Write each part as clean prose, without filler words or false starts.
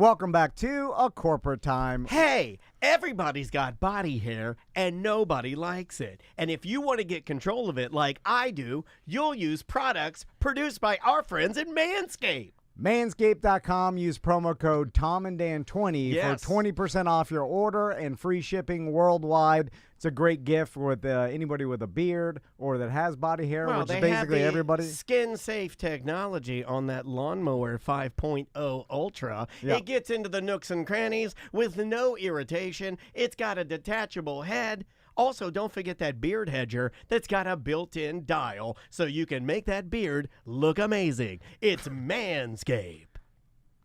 Welcome back to A Corporate Time. Hey, everybody's got body hair and nobody likes it. And if you want to get control of it like I do, you'll use products produced by our friends at Manscaped. Manscaped.com. Use promo code TomandDan20 Yes. for 20% off your order and free shipping worldwide. It's a great gift with anybody with a beard or that has body hair, Well, which they is basically have the everybody. skin-safe technology on that Lawnmower 5.0 Ultra. Yeah. It gets into the nooks and crannies with no irritation. It's got a detachable head. Also, don't forget that beard hedger that's got a built-in dial so you can make that beard look amazing. It's Manscaped.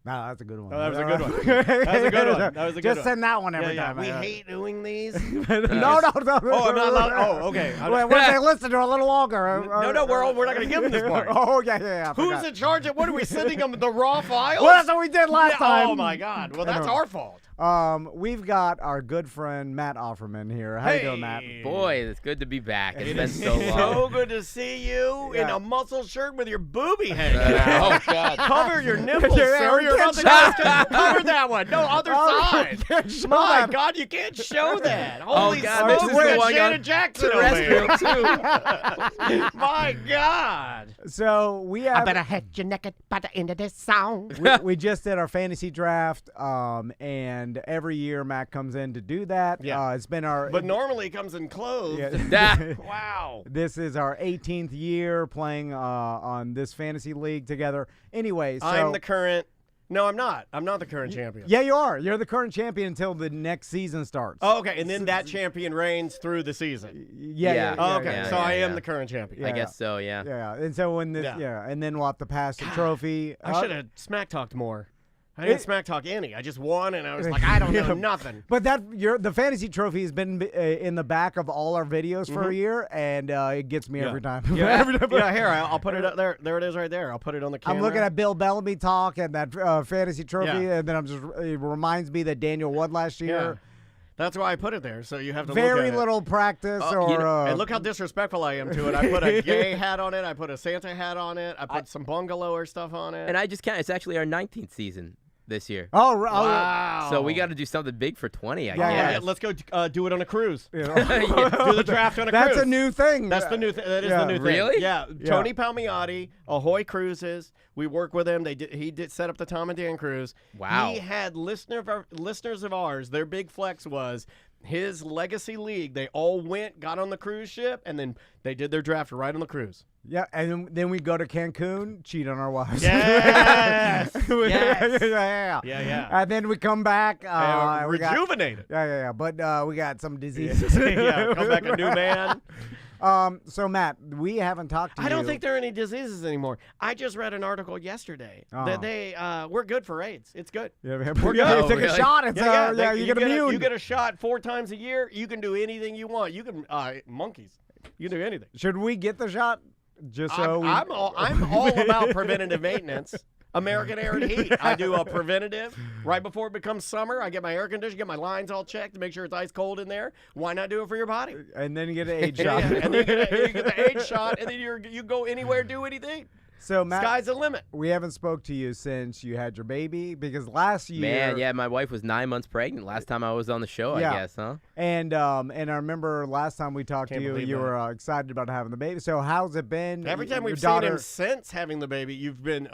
No, that's a good one. Oh, that was a good one. That was a good one. That was a good Just one. send that one every time. We hate doing these. no. Oh, I'm not allowed. Oh, okay. Wait, what if they listen to a little longer? No, we're not going to give them this part. Oh, yeah. I Who's forgot. in charge of what? Are we sending them the raw files? Well, that's what we did last time. Oh, my God. Well, that's our fault. We've got our good friend Matt Offerman here. How you doing, Matt? Boy, it's good to be back. It's It been is so long. so good to see you in Yeah. a muscle shirt with your boobie hanging out. Oh, God. Cover your nipples, Yeah, sir. we You're can't about to cover that one. No, other Oh, side. we can't show My that. God, you can't show that. Holy God, smokes, this is we're the at one Shannon on Jackson over here. terrestrial, too. My God. So we have. hit you naked by the end of this song. we just did our fantasy draft, and every year Matt comes in to do that. Yeah. It's been our. But normally it comes in clothes. Yeah. Wow. This is our 18th year playing on this fantasy league together. Anyway, so I'm the current. No, I'm not. I'm not the current champion. yeah, you are. You're the current champion until the next season starts. Oh, okay, and then that champion reigns through the season. Yeah. Oh, okay, yeah, so I am yeah. the current champion. I guess so, yeah. Yeah, and so when this, Yeah. and then we'll have to pass the trophy. I should have smack talked more. I didn't It- smack talk any. I just won, and I was like, I don't know nothing. But the fantasy trophy has been in the back of all our videos for a year, and it gets me every time. Yeah, Every time. yeah, here, I'll put it up there. There it is right there. I'll put it on the camera. I'm looking at Bill Bellamy talk and that fantasy trophy, Yeah. and then it reminds me that Daniel won last Yeah. year. That's why I put it there, so you have to look Very at it. little practice, or And look how disrespectful I am to it. I put a gay hat on it. I put a Santa hat on it. I put some bungalower stuff on it. And I just can't. It's actually our 19th season this year. Wow. So we got to do something big for 20, I Yeah, guess. Let's go do it on a cruise. you know. Do the draft on a That's cruise. a new thing. That's the new thing. That is Yeah. the new thing. Really? Yeah. Yeah. Tony Palmiotti, Ahoy Cruises. We work with him. He did set up the Tom and Dan cruise. Wow. He had listeners of ours. Their big flex was his legacy league. They all got on the cruise ship, and then they did their draft right on the cruise. Yeah, and then we go to Cancun, cheat on our wives. Yes. Yes. Yes. Yeah. Yeah. And then we come back. We got, Rejuvenated. yeah. But we got some diseases. Yeah. Come back a new man. So Matt, we haven't talked to you. I don't think there are any diseases anymore. I just read an article yesterday that we're good for AIDS. It's good. Yeah, We're you good. take a Really? shot. It's you get immune. You get a shot 4 times a year. You can do anything you want. You can monkeys. You can do anything. Should we get the shot? Just so I'm all about preventative maintenance. American Air and Heat. I do a preventative right before it becomes summer. I get my air conditioner, get my lines all checked to make sure it's ice cold in there. Why not do it for your body? and then you get an AIDS Yeah, shot. and then you get the AIDS shot, and then you go anywhere, do anything. So Matt, Sky's the limit. we haven't spoke to you since you had your baby because last year. Man, yeah, my wife was 9 months pregnant last time I was on the show, Yeah. I guess, huh? And I remember last time we talked Can't to you, believe you that. were excited about having the baby. So how's it been? Every time Your we've seen daughter, him since having the baby, you've been,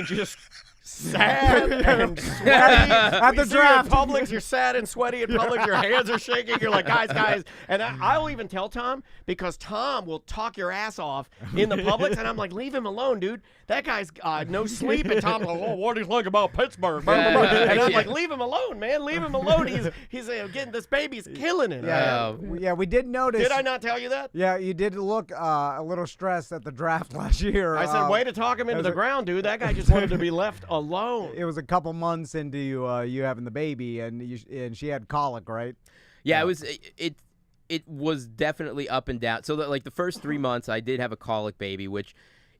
just sad and sweaty. At the We see you draft. in Publix, you're sad and sweaty in Publix. Your hands are shaking. You're like, guys. And I'll even tell Tom because Tom will talk your ass off in the Publix. And I'm like, leave him alone, dude. That guy's no sleep. And Tom's like, oh, what do you think about Pittsburgh? And I'm like, leave him alone, man. Leave him alone. He's getting this baby's killing it. yeah, we did notice. Did I not tell you that? Yeah, you did look a little stressed at the draft last year. I said, way to talk him into was the a- ground, dude. That guy just wanted to be left alone. It was a couple months into you having the baby, and she had colic, right? Yeah, it was definitely up and down. So like the first 3 months I did have a colic baby, which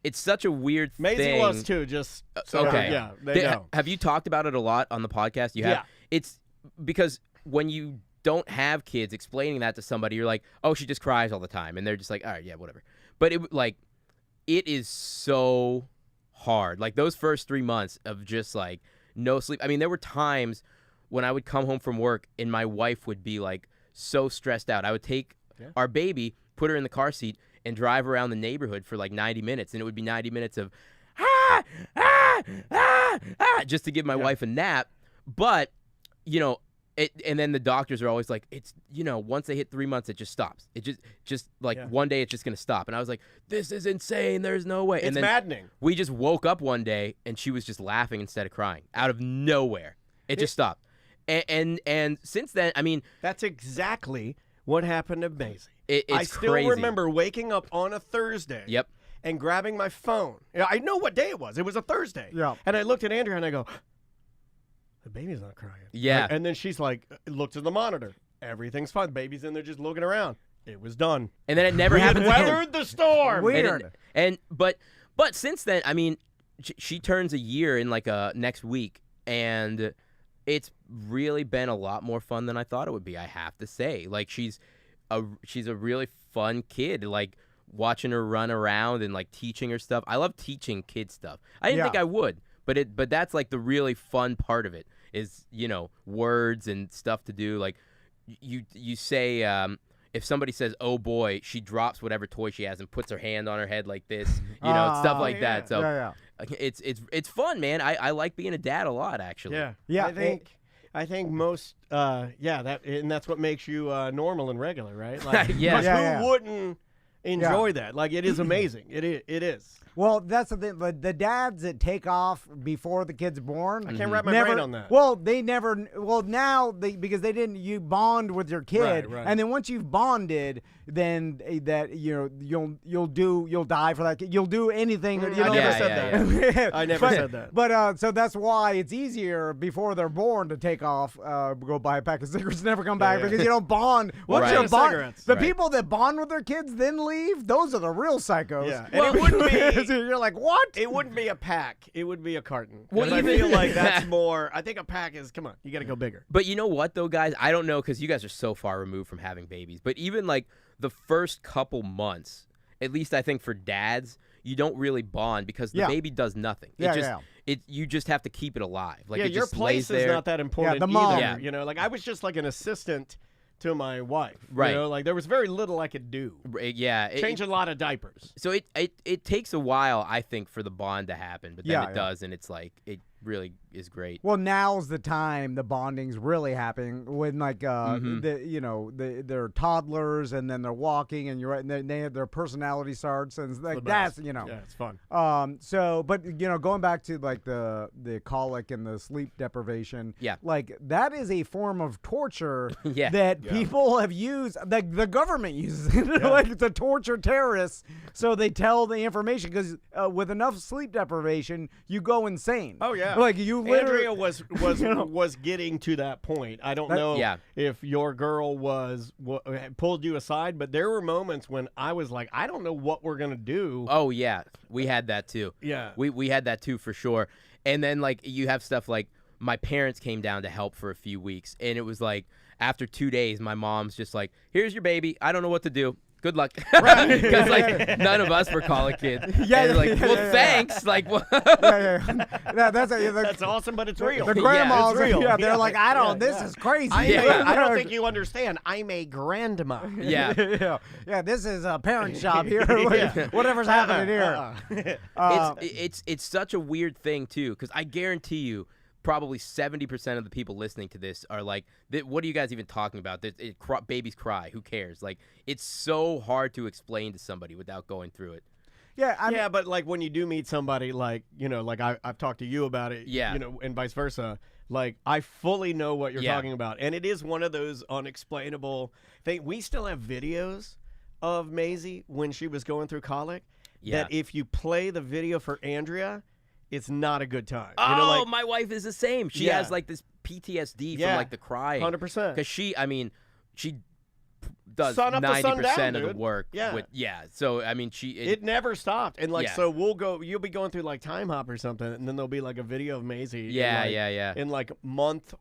it's such a weird Maisie thing. was too, just so okay. yeah, they know. Have you talked about it a lot on the podcast? You have. Yeah. It's because when you don't have kids, explaining that to somebody, you're like, oh, she just cries all the time, and they're just like, all right, yeah, whatever. But it is so hard. Like those first 3 months of just like no sleep. I mean, there were times when I would come home from work and my wife would be like so stressed out. I would take our baby, put her in the car seat, and drive around the neighborhood for like 90 minutes, and it would be 90 minutes of just to give my wife a nap. But and then the doctors are always like, it's once they hit 3 months, it just stops. It just like one day it's just gonna stop. And I was like, this is insane. There's no way. It's and then maddening. We just woke up one day and she was just laughing instead of crying out of nowhere. It just stopped. And since then, I mean, that's exactly what happened to Maisie. I still remember waking up on a Thursday. Yep. And grabbing my phone. I know what day it was. It was a Thursday. Yeah. And I looked at Andrea and I go, the baby's not crying. Yeah. And then she's like, looked at the monitor. Everything's fine. Baby's in there just looking around. It was done. And then it never happened again. Weathered the storm. Weird. But since then, I mean, she turns a year in like next week, and it's really been a lot more fun than I thought it would be. I have to say, like she's a really fun kid. Like watching her run around and like teaching her stuff. I love teaching kids stuff. I didn't think I would, but that's like the really fun part of it is words and stuff to do. Like you say if somebody says "oh boy," she drops whatever toy she has and puts her hand on her head like this, stuff like that. So it's fun, man. I like being a dad a lot, actually. Yeah. I think most and that's what makes you normal and regular, right? Like, who wouldn't enjoy that? Like, it is amazing. It is. Well, that's the thing. But the dads that take off before the kid's born, I can't wrap my brain on that. Well, they never. Well, now because they didn't. You bond with your kid, right. and then once you've bonded, then that you'll die for that kid. You'll do anything. I never said that. I never said that. But so that's why it's easier before they're born to take off, go buy a pack of cigarettes, never come back because you don't bond. Once you bond, cigarettes. the people that bond with their kids then leave. Those are the real psychos. Yeah. And it wouldn't be. You're like, what? It wouldn't be a pack. It would be a carton. Well, I feel like that's more. I think a pack is. Come on, you got to go bigger. But you know what, though, guys? I don't know because you guys are so far removed from having babies. But even like the first couple months, at least I think for dads, you don't really bond because the baby does nothing. You just have to keep it alive. Like it your just place lays is there. not that important the mom. either. Like I was just like an assistant to my wife. Right. Like there was very little I could do. Change a lot of diapers. So it takes a while, I think, for the bond to happen, but then it does, and it's like it really is great. Well, now's the time the bonding's really happening when like they're toddlers and then they're walking and and they have their personality starts and like that's it's fun. So but going back to like the colic and the sleep deprivation, like that is a form of torture that people have used, like the government uses it like to torture terrorists, so they tell the information because with enough sleep deprivation you go insane. Oh yeah. Like you literally. Andrea was getting to that point. I don't know if your girl pulled you aside, but there were moments when I was like, I don't know what we're gonna do. Oh yeah, we had that too. Yeah, we had that too for sure. And then like you have stuff like my parents came down to help for a few weeks, and it was like after 2 days, my mom's just like, "Here's your baby. I don't know what to do. Good luck." Because like none of us were colic kids. Thanks. Like, that's awesome, but it's real. The grandmas, it's real. They're like, I don't. This is crazy. I don't think you understand. I'm a grandma. Yeah. This is a parent shop here. Whatever's happening here. It's such a weird thing too, because I guarantee you, probably 70% of the people listening to this are like, what are you guys even talking about? Babies cry. Who cares? Like, it's so hard to explain to somebody without going through it. Yeah, but like when you do meet somebody, like, like I've talked to you about it, and vice versa. Like, I fully know what you're talking about. And it is one of those unexplainable things. We still have videos of Maisie when she was going through colic that if you play the video for Andrea, it's not a good time. My wife is the same. She has like this PTSD from like the crying. 100%. Because she does sun up 90% sun down, of the dude. work. So I mean, it never stopped. And like, so you'll be going through like Time Hop or something, and then there'll be like a video of Maisie. In like month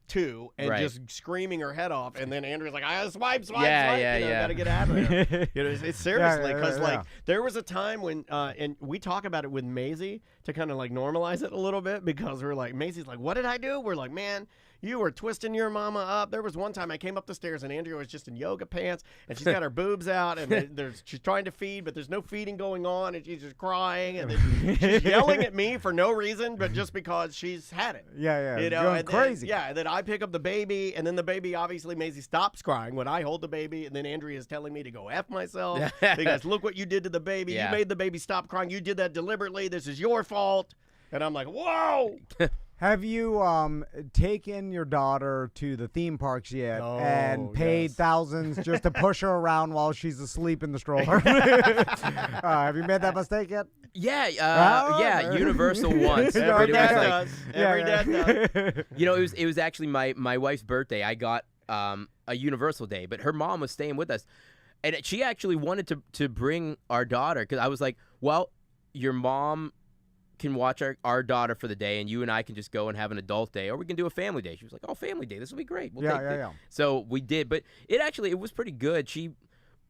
2 and just screaming her head off, and then Andrea's like, I swipe, gotta get out of there. It's seriously, because like there was a time when and we talk about it with Maisie to kind of like normalize it a little bit, because we're like, Maisie's like, what did I do? We're like, man, you were twisting your mama up. There was one time I came up the stairs and Andrea was just in yoga pants, and she's got her boobs out, and she's trying to feed, but there's no feeding going on, and she's just crying, and then she's yelling at me for no reason, but just because she's had it. Going crazy. And then I pick up the baby, and then the baby, obviously Maisie stops crying when I hold the baby, and then Andrea is telling me to go F myself because look what you did to the baby. You made the baby stop crying. You did that deliberately. This is your fault. And I'm like, whoa. Have you taken your daughter to the theme parks yet and paid thousands just to push her around while she's asleep in the stroller? Have you made that mistake yet? Yeah, Universal once. Every dad does. Every dad does. You know, it was actually my wife's birthday. I got a Universal day, but her mom was staying with us, and she actually wanted to bring our daughter, because I was like, well, your mom can watch our daughter for the day, and you and I can just go and have an adult day, or we can do a family day. She was like, oh, family day, this will be great. We'll take it. So we did, but it was pretty good. She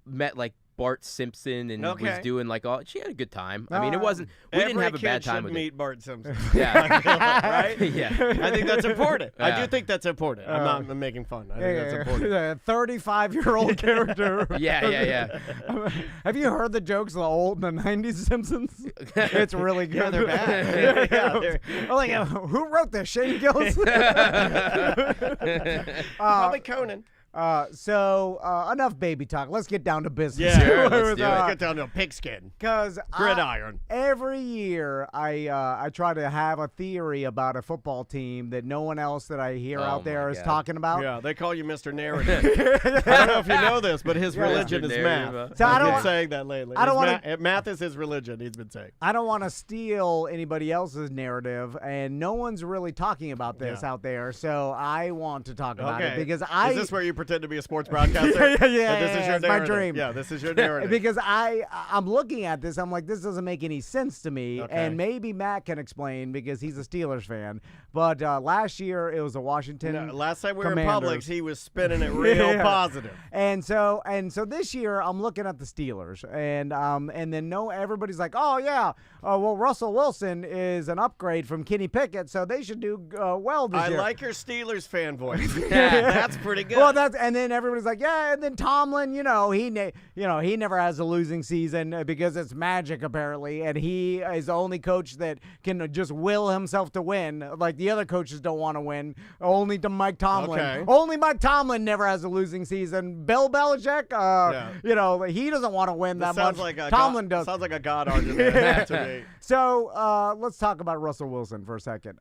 met like Bart Simpson and was doing like she had a good time. I mean, we didn't have a bad time with it. Meet Bart Simpson. Right? I think that's important. I do think that's important. I'm not making fun. I think that's important. A 35-year-old character. Yeah. Have you heard the jokes of the 90s Simpsons? It's really good. Yeah, they're bad. Like, who wrote this? Shane Gillis? Probably Conan. So enough baby talk. Let's get down to business. Yeah, sure, let's get down to a pigskin. Because gridiron. Every year I try to have a theory about a football team that no one else that I hear out there is talking about. Yeah, they call you Mr. Narrative. I don't know if you know this, but his religion is math. So I've been saying that lately. Math is his religion, he's been saying. I don't want to steal anybody else's narrative, and no one's really talking about this out there, so I want to talk about it, because Is this where you pretend to be a sports broadcaster? This is your narrative. My dream. Yeah, this is your narrative. Because I'm looking at this, I'm like, this doesn't make any sense to me, and maybe Matt can explain because he's a Steelers fan. But last year it was a Washington. Last time we were in Publix, he was spinning it real positive. And so this year I'm looking at the Steelers, and then everybody's like, oh yeah, well Russell Wilson is an upgrade from Kenny Pickett, so they should do well this year. I like your Steelers fan voice. That's pretty good. Well, and then everybody's like, yeah, and then Tomlin, he never has a losing season because it's magic apparently, and he is the only coach that can just will himself to win. Like the other coaches don't want to win. Only to Mike Tomlin. Okay. Only Mike Tomlin never has a losing season. Bill Belichick, he doesn't want to win that much. Tomlin does. Sounds like a God argument to me. So let's talk about Russell Wilson for a second.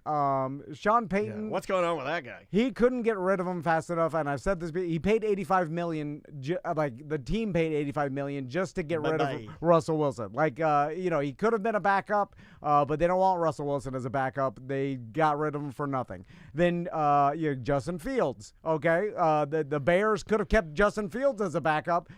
Sean Payton. Yeah. What's going on with that guy? He couldn't get rid of him fast enough, and I've said this. He paid $85 million. The team paid $85 million just to get rid of Russell Wilson. He could have been a backup, but they don't want Russell Wilson as a backup. They got rid of him for nothing. Then Justin Fields. Okay, the Bears could have kept Justin Fields as a backup.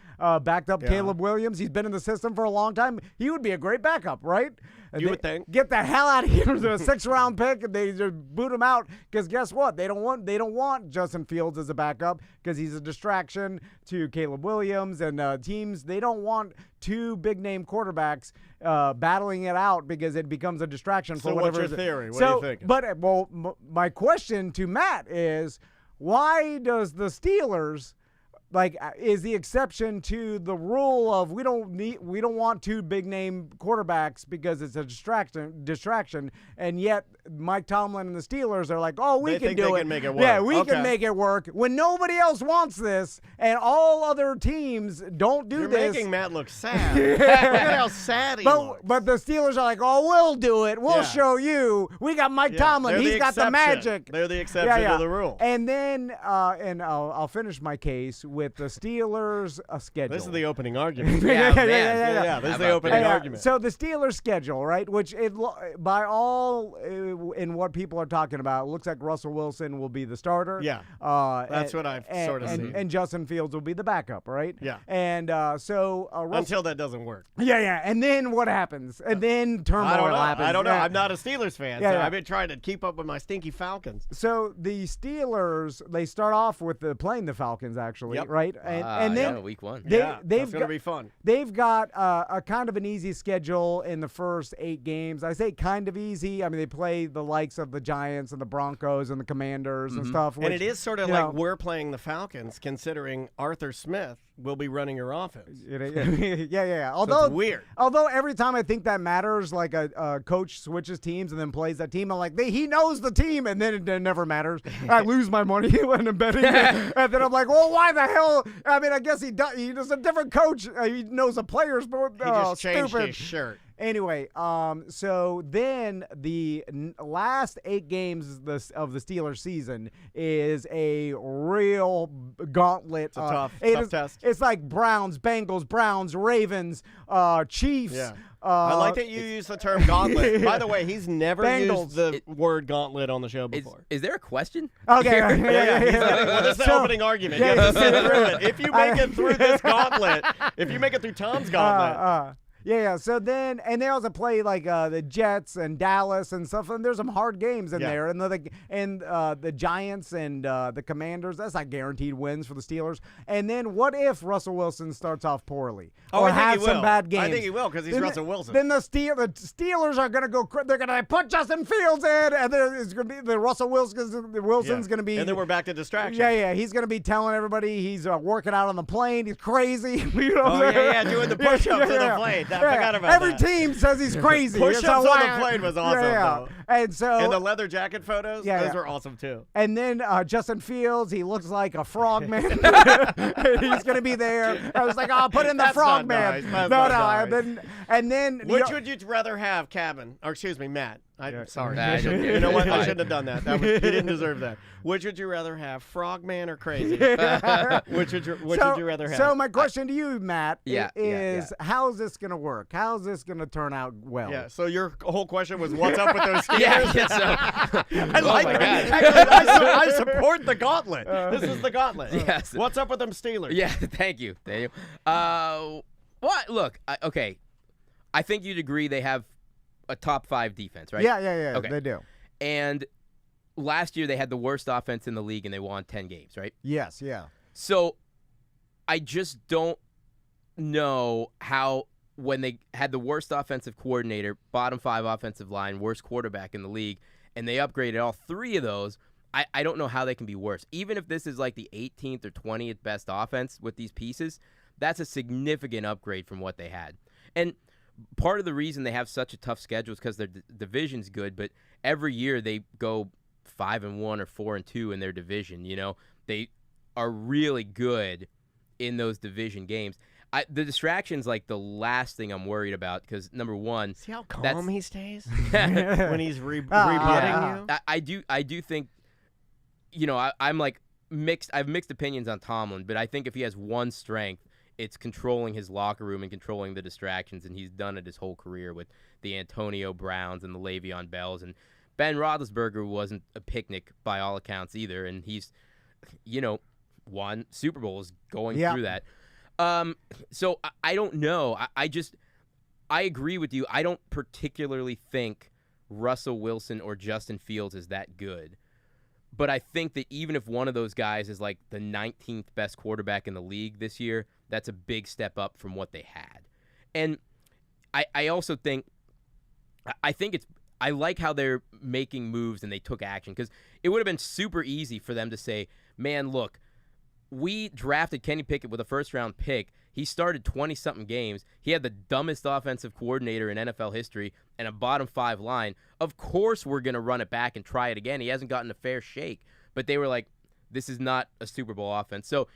Backed up Caleb Williams. He's been in the system for a long time. He would be a great backup, right? You would think. Get the hell out of here with a 6th-round pick, and they just boot him out. Because guess what? They don't want Justin Fields as a backup because he's a distraction to Caleb Williams and teams. They don't want two big-name quarterbacks battling it out because it becomes a distraction for whatever. So what's your theory? What do you think? But my question to Matt is, why does the Steelers is the exception to the rule of we don't want two big name quarterbacks because it's a distraction, and yet Mike Tomlin and the Steelers are like, oh, we can do it. Can make it work. Yeah, we can make it work when nobody else wants this, and all other teams don't do this. You're making Matt look sad. Look at how sad he looks. But the Steelers are like, oh, we'll do it. We'll show you. We got Mike Tomlin. He's got the magic. They're the exception to the rule. And then, I'll finish my case with the Steelers' schedule. This is the opening argument. Yeah. This is the opening argument. So the Steelers' schedule, right, which by all in what people are talking about, it looks like Russell Wilson will be the starter. Yeah. That's what I've sort of seen. And Justin Fields will be the backup, right? Yeah. And until that doesn't work. Yeah. And then what happens? And then turmoil happens. I don't know. Yeah. I'm not a Steelers fan, so I've been trying to keep up with my stinky Falcons. So the Steelers, they start off with playing the Falcons, actually, right? And then week 1. That's going to be fun. They've got a kind of an easy schedule in the first 8 games. I say kind of easy. I mean, they play the likes of the Giants and the Broncos and the Commanders and stuff. And it is sort of like we're playing the Falcons, considering Arthur Smith will be running your offense. Yeah. Although so it's weird. Although every time I think that matters, like a coach switches teams and then plays that team, I'm like, he knows the team, and then it never matters. I lose my money when I'm betting, and then I'm like, well, why the hell? I mean, I guess he does. He's a different coach. He knows the players, but he just changed his shirt. Anyway, so then the last 8 games of the Steelers season is a real gauntlet. It's a tough test. It's like Browns, Bengals, Ravens, Chiefs. Yeah. I like that you use the term gauntlet. By the way, he's never used the word gauntlet on the show before. Is there a question? Okay. Yeah. Well, this is the opening argument. You have to sit through it. If you make it through this gauntlet, if you make it through Tom's gauntlet. Yeah. So then, and they also play like the Jets and Dallas and stuff. And there's some hard games in there, and the Giants and the Commanders. That's not guaranteed wins for the Steelers. And then, what if Russell Wilson starts off poorly or has some bad games? I think he will because he's Russell Wilson. Then the Steelers are going to go. They're going to put Justin Fields in, and then it's going to be the Russell Wilson's going to be. And then we're back to distraction. Yeah. He's going to be telling everybody he's working out on the plane. He's crazy. Doing the push-ups on the plane. I forgot about Every team says he's crazy. Push-ups on the plane was awesome, though. And the leather jacket photos, those were awesome, too. And then Justin Fields, he looks like a frogman. He's going to be there. I was like, put in the frogman. And then which would you rather have, Matt? Sorry. You know what? I shouldn't have done that. He didn't deserve that. Which would you rather have, frogman or crazy? Which would you rather have? So my question to you, Matt, is how's this going to work? How's this going to turn out well? Yeah. So your whole question was, what's up with those skiers? I like that. Actually, I support the gauntlet. This is the gauntlet. Yes. What's up with them Steelers? Yeah. Thank you. What? Look. Okay. I think you'd agree they have a top 5 defense, right? Yeah. Okay. They do. And last year they had the worst offense in the league and they won 10 games, right? Yes, yeah. So I just don't know how, when they had the worst offensive coordinator, bottom 5 offensive line, worst quarterback in the league, and they upgraded all 3 of those, I don't know how they can be worse. Even if this is like the 18th or 20th best offense with these pieces, that's a significant upgrade from what they had. And part of the reason they have such a tough schedule is because their division's good, but every year they go 5-1 or 4-2 in their division. You know, they are really good in those division games. The distraction's like the last thing I'm worried about because, number one, see how calm he stays when he's rebutting you. I do think, you know, I'm like mixed. I have mixed opinions on Tomlin, but I think if he has one strength, it's controlling his locker room and controlling the distractions, and he's done it his whole career with the Antonio Browns and the Le'Veon Bells. And Ben Roethlisberger wasn't a picnic by all accounts either, and he's, you know, won Super Bowls going through that. So I don't know. I agree with you. I don't particularly think Russell Wilson or Justin Fields is that good. But I think that even if one of those guys is like the 19th best quarterback in the league this year, that's a big step up from what they had. And I also think, I like how they're making moves and they took action, because it would have been super easy for them to say, man, look, we drafted Kenny Pickett with a first-round pick. He started 20-something games. He had the dumbest offensive coordinator in NFL history and a bottom 5 line. Of course we're going to run it back and try it again. He hasn't gotten a fair shake. But they were like, this is not a Super Bowl offense. So,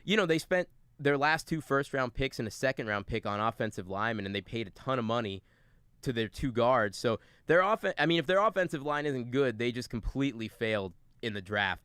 you know, they spent their last 2 first-round picks and a second-round pick on offensive linemen, and they paid a ton of money to their 2 guards. So if their offensive line isn't good, they just completely failed in the draft.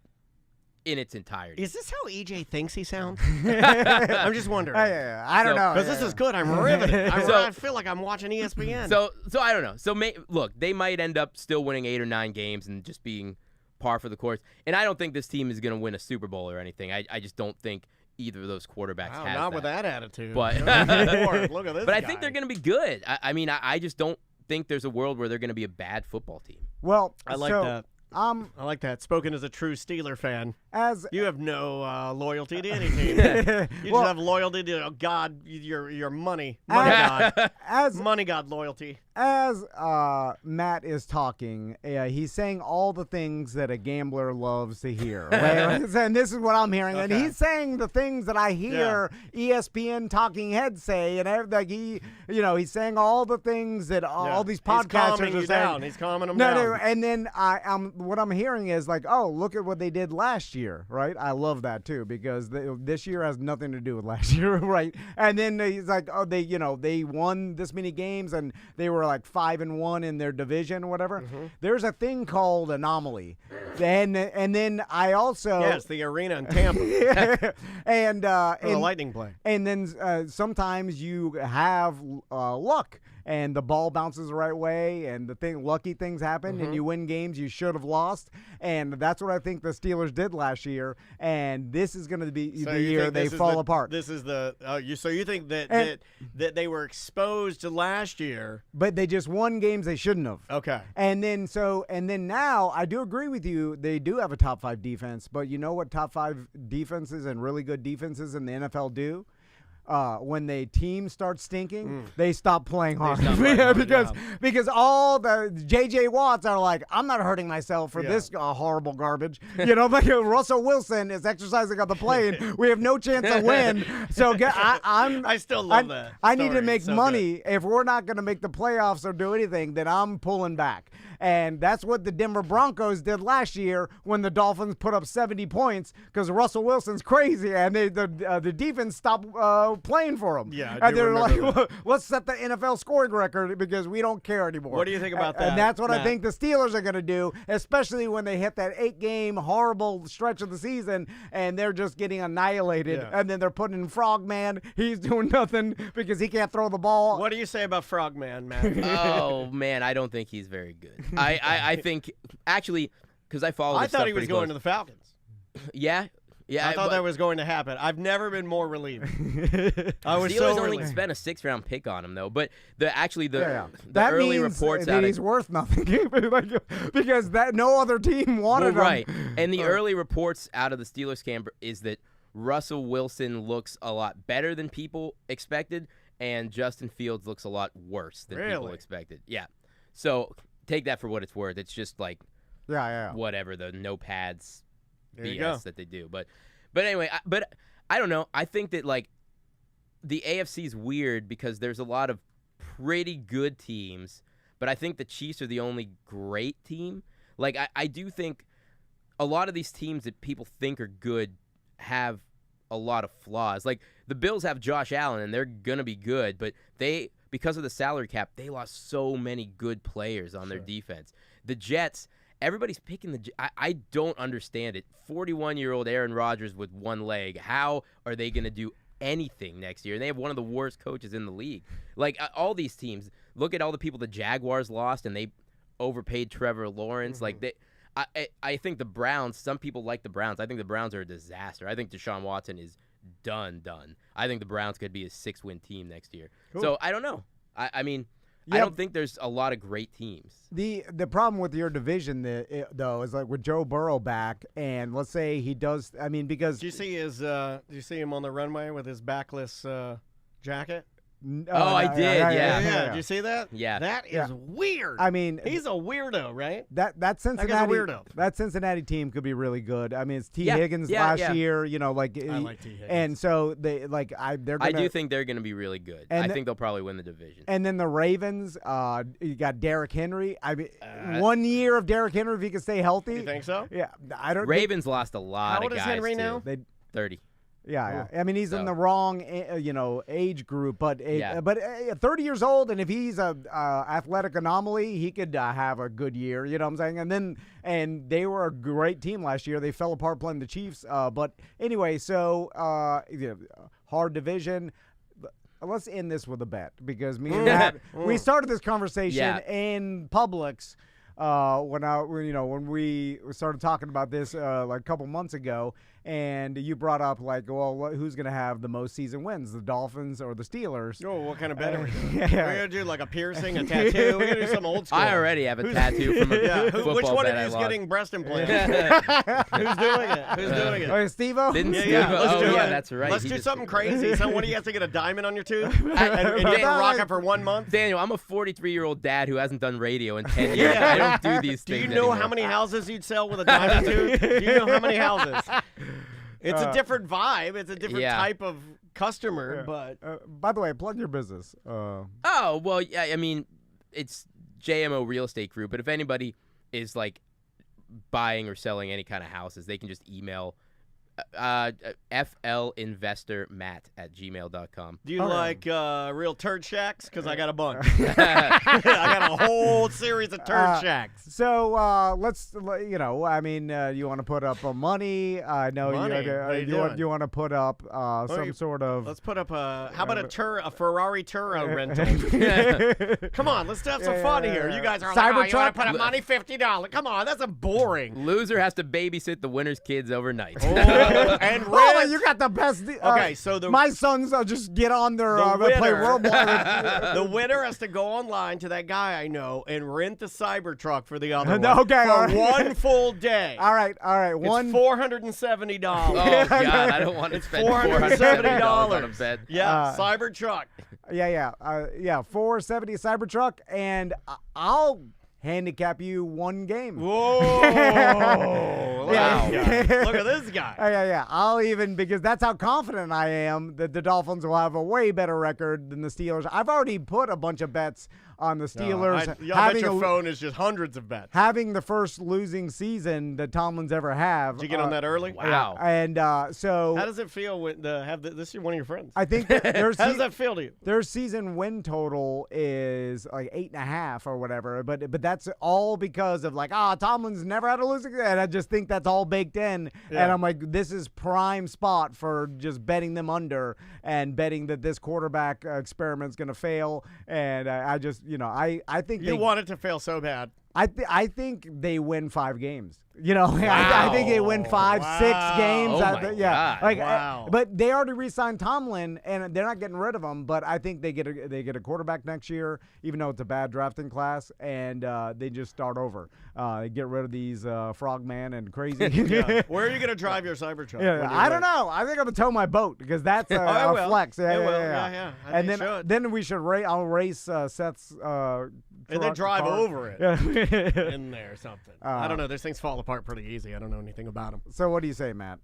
in its entirety. Is this how EJ thinks he sounds? I'm just wondering. I don't know. Because this is good. I'm riveted. I feel like I'm watching ESPN. So I don't know. So look, they might end up still winning 8 or 9 games and just being par for the course. And I don't think this team is going to win a Super Bowl or anything. I just don't think either of those quarterbacks has not with that attitude. But look at this But I think they're going to be good. I mean, I just don't think there's a world where they're going to be a bad football team. Well, I like that. I like that. Spoken as a true Steeler fan. You have no loyalty to any team. You just have loyalty to God, your money. God. Money God loyalty. As Matt is talking, he's saying all the things that a gambler loves to hear. Right? And this is what I'm hearing. Okay. And he's saying the things that I hear ESPN talking heads say. And like he's saying all the things that all these podcasters are saying. He's calming them down. No, and then what I'm hearing is like, oh, look at what they did last year, right? I love that too because this year has nothing to do with last year, right? And then he's like, oh, they won this many games and they were like 5-1 in their division or whatever. Mm-hmm. There's a thing called anomaly, and then I also it's the arena in Tampa, and the lightning play, and then sometimes you have luck. And the ball bounces the right way, and lucky things happen, and you win games you should have lost. And that's what I think the Steelers did last year. And this is going to be the year they fall apart. This is so you think that they were exposed to last year, but they just won games they shouldn't have. Okay. And then now I do agree with you. They do have a top 5 defense, but you know what top 5 defenses and really good defenses in the NFL do? When the team starts stinking, they stop playing hard. Because all the J.J. Watts are like, I'm not hurting myself for this horrible garbage. Like Russell Wilson is exercising on the plane. We have no chance to win. So I still love that. I need to make money. Good. If we're not going to make the playoffs or do anything, then I'm pulling back. And that's what the Denver Broncos did last year when the Dolphins put up 70 points because Russell Wilson's crazy and the defense stopped playing for him. Yeah, and they're like, let's set the NFL scoring record because we don't care anymore. What do you think about that? And that's what Matt? I think the Steelers are going to do, especially when they hit that 8-game horrible stretch of the season and they're just getting annihilated. Yeah. And then they're putting in Frogman. He's doing nothing because he can't throw the ball. What do you say about Frogman, Matt? Oh, man, I don't think he's very good. I think, actually, because I follow this I thought he was going to the Falcons. Yeah, I thought that was going to happen. I've never been more relieved. I was Steelers so only relieved. spent a 6th-round pick on him, though. But the that early means reports that he's worth nothing because no other team wanted him. Right. And the early reports out of the Steelers camp is that Russell Wilson looks a lot better than people expected, and Justin Fields looks a lot worse than people expected. Yeah. So take that for what it's worth. It's just like whatever, the no pads BS that they do. But anyway, but I don't know. I think that like the AFC is weird because there's a lot of pretty good teams, but I think the Chiefs are the only great team. Like I do think a lot of these teams that people think are good have a lot of flaws. Like the Bills have Josh Allen and they're going to be good, but because of the salary cap, they lost so many good players on their defense. The Jets, everybody's picking I don't understand it. 41-year-old Aaron Rodgers with one leg. How are they going to do anything next year? And they have one of the worst coaches in the league. Like all these teams, look at all the people the Jaguars lost, and they overpaid Trevor Lawrence. Mm-hmm. Like I think the Browns. Some people like the Browns. I think the Browns are a disaster. I think Deshaun Watson is done. I think the Browns could be a 6-win team next year. Cool. So I don't know. I mean, I don't think there's a lot of great teams. The problem with your division, though, is like with Joe Burrow back, and let's say he does. I mean, because do you see him on the runway with his backless jacket? I did. Yeah. Did you see that? Yeah. That is weird. I mean, he's a weirdo, right? That Cincinnati weirdo. That Cincinnati team could be really good. I mean, it's T. Higgins last year. Like I like T. Higgins. And so they're gonna. I do think they're gonna be really good. I think they'll probably win the division. And then the Ravens, you got Derrick Henry. I mean, 1 year of Derrick Henry if he can stay healthy. You think so? Yeah, I don't. Ravens lost a lot of guys. How old is Henry now? 30. Yeah. I mean, he's in the wrong, age group, but 30 years old, and if he's a athletic anomaly, he could have a good year. You know what I'm saying? And they were a great team last year. They fell apart playing the Chiefs. But anyway, so hard division. Let's end this with a bet because me and Matt, we started this conversation in Publix. When we started talking about this like a couple months ago, and you brought up like, well, who's going to have the most season wins, the Dolphins or the Steelers? Oh, what kind of bet are we doing? We're going to do like a piercing, a tattoo. We're going to do some old school. I already have a tattoo from a football Which one bet of you is I lost. getting breast implants? Who's doing it? Who's doing it? Oh, Steve-O? Didn't Yeah, Steve-O? let's do it. That's right. Let's He do just- something crazy. One of you has to get a diamond on your tooth and you have to rock it for 1 month. Daniel, I'm a 43-year-old dad who hasn't done radio in 10 years. Yeah. I don't do these Do things you know anymore. how many houses you'd sell with a diamond tooth? Do you know how many houses? It's a different vibe. It's a different type of customer, but... by the way, plug your business. Oh, well, yeah, I mean, it's JMO Real Estate Group, but if anybody is, like, buying or selling any kind of houses, they can just email flinvestormatt@gmail.com. Do you like real turd shacks? Because I got a bunch. I got a whole series of turd shacks. So let's, I mean, you want to put up money? I know Money? you want to put up some sort of. Let's put up how about a Ferrari Turo rental? Come on, let's have some fun here. You guys are like, you want to put up money, $50. Come on, that's a boring. Loser has to babysit the winner's kids overnight. And you got the best. Okay, so my sons just get on their play Roblox. The winner has to go online to that guy I know and rent the Cybertruck for the other one. Okay, for one full day. All right. It's $470. Oh, God, I don't want to spend $470 on a bed. Yeah, Cybertruck. Yeah, $470 Cybertruck, and I'll handicap you one game. Whoa! Wow. Look at this guy. Yeah. I'll even, because that's how confident I am that the Dolphins will have a way better record than the Steelers. I've already put a bunch of bets on the Steelers. I bet your phone is just hundreds of bets. Having the first losing season that Tomlin's ever have. Did you get on that early? Wow. And so. How does it feel to have this is one of your friends? I think how does that feel to you? Their season win total is like 8.5 or whatever, but that's all because of like, Tomlin's never had a losing, and I just think that's all baked in, and I'm like, this is prime spot for just betting them under and betting that this quarterback experiment's gonna fail, and I just, I think you want it to fail so bad. I think they win 5 games. I think they win 5, 6 games. Oh my God. But they already re-signed Tomlin, and they're not getting rid of him. But I think they get a quarterback next year, even though it's a bad drafting class, and they just start over. They get rid of these frogman and crazy. Where are you gonna drive your Cybertruck? I don't know. I think I'm gonna tow my boat because that's a flex. Yeah. And then we should race. I'll race Seth's. And then drive over it in there or something. I don't know. These things fall apart pretty easy. I don't know anything about them. So what do you say, Matt?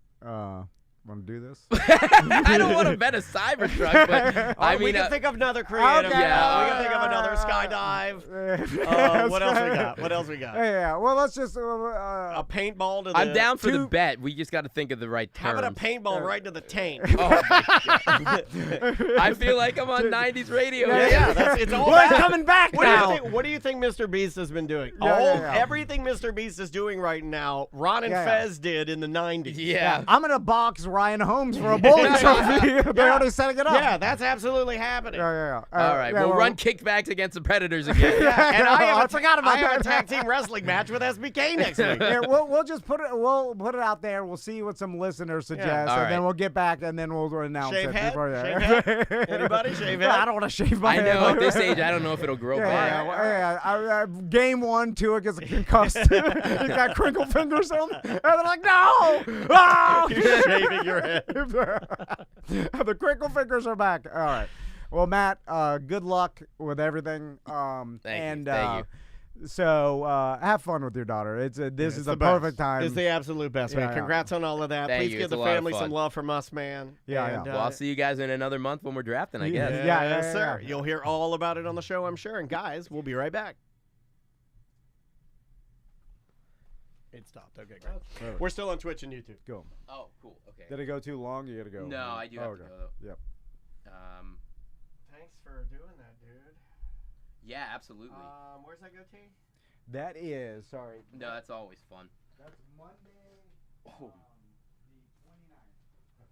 Want to do this? I don't want to bet a Cybertruck, but we can think of another creative. Okay. We can think of another skydive. What else we got? Yeah. Well, let's just A paintball to the... I'm down for the bet. We just got to think of the right terms. How about a paintball right to the taint? Oh, I feel like I'm on 90s radio. It's all well, it's coming back now. What do you think Mr. Beast has been doing? Everything Mr. Beast is doing right now, Ron and Fez did in the 90s. Yeah. I'm going to box Ryan Holmes for a bowling trophy. They're already setting it up. Yeah, that's absolutely happening. Yeah. All right, we'll run kickbacks against the Predators again. And I forgot about I have that. a tag team wrestling match with SBK next week. Yeah, we'll just put it out there. We'll see what some listeners suggest, and then we'll get back, and then we'll announce Shave it. Head? Before Shave head? Anybody shave head? I don't want to shave my head. I know, at this age, I don't know if it'll grow back. Game 1, Tua gets concussed. He's got crinkle fingers on him. And they're like, no! Oh! You're shaving your head. The crinkle fingers are back. All right. Well, Matt, good luck with everything. Thank you. So have fun with your daughter. This is the perfect time. It's the absolute best, man. Congrats on all of that. Thank Please you. give It's the a lot of family fun. some love from us, man. Yeah. Well, I'll see you guys in another month when we're drafting, I guess. Yes, sir. You'll hear all about it on the show, I'm sure. And guys, we'll be right back. It stopped. Okay, great. We're still on Twitch and YouTube. Go. Oh, cool. Okay. Okay. Did it go too long? You gotta go. No, I do have to go though. Yep. Thanks for doing that, dude. Yeah, absolutely. Where's that goatee? That is sorry. No, that's always fun. That's Monday. The 29th.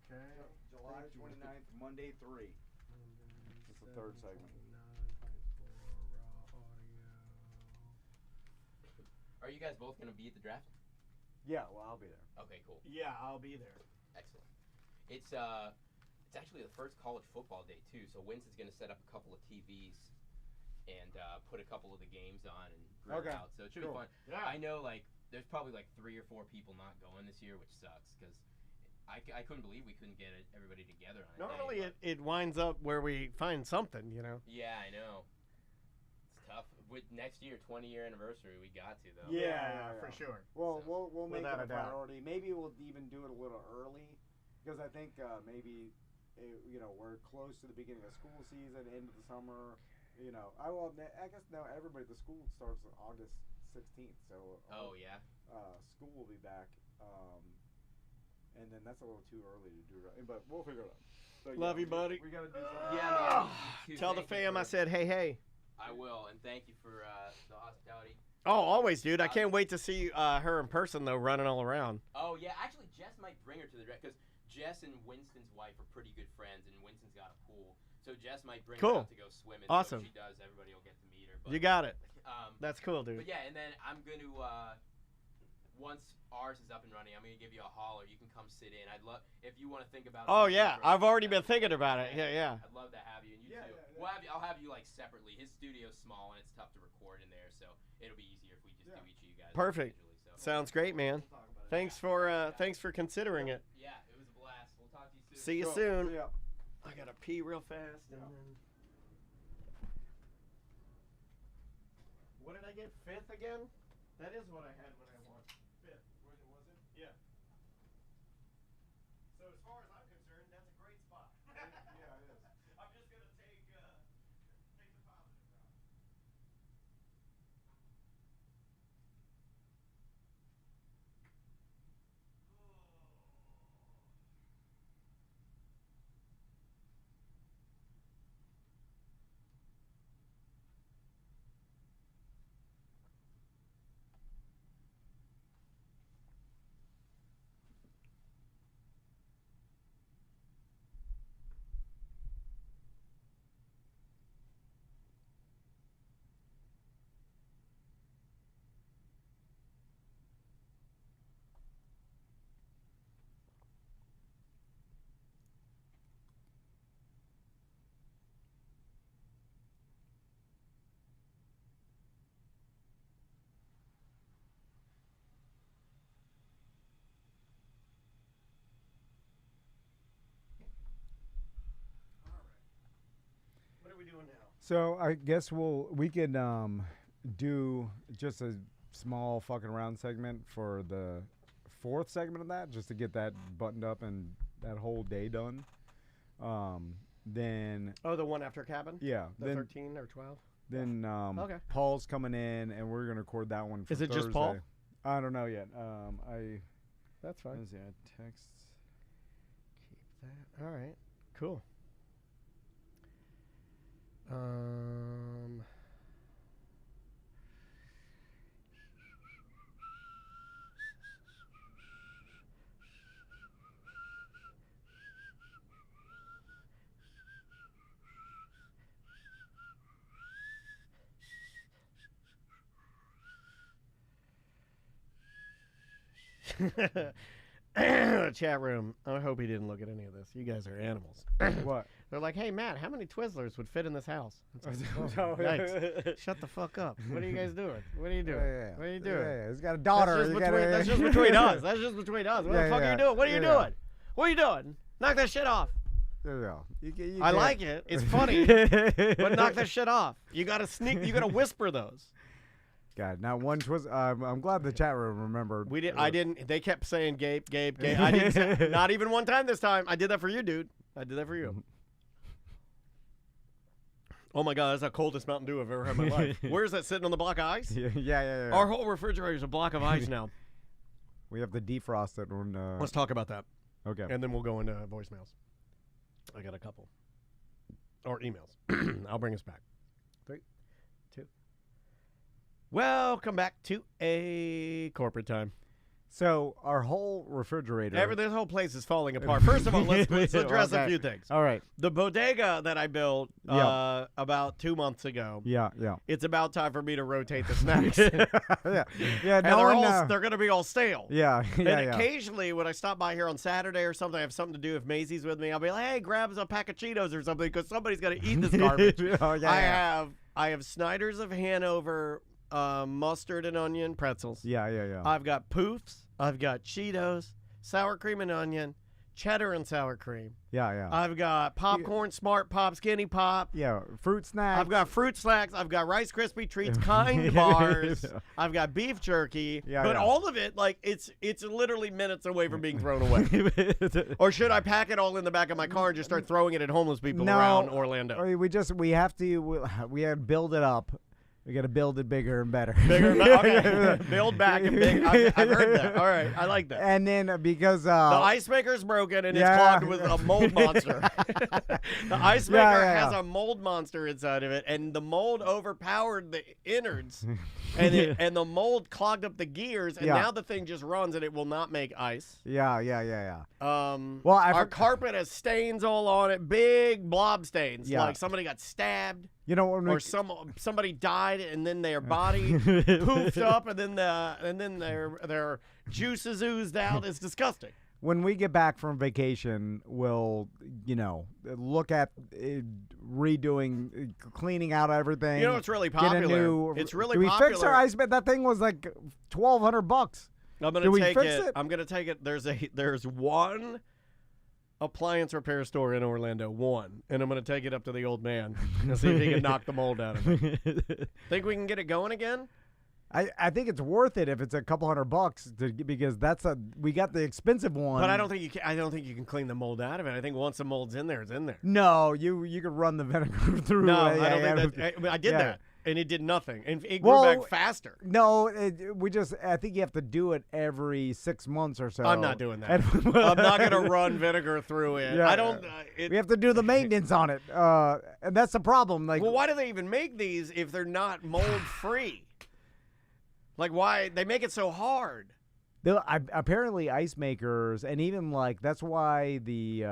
Okay. July 29th, Monday 3. That's the third segment. Are you guys both gonna be at the draft? Yeah, well, I'll be there. Okay, cool. Yeah, I'll be there. Excellent. It's actually the first college football day too. So Winston's gonna set up a couple of TVs and put a couple of the games on and grill out. So it should be fun. Yeah. I know there's probably 3 or 4 people not going this year, which sucks because I couldn't believe we couldn't get everybody together on it. Normally it winds up where we find something, you know. Yeah, I know. It's tough. With next year, 20-year anniversure, we got to though. Yeah, for sure. Well, we'll make it a doubt. priority. Maybe we'll even do it a little early, because I think maybe we're close to the beginning of school season, end of the summer. I guess now the school starts on August 16th, so school will be back, and then that's a little too early to do, right? But we'll figure it out. So, Love you, buddy. We gotta do something. Yeah, man. Tell the fam I said hey. I will, and thank you for the hospitality. Oh, always, dude. I can't wait to see her in person, though, running all around. Oh, yeah. Actually, Jess might bring her to the draft, because Jess and Winston's wife are pretty good friends, and Winston's got a pool. So Jess might bring her out to go swimming. Awesome. So if she does, everybody will get to meet her. But, you got it. That's cool, dude. But, yeah, and then I'm going to, once ours is up and running, I'm going to give you a holler. You can come sit in. I'd love, if you want to think about it. Oh, yeah. I've already been thinking about it. Yeah. I'd love to have you, and you too. Yeah. I'll have you separately. His studio's small, and it's tough to record in there, so it'll be easier if we just do each of you guys. Perfect. So. Sounds great, man. Thanks for considering it. Yeah, it was a blast. We'll talk to you soon. See you soon. Yeah. I gotta pee real fast. And then... What did I get? 5th again? That is what I had when I won. 5th. Was it? Yeah. So as far as I'm concerned, that's a great spot. Yeah, it is. I'm just gonna take the positive route. What are we doing now? So I guess we could do just a small fucking around segment for the 4th segment of that, just to get that buttoned up and that whole day done. Then the one after cabin? Yeah. The 13 or 12? Then okay. Paul's coming in, and we're gonna record that one for Is it Thursday. just Paul? I don't know yet. That's fine. Let's see, texts. Keep that. All right. Cool. Chat room. I hope he didn't look at any of this. You guys are animals. What? They're like, hey, Matt, how many Twizzlers would fit in this house? Like, yikes. Shut the fuck up. What are you guys doing? What are you doing? Yeah. What are you doing? Yeah. He's got a daughter. That's just between us. That's just between us. What the fuck are you doing? What are you doing? What are you doing? Knock that shit off. There we go. You I like it. It's funny. But knock that shit off. You gotta sneak. You gotta whisper those. God, not one twist. I'm glad the chat room remembered. We did. I didn't. They kept saying Gabe. I didn't. Say, not even one time this time. I did that for you, dude. I did that for you. Oh my God, that's the coldest Mountain Dew I've ever had in my life. Where is that sitting on the block of ice? Yeah. Our whole refrigerator is a block of ice now. We have to defrost it when. Let's talk about that. Okay. And then we'll go into voicemails. I got a couple. Or emails. I'll bring us back. 3, 2. Welcome back to a corporate time. So our whole refrigerator. This whole place is falling apart. First of all, let's address a few things. All right. The bodega that I built about 2 months ago. Yeah. It's about time for me to rotate the snacks. Yeah. And they're going to be all stale. Yeah. And occasionally when I stop by here on Saturday or something, I have something to do. If Maisie's with me, I'll be like, hey, grab us a pack of Cheetos or something because somebody's got to eat this garbage. I have Snyder's of Hanover mustard and onion pretzels. Yeah. I've got Poofs. I've got Cheetos, sour cream and onion, cheddar and sour cream. Yeah. I've got popcorn, Smart Pop, Skinny Pop. Yeah, fruit snacks. I've got fruit snacks. I've got Rice Krispie Treats, Kind bars. I've got beef jerky. But all of it, like, it's literally minutes away from being thrown away. Or should I pack it all in the back of my car and just start throwing it at homeless people around Orlando? We have to build it up. We got to build it bigger and better. Okay. Build back and big. I've heard that. All right. I like that. And then because... the ice maker's broken and it's clogged with a mold monster. The ice maker has a mold monster inside of it, and the mold overpowered the innards, and the mold clogged up the gears, and now the thing just runs, and it will not make ice. Yeah. Our carpet has stains all on it, big blob stains, like somebody got stabbed. You know, or somebody died and then their body poofed up and then their juices oozed out. It's disgusting. When we get back from vacation, we'll look at redoing, cleaning out everything. You know, it's really popular. It's really popular. Do we fix our ice bed? That thing was like $1,200. I'm gonna take it. There's one appliance repair store in Orlando, and I'm going to take it up to the old man and see if he can knock the mold out of it. Think we can get it going again? I think it's worth it if it's a couple $100 because we got the expensive one. But I don't think you can clean the mold out of it. I think once the mold's in there, it's in there. No, you can run the vinegar through. No, I don't think that. I did that. And it did nothing. And it grew back faster. No, I think you have to do it every 6 months or so. I'm not doing that. I'm not going to run vinegar through it. Yeah, I don't. We have to do the maintenance on it. And that's the problem. Like, well, why do they even make these if they're not mold-free? Like, why? They make it so hard. Apparently ice makers, and even like that's why the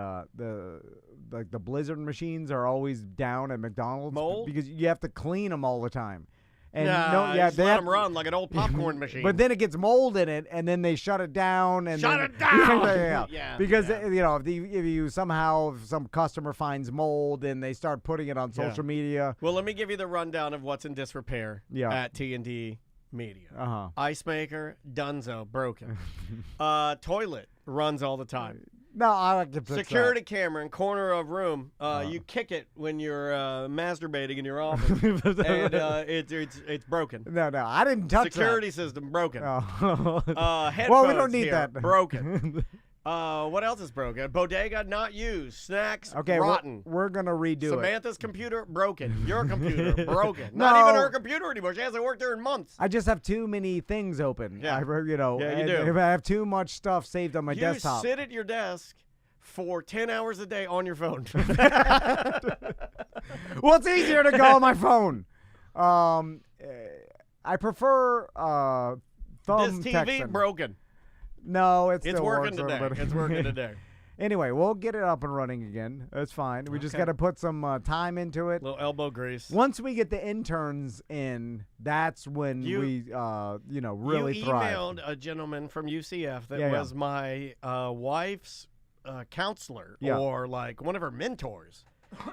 Blizzard machines are always down at McDonald's. Mold? Because you have to clean them all the time. And just let them run like an old popcorn machine. But then it gets mold in it, and then they shut it down. And it down. Because if some customer finds mold, and they start putting it on social media. Well, let me give you the rundown of what's in disrepair at T&D Media. Ice maker, dunzo, broken. Toilet runs all the time. No, I like to fix security camera in corner of room. You kick it when you're masturbating in your office, and it's broken. No, I didn't touch security system broken. Oh. Headphones well, we don't need that. Broken. What else is broken? Bodega not used. Snacks rotten. We're gonna redo Samantha's computer broken. Your computer broken. Not even her computer anymore. She hasn't worked there in months. I just have too many things open. Yeah, you do. I have too much stuff saved on my desktop. You sit at your desk for 10 hours a day on your phone. Well, it's easier to go on my phone. I prefer thumb This TV texting. broken. No, it's working today. It's working today. Anyway, we'll get it up and running again. That's fine. We just got to put some time into it. A little elbow grease. Once we get the interns in, that's when we, really thrive. You emailed a gentleman from UCF that was my wife's counselor or like one of her mentors.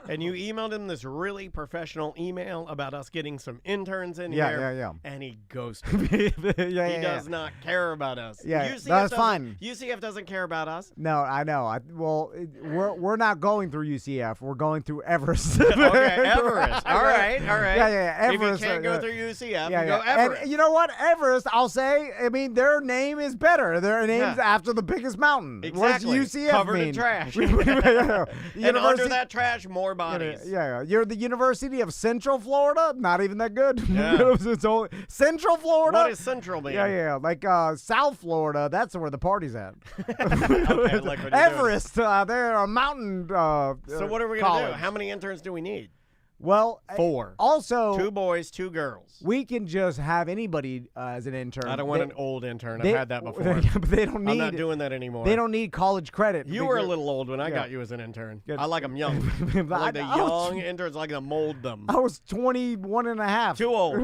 And you emailed him this really professional email about us getting some interns in here. Yeah. And he ghosted me. He does not care about us. Yeah, that's fine. UCF doesn't care about us. No, I know. We're not going through UCF. We're going through Everest. Okay, Everest. All right. Yeah. Everest. If you can't go through UCF, you go Everest. And you know what? Everest, I'll say, I mean, their name is better. Their name's after the biggest mountain. Exactly. What's UCF Covered mean? in trash. And under that trash more bodies. Yeah. You're the University of Central Florida? Not even that good. Yeah. It's only Central Florida? What is Central mean? Yeah. Like South Florida, that's where the party's at. Okay, like Everest, they're a mountain So what are we going to do? college. How many interns do we need? Well, 4. Also, 2 boys, 2 girls. we can just have anybody as an intern. I don't want an old intern. I've had that before. But they don't need. I'm not doing that anymore. They don't need college credit. You were a little old when I got you as an intern. Good. I like them young. I like the young interns. I like to mold them. I was 21 and a half. Too old.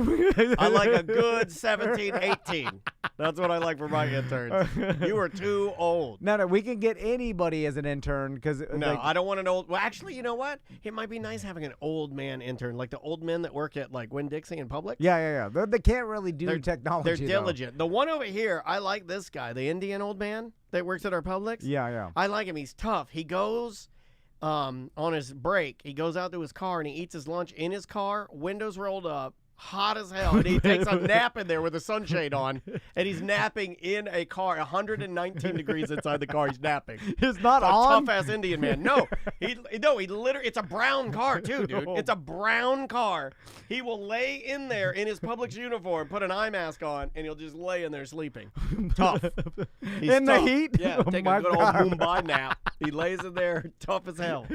I like a good 17, 18. That's what I like for my interns. You are too old. No, we can get anybody as an intern because No, I don't want an old. Well, actually, you know what? It might be nice having an old man intern, like the old men that work at like Winn-Dixie in Publix. Yeah. They can't really do technology. They're diligent. The one over here, I like this guy, the Indian old man that works at our Publix. Yeah. I like him. He's tough. He goes on his break. He goes out to his car and he eats his lunch in his car, windows rolled up. Hot as hell, and he takes a nap in there with a sunshade on, and he's napping in a car, 119 degrees inside the car. He's napping. It's not a on. Tough ass Indian man. No, he literally. It's a brown car too, dude. It's a brown car. He will lay in there in his Publix uniform, put an eye mask on, and he'll just lay in there sleeping. Tough. He's in tough. the heat. Yeah, take a good old Mumbai nap. He lays in there, tough as hell.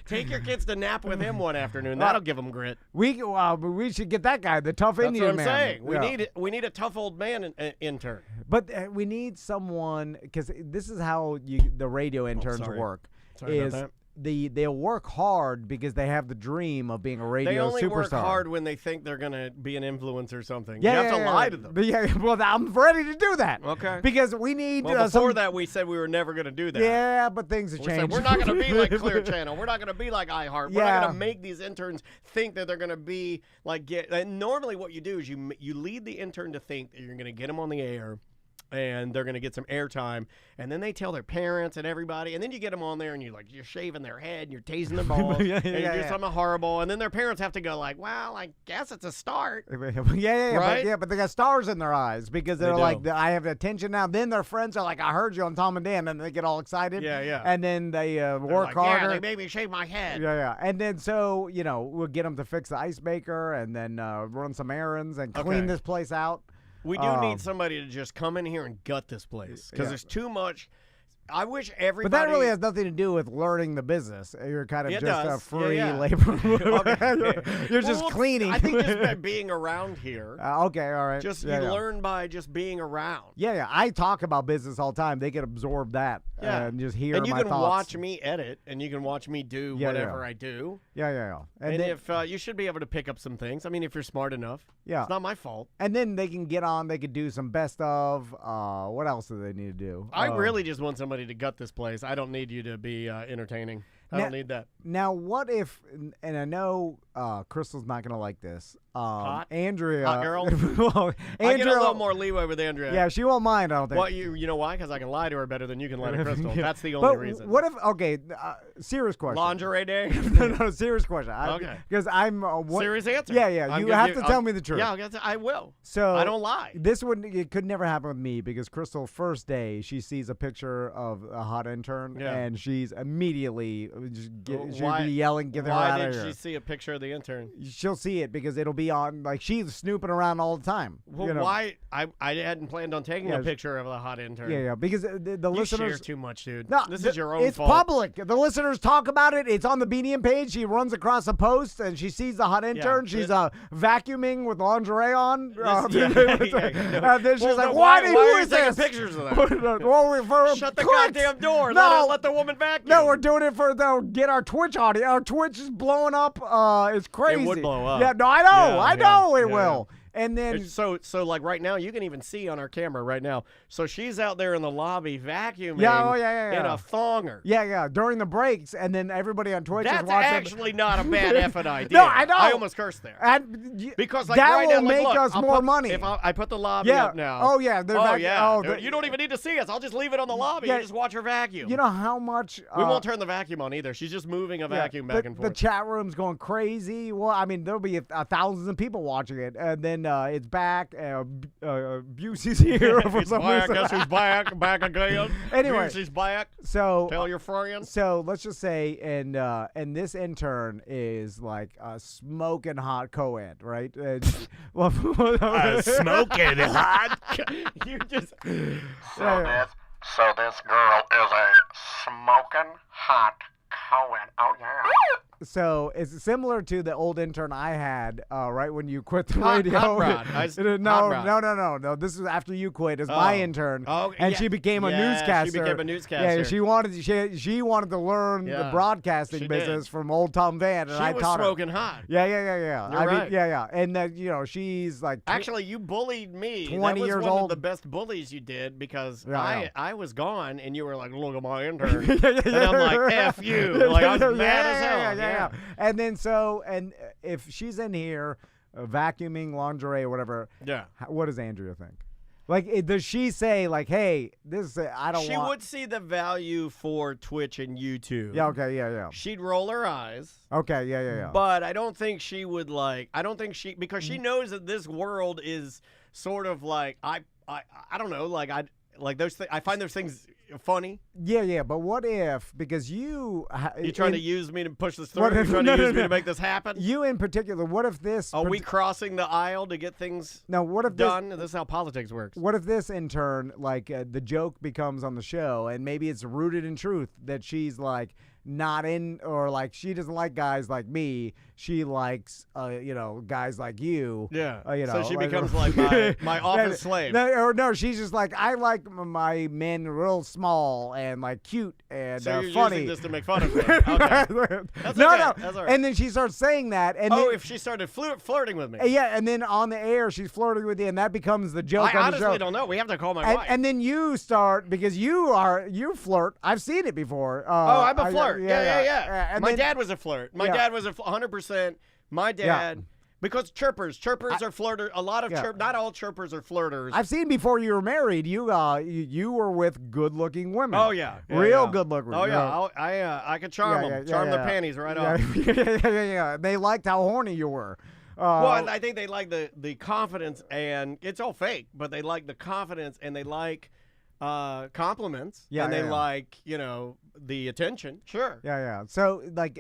Take your kids to nap with him one afternoon. That'll give them grit. We should get that guy, the tough Indian man. That's what I'm saying. We need a tough old man intern. But we need someone because this is how the radio interns work. Sorry about that. They'll work hard because they have the dream of being a radio superstar. They only work hard when they think they're going to be an influencer or something. You have to lie to them. Well, I'm ready to do that. Okay. Because we need before that, we said we were never going to do that. Yeah, but things have changed. We're not going to be like Clear Channel. We're not going to be like iHeart. We're not going to make these interns think that they're going to be like and normally what you do is you lead the intern to think that you're going to get them on the air. And they're going to get some airtime, and then they tell their parents and everybody, and then you get them on there, and you're shaving their head, and you're tasing their balls, and you do something horrible, and then their parents have to go like, well, I guess it's a start. Right? But they got stars in their eyes because they're like, I have attention now. Then their friends are like, I heard you on Tom and Dan, and they get all excited. Yeah. And then they work harder. Yeah, they made me shave my head. Yeah. And then so, we'll get them to fix the ice maker and then run some errands and clean this place out. We do need somebody to just come in here and gut this place because there's too much. I wish everybody. But that really has nothing to do with learning the business. You're kind of just a free labor. You're just cleaning. I think just by being around here. Okay, all right. You learn by just being around. Yeah. I talk about business all the time. They can absorb that and just hear my thoughts. And you can watch me edit, and you can watch me do whatever I do. Yeah. And if you should be able to pick up some things. I mean, if you're smart enough. Yeah. It's not my fault. And then they can get on. They could do some best of. What else do they need to do? I really just want somebody to gut this place. I don't need you to be entertaining. I don't need that. Now, what if, and I know Crystal's not going to like this. Andrea. Hot girl? Andrea, I get a little more leeway with Andrea. Yeah, she won't mind, I don't think. Well, you know why? Because I can lie to her better than you can lie to Crystal. That's the only reason. What if, serious question. Lingerie day? No, serious question. Okay. Because I'm... serious answer. Yeah. You have to tell me the truth. Yeah, I will. So I don't lie. It could never happen with me because Crystal, first day, she sees a picture of a hot intern and she's immediately... she'll be yelling, get her out of here. Why did she see a picture of the intern? She'll see it because it'll be on, like, she's snooping around all the time. Well, why? I hadn't planned on taking a picture of a hot intern. Yeah, because the listeners... You share too much, dude. No, this is your own fault. It's public. The listeners talk about it. It's on the BDM page. She runs across a post, and she sees the hot intern. She's vacuuming with lingerie on. Then she's like, why are you taking pictures of that? Shut the goddamn door. Let the woman vacuum. No, we're doing it for get our Twitch audience. Our Twitch is blowing up. It's crazy. It would blow up. Yeah, no, I know. I know it will. And then so like right now you can even see on our camera right now. So she's out there in the lobby vacuuming in a thonger. Yeah, during the breaks, and then everybody on Twitch is watching. That's actually not a bad effing idea. No, I know. I almost cursed there. Because like that will make us more money. If I put the lobby up now. Oh yeah. You don't even need to see us. I'll just leave it on the lobby and just watch her vacuum. You know how much we won't turn the vacuum on either. She's just moving a vacuum back and forth. The chat room's going crazy. Well, I mean there'll be thousands of people watching it, and then it's back. Busey's here for some reason. Guess who's back again. Anyway, Busey's back. So tell your friends. So let's just say, and this intern is like a smoking hot co-ed, right? Smoking hot. You just. So this girl is a smoking hot co-ed. Oh yeah. So it's similar to the old intern I had, right when you quit the radio. No. This is after you quit. It's my intern, and she became a newscaster. She became a newscaster. Yeah, she wanted to learn the broadcasting business from old Tom Van, and I taught her. She was smoking hot. Yeah. You're right. Yeah. And then she's like. Actually, you bullied me. 20 years old. That was one of the best bullies you did because I was gone, and you were like, "Look at my intern," and I'm like, "F you!" Like I was mad as hell. Yeah. And then if she's in here vacuuming lingerie or whatever, what does Andrea think? Like, does she say like, "Hey, this I don't want"? She would see the value for Twitch and YouTube. Yeah. Okay. Yeah. She'd roll her eyes. Okay. Yeah. But I don't think she would like. I don't think because she knows that this world is sort of like I don't know. Like those things. I find those things funny. Yeah, but what if, because you trying to use me to push this through? You're trying to use me to make this happen? You in particular, what if this... Are we crossing the aisle to get things done? This is how politics works. What if this intern, like, the joke becomes on the show, and maybe it's rooted in truth that she's, like, not in, or, like, she doesn't like guys like me. She likes, guys like you. Yeah. So she becomes like my office slave. No, she's just like, I like my men real small and like cute and so you're funny. Using this to make fun of me. Okay. That's okay. No. That's all right. And then she starts saying that. And if she started flirting with me. Yeah, and then on the air she's flirting with you, and that becomes the joke I on the show. honestly don't know. We have to call my wife. And then you start, because you flirt. I've seen it before. I'm a flirt. Yeah. And my dad was a flirt. My dad was 100%. My dad, because chirpers are flirters. A lot of not all chirpers are flirters. I've seen before you were married. You were with good-looking women. Oh yeah, real good-looking. Oh yeah, I could charm them, charm their panties right off. Yeah. They liked how horny you were. Well, I think they like the confidence, and it's all fake, but they like the confidence, and they like compliments, and they like the attention. Sure. Yeah. So like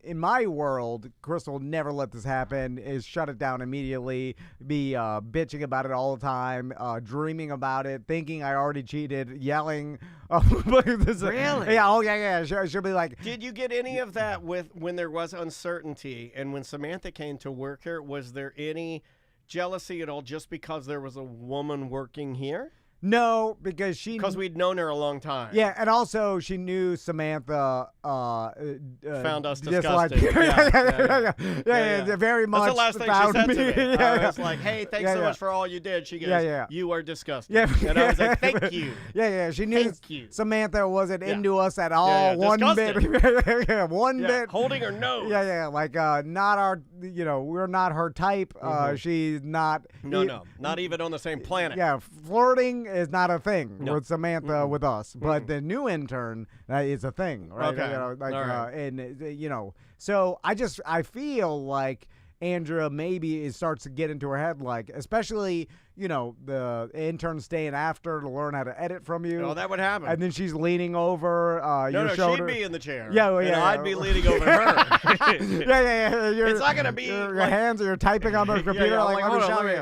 in my world, Crystal never let this happen. Is shut it down immediately. Be bitching about it all the time. Dreaming about it. Thinking I already cheated. Yelling. Really? Yeah. Oh yeah. She'll be like. Did you get any of that when there was uncertainty, and when Samantha came to work here? Was there any jealousy at all just because there was a woman working here? No, because we'd known her a long time. Yeah, and also she knew Samantha found us disgusting. Yeah. Very much. That's the last thing she said to me. I was like, "Hey, thanks so much for all you did." She goes, "You are disgusting." Yeah, and I was like, "Thank you." Yeah. She knew Samantha wasn't into us at all. One bit. One bit. Holding her nose. Yeah. Like not our. We're not her type. She's not. No. Not even on the same planet. Yeah, flirting is not a thing with Samantha with us, but the new intern is a thing, right? Okay. So I feel like Andrea maybe starts to get into her head, like, especially the intern staying after to learn how to edit from you. Oh, that would happen. And then she's leaning over your shoulder. She'd be in the chair. Yeah. I'd be leaning over her. It's not gonna be your hands. You're typing on the computer.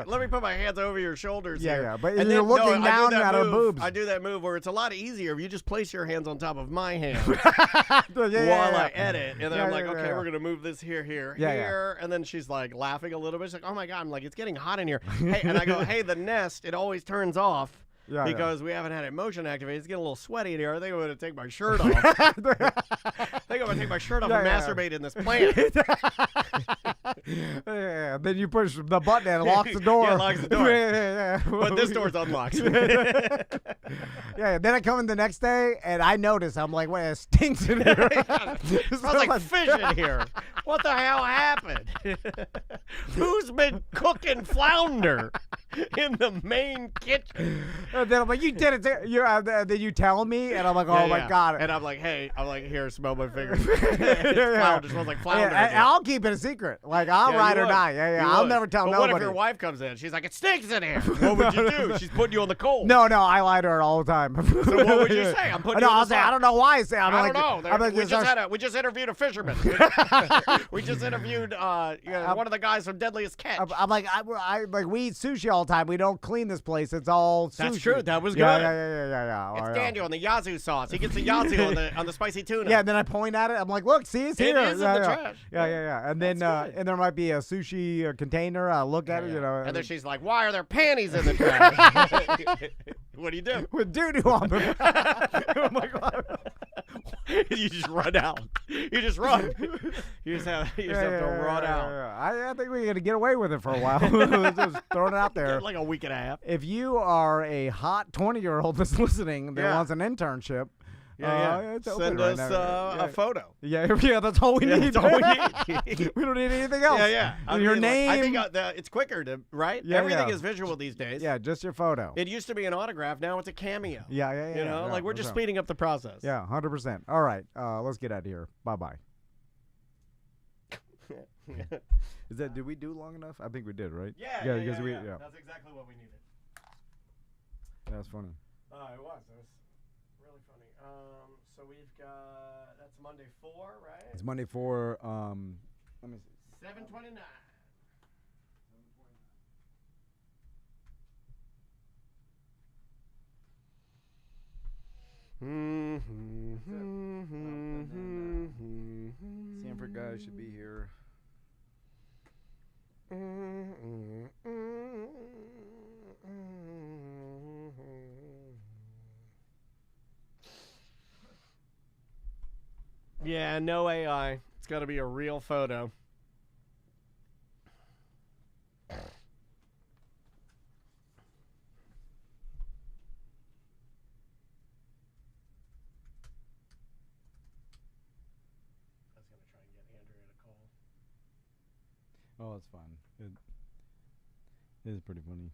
Let me put my hands over your shoulders. Yeah. But you're looking down at her boobs. I do that move where it's a lot easier if you just place your hands on top of my hands while I edit, and then I'm like, okay, we're gonna move this here, and then she's like laughing a little bit. She's like, oh my god, I'm like, it's getting hot in here. Hey, and I go, hey, the Nest, it always turns off because we haven't had it motion activated. It's getting a little sweaty in here. I think I'm going to take my shirt off. I think I'm going to take my shirt off and masturbate in this plant. Then you push the button and it locks the door. Yeah, it locks the door. But this door's unlocked. Then I come in the next day and I notice. I'm like, wait, it stinks in here. It smells like fish in here. What the hell happened? Who's been cooking flounder in the main kitchen? And then I'm like, you did it. Then you tell me, and I'm like, oh my God. And I'm like, hey, here, smell my fingers. Flounder smells like flounder. And I'll keep it a secret. Like, I'll ride or die. Yeah. I'll never tell nobody. What if your wife comes in? She's like, it stinks in here. What would you do? She's putting you on the coal. No, I lie to her all the time. So what would you say? I'm putting you on the say, I don't know why I say. I don't know. We just interviewed a fisherman. We just interviewed one of the guys from Deadliest Catch. I'm like, we eat sushi all the time. We don't clean this place. It's all sushi. That's true. That was good. Yeah. It's Daniel on the yazoo sauce. He gets the yazoo on the spicy tuna. Yeah, and then I point at it. I'm like, look, see, it's here. It is in the trash. Yeah. And then and there might be a sushi container. I look at it, And then she's like, why are there panties in the trash? What do you do? With doo-doo on them. Oh my God. You just run out. You just run. You just have to run out. I think we're going to get away with it for a while. Just throwing it out there. Like a week and a half. If you are a hot 20-year-old that's listening that wants an internship, send us a photo. Yeah, that's all we need. That's all we need. We don't need anything else. Yeah. Your name. I think it's quicker to, right? Yeah, Everything is visual these days. Yeah, just your photo. It used to be an autograph. Now it's a cameo. Yeah. Like we're just speeding up the process. Yeah, 100%. All right, let's get out of here. Bye-bye. Did we do long enough? I think we did, right? Yeah. That's exactly what we needed. That's funny. It was really funny. So we've got, that's Monday 4, right? It's Monday 4, let me see. 7:29. Sanford guys should be here. Yeah, no AI. It's got to be a real photo. Oh, it's fun. It is pretty funny.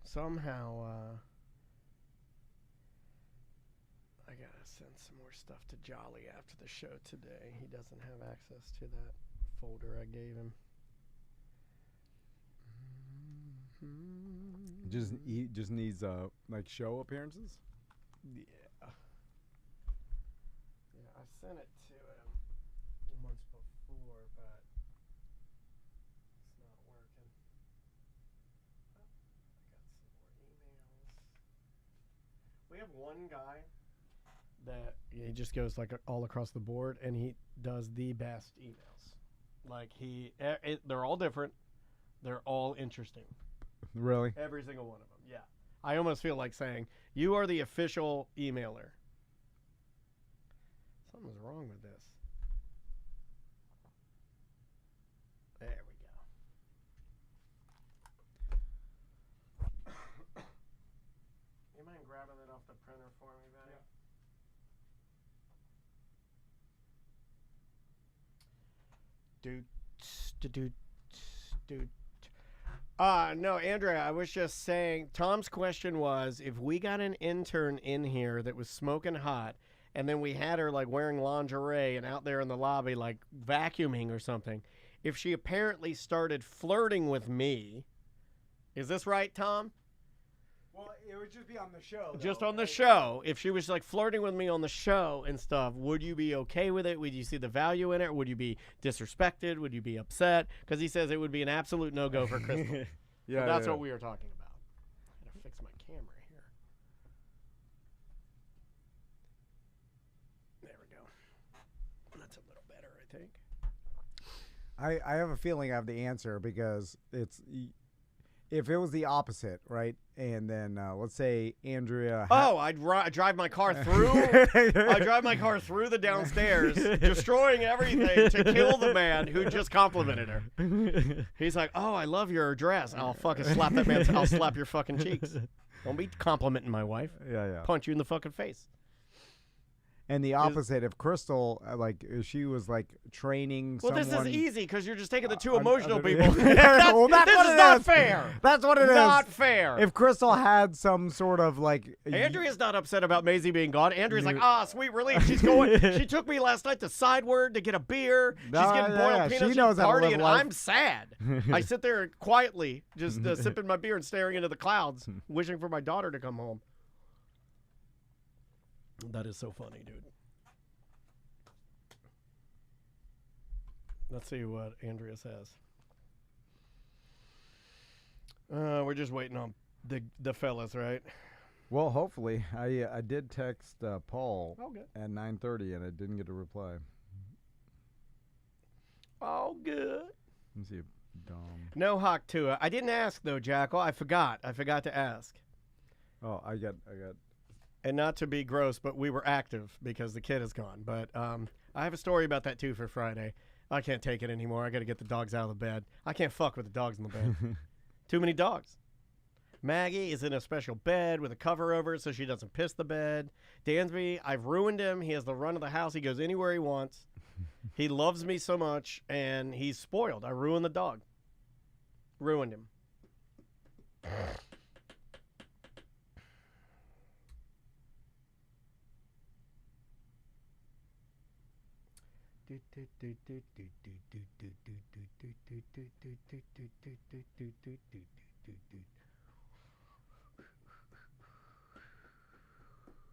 Somehow, I gotta send some more stuff to Jolly after the show today. He doesn't have access to that folder I gave him. He just needs like show appearances. Yeah, I sent it to him once before, but it's not working. I got some more emails. We have one guy that he just goes like all across the board, and he does the best emails. Like they're all different. They're all interesting. Really? Every single one of them, yeah. I almost feel like saying, you are the official emailer. Something's wrong with this. There we go. You mind grabbing it off the printer for me, Benny? Dude. No, Andrea, I was just saying, Tom's question was, if we got an intern in here that was smoking hot, and then we had her like wearing lingerie and out there in the lobby like vacuuming or something, if she apparently started flirting with me, is this right, Tom? Well, it would just be on the show. Just on the show. If she was like flirting with me on the show and stuff, would you be okay with it? Would you see the value in it? Would you be disrespected? Would you be upset? Because he says it would be an absolute no-go for Crystal. So that's what we were talking about. I gotta fix my camera here. There we go. That's a little better, I think. I have a feeling I have the answer because if it was the opposite, right? And then let's say Andrea. I'd drive my car through. I drive my car through the downstairs, destroying everything to kill the man who just complimented her. He's like, "Oh, I love your dress." I'll fucking slap that man. I'll slap your fucking cheeks. Don't be complimenting my wife. Yeah. Punch you in the fucking face. And the opposite, if Crystal, if she was training someone. Well, this is easy because you're just taking the two emotional people. Well, that's this what is it not is. fair. That's what it is. Not fair. If Crystal had some sort of Andrea's not upset about Maisie being gone. Andrea's like, sweet relief. She's going. She took me last night to Sideward to get a beer. She's getting boiled peanuts. She knows she's how to live partying. life. I'm sad. I sit there quietly, just sipping my beer and staring into the clouds, wishing for my daughter to come home. That is so funny, dude. Let's see what Andrea says. We're just waiting on the fellas, right? Well, hopefully. I did text Paul at 9:30, and I didn't get a reply. Oh, good. Let me see. Dom. No hawk to it. I didn't ask, though, Jackal. I forgot to ask. Oh, I got. And not to be gross, but we were active because the kid is gone. But I have a story about that, too, for Friday. I can't take it anymore. I got to get the dogs out of the bed. I can't fuck with the dogs in the bed. Too many dogs. Maggie is in a special bed with a cover over it so she doesn't piss the bed. Dansby, I've ruined him. He has the run of the house. He goes anywhere he wants. He loves me so much, and he's spoiled. I ruined the dog. Ruined him.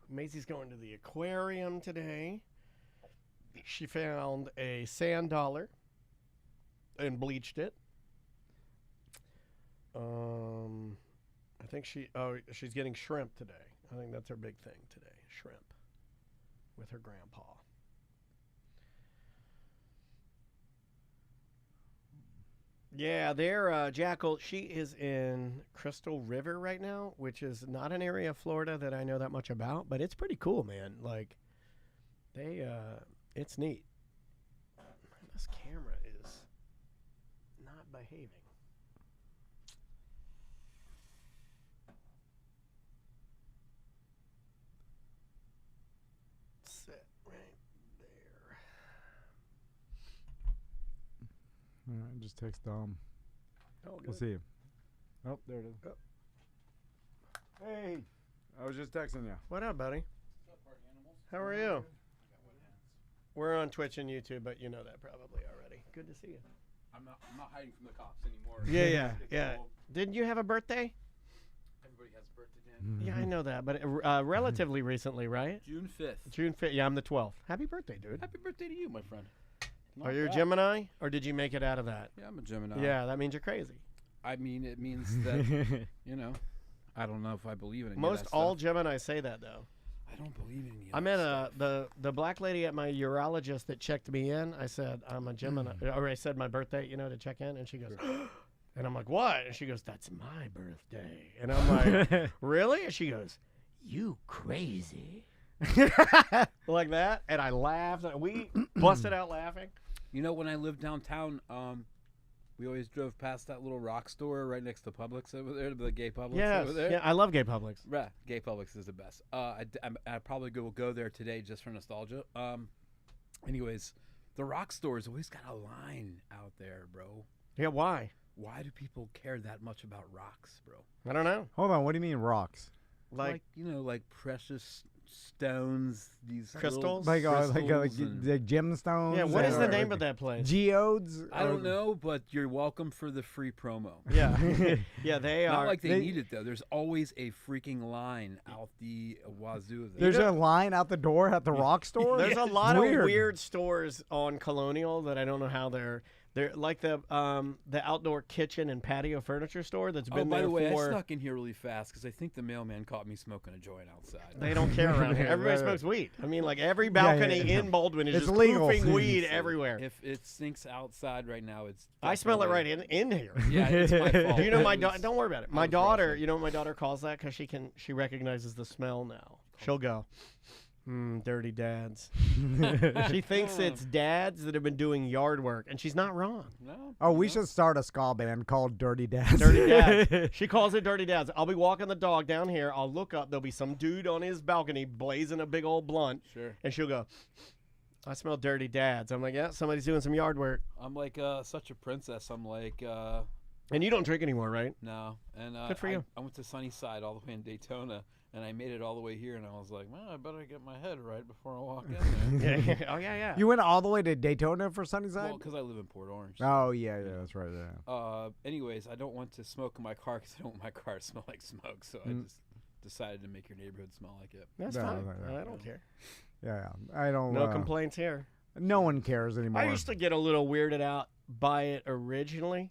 Maisie's going to the aquarium today. She found a sand dollar and bleached it. I think she's getting shrimp today. I think that's her big thing today, shrimp with her grandpa. Yeah, they're Jackal. She is in Crystal River right now, which is not an area of Florida that I know that much about, but it's pretty cool, man. Like, it's neat. This camera is not behaving. Sit right there. All right, just text Dom. Oh, We'll see. Oh, there it is. Oh. Hey, I was just texting you. What up, buddy? What's up, party animals? How are you? We're on Twitch and YouTube, but you know that probably already. Good to see you. I'm not hiding from the cops anymore. Yeah. Didn't you have a birthday? Everybody has a birthday, Dan. Yeah, I know that, but relatively recently, right? June 5th. June 5th. Yeah, I'm the 12th. Happy birthday, dude. Happy birthday to you, my friend. Are you a Gemini, or did you make it out of that? Yeah, I'm a Gemini. Yeah, that means you're crazy. I mean, it means that, I don't know if I believe in it. Most all Geminis say that, though. I don't believe in you. I met the black lady at my urologist that checked me in. I said, I'm a Gemini. Or I said my birthday, to check in. And she goes, and I'm like, what? And she goes, that's my birthday. And I'm like, really? And she goes, you crazy. Like that. And I laughed. We busted out laughing. When I lived downtown, we always drove past that little rock store right next to Publix over there, the gay Publix over there. Yeah, I love gay Publix. Right, gay Publix is the best. I probably will go there today just for nostalgia. Anyways, the rock store's always got a line out there, bro. Yeah, why? Why do people care that much about rocks, bro? I don't know. Hold on, what do you mean rocks? Like precious stones, these crystals, like and gemstones. Yeah, what is the name of that place? Geodes. I don't know, but you're welcome for the free promo. Yeah, yeah, they are. Not like they need it though. There's always a freaking line out the wazoo. There's a line out the door at the rock store. There's a lot of weird stores on Colonial that I don't know how they're. They're like the outdoor kitchen and patio furniture store that's been by there the way, for... I snuck in here really fast because I think the mailman caught me smoking a joint outside. They don't care around here. Everybody smokes weed. I mean, like every balcony in Baldwin is it's just legal. poofing weed everywhere. If it stinks outside right now, it's... I smell it right in here. Yeah, it's my fault. Do you know my daughter? Don't worry about it. My daughter, you know what my daughter calls that? Because she recognizes the smell now. She'll go, dirty dads. She thinks it's dads that have been doing yard work, and she's not wrong. No. Oh, we should start a ska band called Dirty Dads. Dirty dads. She calls it dirty dads. I'll be walking the dog down here. I'll look up. There'll be some dude on his balcony blazing a big old blunt. Sure. And she'll go, I smell dirty dads. I'm like, yeah, somebody's doing some yard work. I'm like such a princess. I'm like... And you don't drink anymore, right? No. And Good for you. I went to Sunnyside all the way in Daytona, and I made it all the way here, and I was like, well, I better get my head right before I walk in there. Oh, yeah. You went all the way to Daytona for Sunnyside? Well, because I live in Port Orange. Oh, yeah, that's right. Yeah. Anyways, I don't want to smoke in my car because I don't want my car to smell like smoke, so I just decided to make your neighborhood smell like it. That's No, fine. no, I don't care. Yeah, I don't. No complaints here. No one cares anymore. I used to get a little weirded out by it originally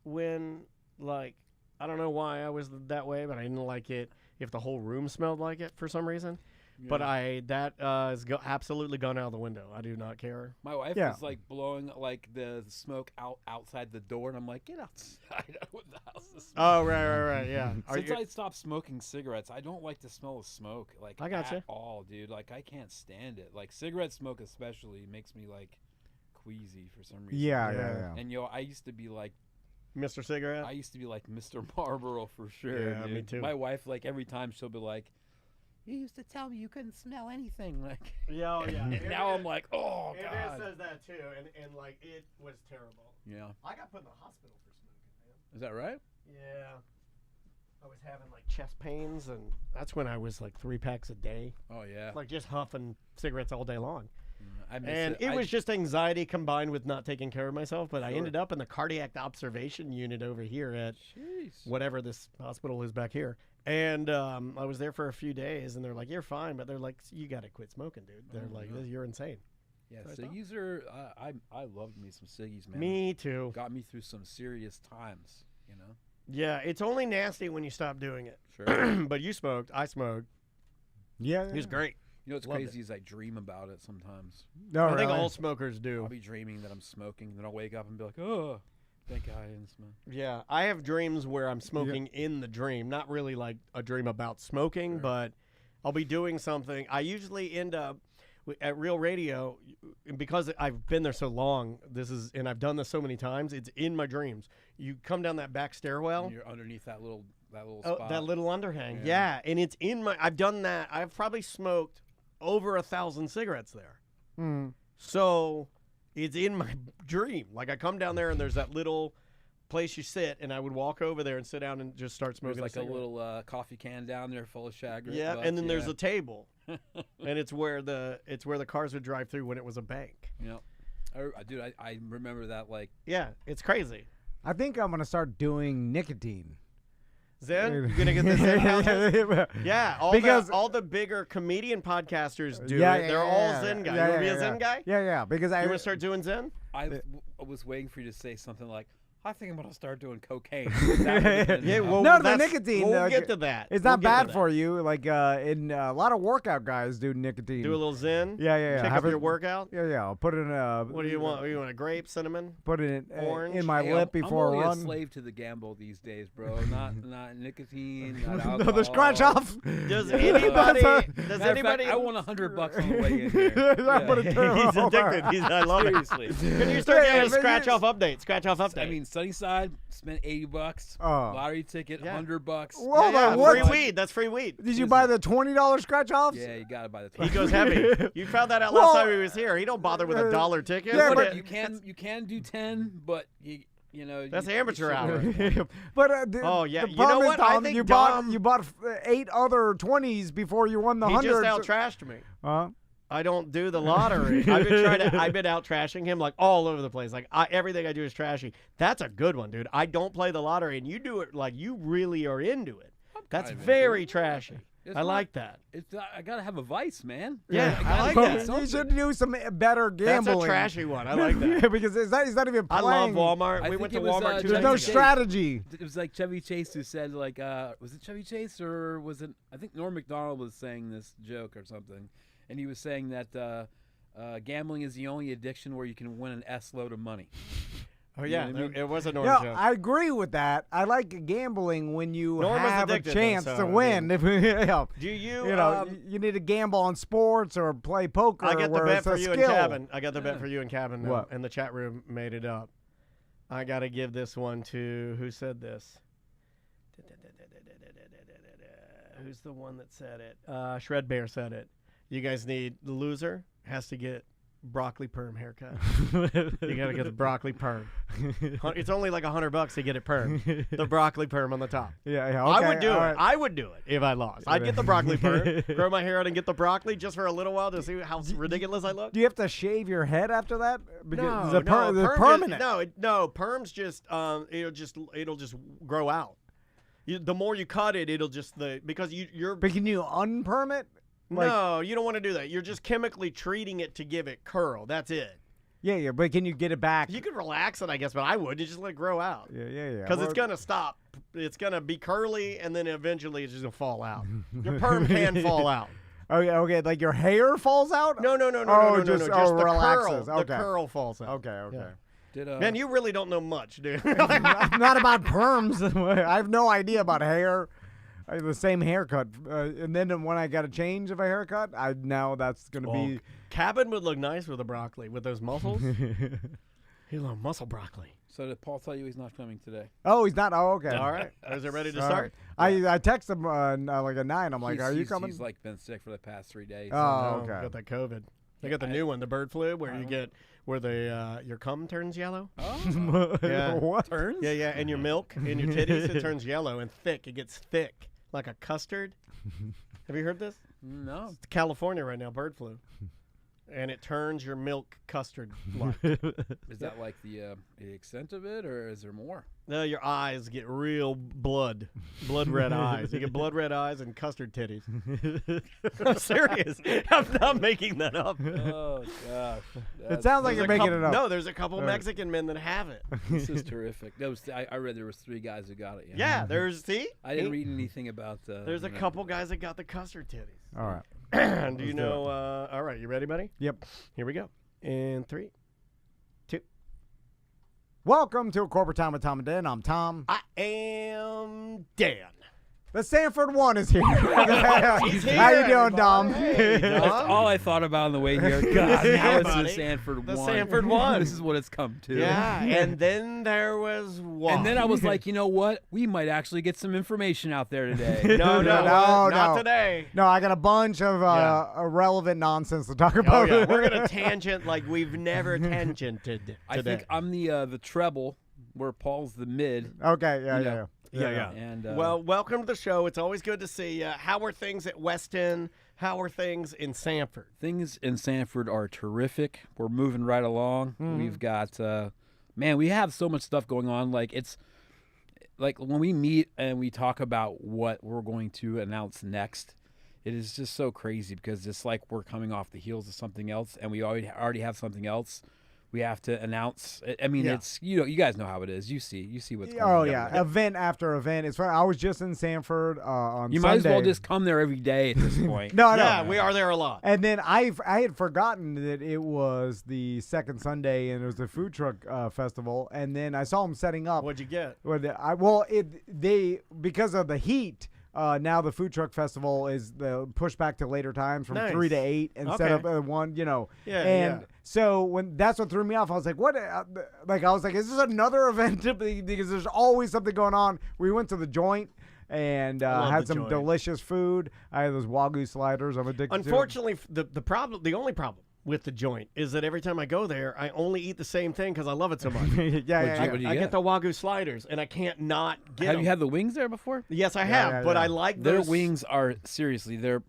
when, like, I don't know why I was that way, but I didn't like it if the whole room smelled like it for some reason. Yeah. But that has absolutely gone out the window. I do not care. My wife was like blowing like the smoke outside the door, and I'm like, get outside with the house. Oh, right, yeah. Since I stopped smoking cigarettes, I don't like the smell of smoke. Like I gotcha. At all, dude. Like I can't stand it. Like cigarette smoke especially makes me like queasy for some reason. Yeah. And I used to be like Mr. Cigarette. I used to be like Mr. Marlboro for sure. Yeah, dude. me too. My wife, like every time she'll be like, you used to tell me you couldn't smell anything. Like, yeah. And now I'm like, oh god. It says that too, and like it was terrible. Yeah. I got put in the hospital for smoking, man. Is that right? Yeah. I was having like chest pains, and that's when I was like 3 packs a day. Oh yeah. Like just huffing cigarettes all day long. I miss And it was just anxiety combined with not taking care of myself. But I ended up in the cardiac observation unit over here at whatever this hospital is back here. And I was there for a few days, and they're like, "You're fine," but they're like, "You got to quit smoking, dude." They're like, "You're insane." Yeah, ciggies are. I loved me some ciggies, man. Me too. Got me through some serious times, you know. Yeah, it's only nasty when you stop doing it. Sure. But you smoked. I smoked. Yeah. It was great. You know what's crazy is I dream about it sometimes. No, I think all smokers do. I'll be dreaming that I'm smoking, then I'll wake up and be like, oh. Thank God I didn't smoke. Yeah, I have dreams where I'm smoking in the dream. Not really like a dream about smoking, but I'll be doing something. I usually end up at Real Radio, because I've been there so long, and I've done this so many times, it's in my dreams. You come down that back stairwell. And you're underneath that little spot. That little underhang. Yeah, and it's in my, I've done that. I've probably smoked over 1,000 cigarettes there. So it's in my dream. Like I come down there and there's that little place you sit, and I would walk over there and sit down and just start smoking. There's like a little coffee can down there full of shag. Yeah, and then there's a table, and it's where the cars would drive through when it was a bank. Yeah, dude, I remember that. Like, yeah, it's crazy. I think I'm gonna start doing nicotine. Zen, you're gonna get the Zen houses? Yeah, all the bigger comedian podcasters do it. They're all Zen guys. You want to be a Zen guy? Yeah. Because you want to start doing Zen? I was waiting for you to say something like, I think I'm gonna start doing cocaine. No, the nicotine. We'll get to that. It's not bad for you. Like, in a lot of workout guys do nicotine. Do a little Zen. Yeah. Check up your workout. Yeah. I'll put it in a. What do you want? You want a grape, cinnamon? Put it orange in my lip before I'm a run. A slave to the gamble these days, bro. Not nicotine. Not alcohol. No, the scratch off. Does anybody? I won $100 on the way in here. He's addicted. I love it. Seriously. Can you start doing a scratch off update? Scratch off update. I mean, Sunnyside spent $80. Lottery ticket, $100. Whoa, free weed. That's free weed. Did you buy the $20 scratch offs? Yeah, you gotta buy the $20. He goes heavy. You found that out last time he was here. He don't bother with a $1 ticket. Yeah, but you can do 10, but you know that's amateur hour. But you know what? I think you bought 8 other 20s before you won the 100. He just out trashed me. I don't do the lottery. I've been out trashing him like all over the place. Like everything I do is trashy. That's a good one, dude. I don't play the lottery, and you do it like you really are into it. That's very trashy. I like that. I gotta have a vice, man. Yeah, I like that. You should do some better gambling. That's a trashy one. I like that. Because he's not even playing. I love Walmart. We went to Walmart 2 There's no strategy. It was like Chevy Chase who said, like, was it Chevy Chase or was it? I think Norm Macdonald was saying this joke or something, and he was saying that gambling is the only addiction where you can win an S load of money. Oh yeah, it was a Norm Yeah, joke. I agree with that. I like gambling when you Norm was have a addicted, chance though, to so, win. I Do you you need to gamble on sports or play poker? I got the where bet it's a for you in skill. cabin. I got the bet for you in cabin. Now, What? and the chat room made it up. I got to give this one to who said this? Who's the one that said it? Shred Bear said it. You guys need the loser has to get broccoli perm haircut. You got to get the broccoli perm. It's only like $100 to get it perm. The broccoli perm on the top. Yeah, okay, I would do it. right. I would do it if I lost. I'd get the broccoli perm, grow my hair out, and get the broccoli just for a little while to see how ridiculous I look. Do you have to shave your head after that? Because No, the perm is- permanent. no, perm's just it'll just grow out. The more you cut it, it'll just because you're. But can you unperm it? No, you don't want to do that. You're just chemically treating it to give it curl. That's it. Yeah, but can you get it back? You could relax it, I guess, but I would. You just let it grow out. Yeah. Because it's going to stop. It's going to be curly, and then eventually it's just going to fall out. Your perm can fall out. Oh, yeah, okay. Like your hair falls out? No. Just the relaxes. curl. Okay. The curl falls out. Okay. Yeah. Man, you really don't know much, dude. Not about perms. I have no idea about hair. I have the same haircut, and then when I got a change of a haircut, now that's gonna be. Cabin would look nice with a broccoli with those muscles. He's a muscle broccoli. So did Paul tell you he's not coming today? Oh, he's not. Oh, okay. All right. Is it ready to start? I texted him like at 9. I'm like, "Are you coming?" He's like been sick for the past 3 days. Oh, okay. Got that COVID. They got the new one, the bird flu, where you get your cum turns yellow. Oh, Yeah. What? turns? Yeah, and your milk in your titties it turns yellow and thick. It gets thick like a custard. Have you heard this? No. It's California right now, bird flu, and it turns your milk custard like. Is that like the extent of it, or is there more? No, your eyes get real blood red eyes. You get blood red eyes and custard titties. I'm serious. I'm not making that up. Oh gosh. It sounds like you're making it up. No, there's a couple Mexican men that have it. This is terrific. I read there was 3 guys who got it. Yeah, see? I didn't read anything about. There's a couple guys that got the custard titties. All right. Do you know? All right, you ready, buddy? Yep. Here we go. In 3, 2. Welcome to A Corporate Time with Tom and Dan. I'm Tom. I am Dan. The Sanford one is here. He's here, How you doing, everybody. Dom? Hey, That's Dom. all I thought about on the way here. God, now it's the buddy. Sanford The one. Sanford one. This is what it's come to. Yeah, and then there was one. And then I was like, you know what? We might actually get some information out there today. No, not today. No, I got a bunch of irrelevant nonsense to talk Oh about. yeah, we're gonna tangent like we've never tangented today. I think I'm the treble, where Paul's the mid. Okay, yeah. Yeah. And Well, welcome to the show. It's always good to see you. How are things at Weston? How are things in Sanford? things in Sanford are terrific. We're moving right along. We've got, we have so much stuff going on. Like it's like when we meet and we talk about what we're going to announce next, it is just so crazy because it's like we're coming off the heels of something else, and we already have something else we have to announce. I mean, it's you guys know how it is. You see what's going on. Oh yeah, event after event. It's fun. I was just in Sanford on You Sunday. might as well just come there every day at this point. No. Yeah, we are there a lot. And then I had forgotten that it was the second Sunday and it was the food truck festival. And then I saw them setting up. What'd you get? Because of the heat. Now the food truck festival is pushed back to later times from 3 to 8 instead of 1. So that's what threw me off. I was like, "What?" "Is this another event?" Because there's always something going on. We went to the Joint and had some delicious food. I had those Wagyu sliders. I'm addicted. Unfortunately, the only problem with the Joint is that every time I go there, I only eat the same thing because I love it so much. What do you I get? get the Wagyu sliders, and I can't not get them. Have you had the wings there before? Yes, I have, but I like Their those. wings are seriously. They're.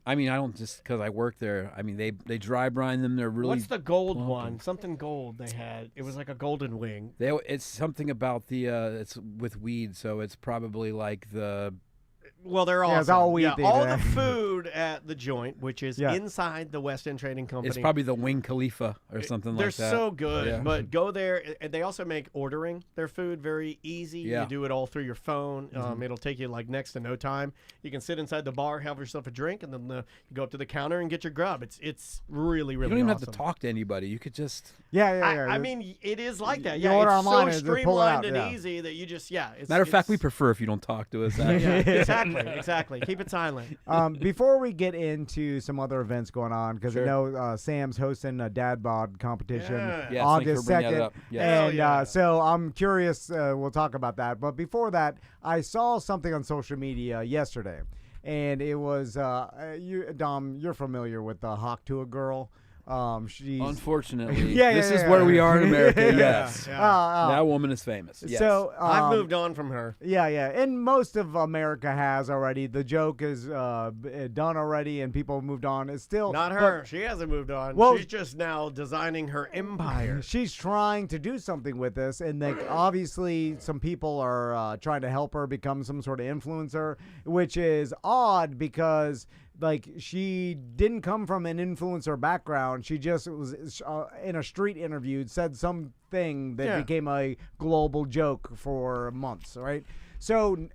I mean, I don't just because I work there. I mean, they dry brine them. They're really. What's the gold plump. one? Something gold they had. It was like a golden wing. It's something about the. It's with weed, so it's probably like the. Well, they're awesome. Yeah, it's all wheat. All the food at the joint, which is inside the West End Trading Company. It's probably the Wing Khalifa or something like that. They're so good. But go there. And they also make ordering their food very easy. You do it all through your phone. It'll take you like next to no time. You can sit inside the bar, have yourself a drink, and then you go up to the counter and get your grub. It's really, really awesome. You don't even have to talk to anybody. You could just... I mean, it is like that. You order it's online so and pull it streamlined out, and easy that you just, Matter of fact, we prefer if you don't talk to us. Exactly. Keep it silent. Before we get into some other events going on, because I know Sam's hosting a dad bod competition August 2nd. And so I'm curious, we'll talk about that. But before that, I saw something on social media yesterday. And it was, Dom, you're familiar with the Hawk to a Girl. She's unfortunately, this is where we are in America. Yes, that woman is famous. Yes. So I've moved on from her. And most of America has already. The joke is done already, and people have moved on. It's still not her. She hasn't moved on. Well, she's just now designing her empire. She's trying to do something with this, and obviously some people are trying to help her become some sort of influencer, which is odd because. Like, she didn't come from an influencer background. She just was in a street interview, said something that became a global joke for months, right? So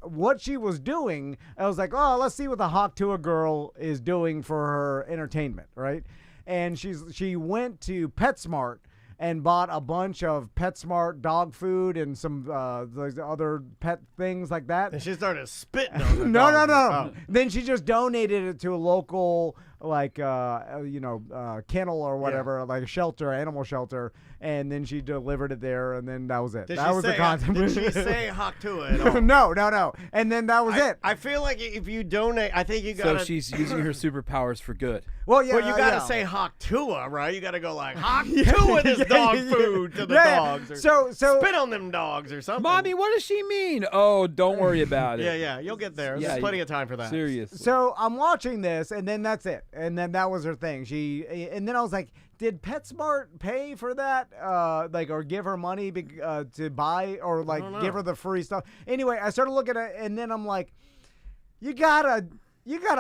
what she was doing, I was like, oh, let's see what the Hawk to a Girl is doing for her entertainment, right? And she went to PetSmart and bought a bunch of PetSmart dog food and some other pet things like that. And she started spitting on the No. Oh. Then she just donated it to a local, kennel or whatever, like a shelter, animal shelter, and then she delivered it there, and then that was it. That was the content. Did she say Hawk to it at all? No. And then that was it. I feel like if you donate, I think you got. So she's using her superpowers for good. Well, you got to say Hawk Tua, right? You got to go like Hawk Tua this dog food to the dogs. Or so spit on them dogs or something. Mommy, what does she mean? Oh, don't worry about it. Yeah, you'll get there. There's plenty of time for that. Seriously. So I'm watching this, and then that's it. And then that was her thing. And then I was like, did PetSmart pay for that? Or give her money to buy, or give her the free stuff? Anyway, I started looking at it, and then I'm like, you gotta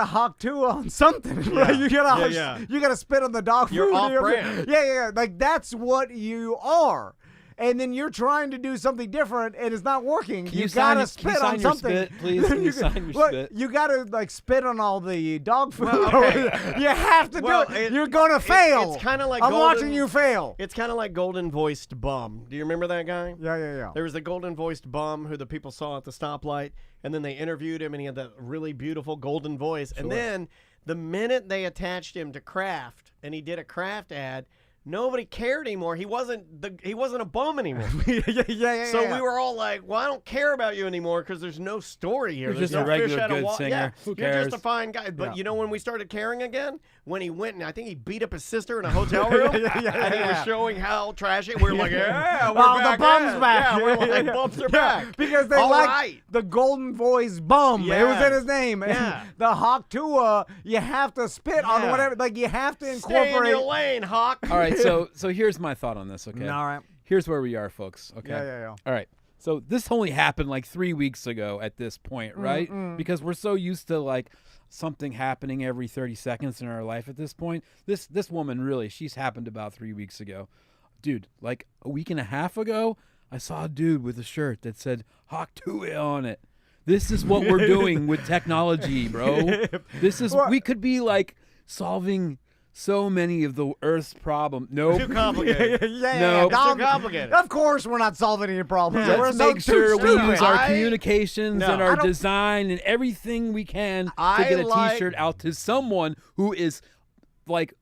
Hawk Tua on something, right? You gotta spit on the dog food. You're off-brand. Yeah. Like, that's what you are. And then you're trying to do something different, and it's not working. You gotta spit on something. Spit, please? Can you sign your spit? You gotta spit on all the dog food. You have to do it. You're gonna fail. It's kind of like I'm watching you fail. It's kind of like golden voiced bum. Do you remember that guy? Yeah. There was a golden voiced bum who the people saw at the stoplight, and then they interviewed him, and he had that really beautiful golden voice. Sure. And then the minute they attached him to Kraft, and he did a Kraft ad. Nobody cared anymore. He wasn't a bum anymore. Yeah. So we were all like, "Well, I don't care about you anymore because there's no story here. You're There's just no a regular fish out of good water. singer. Yeah, Who you're cares? just a fine guy." But you know when we started caring again? When he went and I think he beat up his sister in a hotel room, and he was showing how trashy. We were like, "Yeah, we're back. The bum's back. Yeah, we're like, bumps are back because they like the golden voice bum. It was in his name. Yeah. And the Hawk Tua, you have to spit on whatever. Like, you have to incorporate. Stay in your lane, Hawk. All right, so here's my thought on this. Okay. All right. Here's where we are, folks. Okay. Yeah. All right. So this only happened like 3 weeks ago at this point, right? Because we're so used to something happening every 30 seconds in our life at this point. This woman, really, she's happened about 3 weeks ago. Dude, like a week and a half ago, I saw a dude with a shirt that said Hawk Tua on it. This is what we're doing with technology, bro. We could be solving so many of the Earth's problems. Nope. Too complicated. It's too complicated. Of course we're not solving any problems. Let's make sure we use our communications and our don't- design and everything we can to get a T-shirt out to someone who is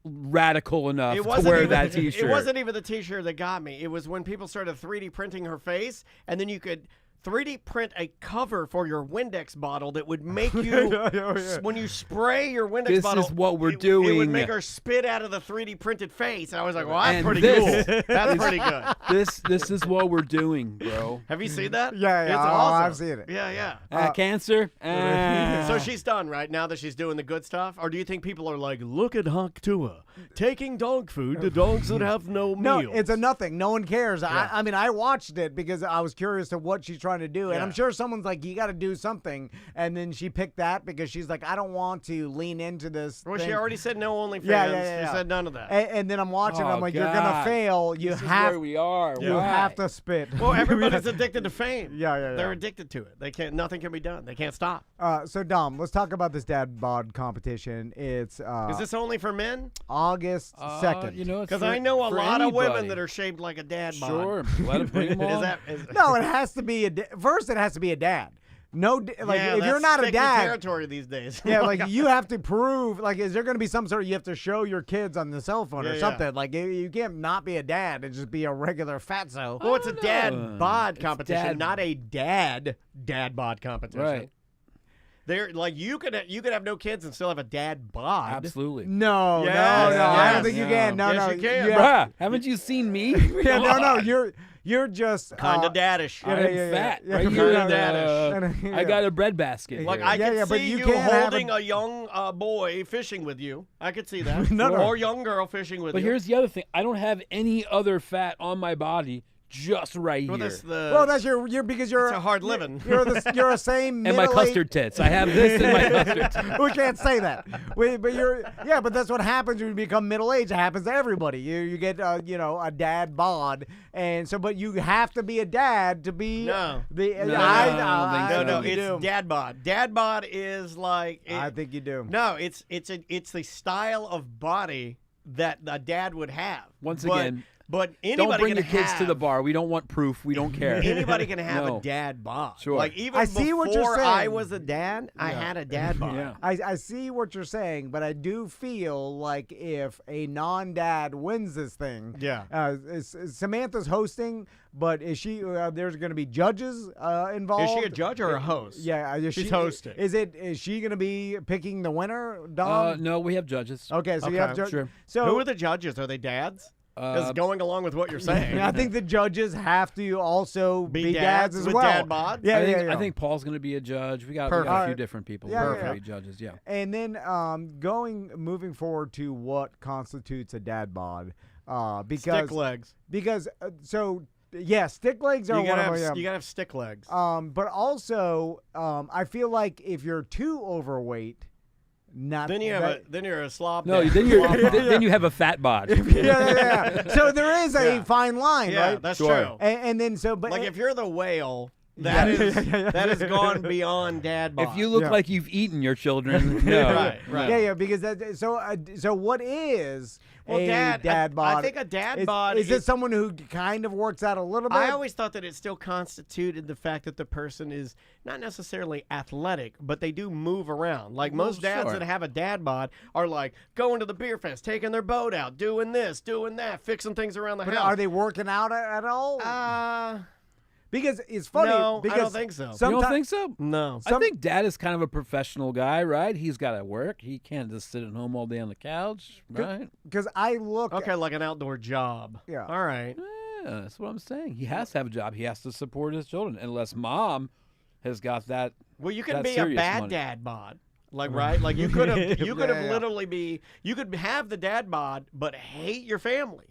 radical enough to wear that T-shirt. It wasn't even the T-shirt that got me. It was when people started 3D printing her face, and then you could 3D print a cover for your Windex bottle that would make you, when you spray your Windex bottle. This is what we're doing. It would make her spit out of the 3D printed face. And I was like, well, that's pretty cool. That's pretty good. This is what we're doing, bro. Have you seen that? Yeah. It's awesome. I've seen it. Yeah. Cancer? So she's done, right? Now that she's doing the good stuff? Or do you think people are like, look at Hawk Tua, taking dog food to dogs that have no meals? No, it's a nothing. No one cares. I mean, I watched it because I was curious to what she's trying trying to do. And I'm sure someone's like, you got to do something. And then she picked that because she's like, I don't want to lean into this. Well, thing. she already said no OnlyFans. Yeah. She said none of that. And then I'm watching. I'm like, God. you're gonna fail. You This have. is where we are. You Why? have to spit. Well, everybody's addicted to fame. Yeah. They're addicted to it. They can't. Nothing can be done. They can't stop. So Dom, let's talk about this dad bod competition. It's Is this only for men? August 2nd. You know, Because I know a lot of women that are shaped like a dad bod. Sure, let them bring them on. No, it has to be first. It has to be a dad. No, like if you're not a sticky dad, territory these days. yeah, like you have to prove. Like, is there going to be some sort of you have to show your kids on the cell phone or something? Like, you can't not be a dad and just be a regular fatso. Well, it's a dad bod competition, dad- not a dad bod competition. Right. They're like you could have no kids and still have a dad bod. Absolutely. No, Yes, no, I don't yes. think you can. No, Yes, no, you can. Bruh, haven't you seen me? Yeah, no, you're just Kind of daddish. I'm fat. yeah. Right Kinda here. daddish. I got a breadbasket. Like here. I could but see you you can't have holding a young boy fishing with you. I could see that. No. Or young girl fishing with But you. here's the other thing. I don't have any other fat on my body, just right Well, here. Well, that's your because you're It's a hard living. You're a same And my custard tits. I have this in my custard tits. We can't say that. But that's what happens when you become middle aged. It happens to everybody. You get a dad bod, and so but you have to be a dad to be No. I don't No, think so. it's dad bod. Dad bod is like I think you do. No, it's the style of body that a dad would have. Once But- again, but anybody don't bring can your kids to the have- bar. We don't want proof. We don't care. Anybody can have No. a dad bod. Sure. Like even I see what you're before I saying. was a dad, I had a dad bod. Yeah. I see what you're saying, but I do feel like if a non-dad wins this thing, Samantha's hosting, but is she? There's going to be judges involved. Is she a judge or a host? Yeah, She's hosting. Is she going to be picking the winner, Dom? No, we have judges. Okay, so you have Okay, sure. So Who are the judges? Are they dads? Is going along with what you're saying. I think the judges have to also be dads as with well. dad bod? Yeah, I think Paul's going to be a judge. We got a Perfect. few different people. Yeah, who are yeah, gonna be judges. Yeah. And then moving forward to what constitutes a dad bod, because Stick legs. because stick legs are You gotta one of them. have stick legs. But also, I feel like if you're too overweight, Then you're a slob. No, dad. then you have a fat bod. yeah. So there is a fine line, Yeah, right? that's Sure. true. And then but Like if you're the whale, that has gone beyond dad bod. If you look like you've eaten your children, no. Right. Yeah, because so what is a dad bod? I think a dad bod is it someone who kind of works out a little bit? I always thought that it still constituted the fact that the person is not necessarily athletic, but they do move around. Like most dads sure. that have a dad bod are like going to the beer fest, taking their boat out, doing this, doing that, fixing things around the But house. are they working out at all? Because it's funny. No, because I don't think so. You don't think so? No. I think Dad is kind of a professional guy, right? He's got to work. He can't just sit at home all day on the couch, right? Because I look. Okay, like an outdoor job. Yeah. All right. Yeah, that's what I'm saying. He has to have a job. He has to support his children, unless mom has got that. Well, you can That's be a serious bad money. dad bod. Like right, like you could have, Yeah. literally be, you could have the dad bod, but hate your family,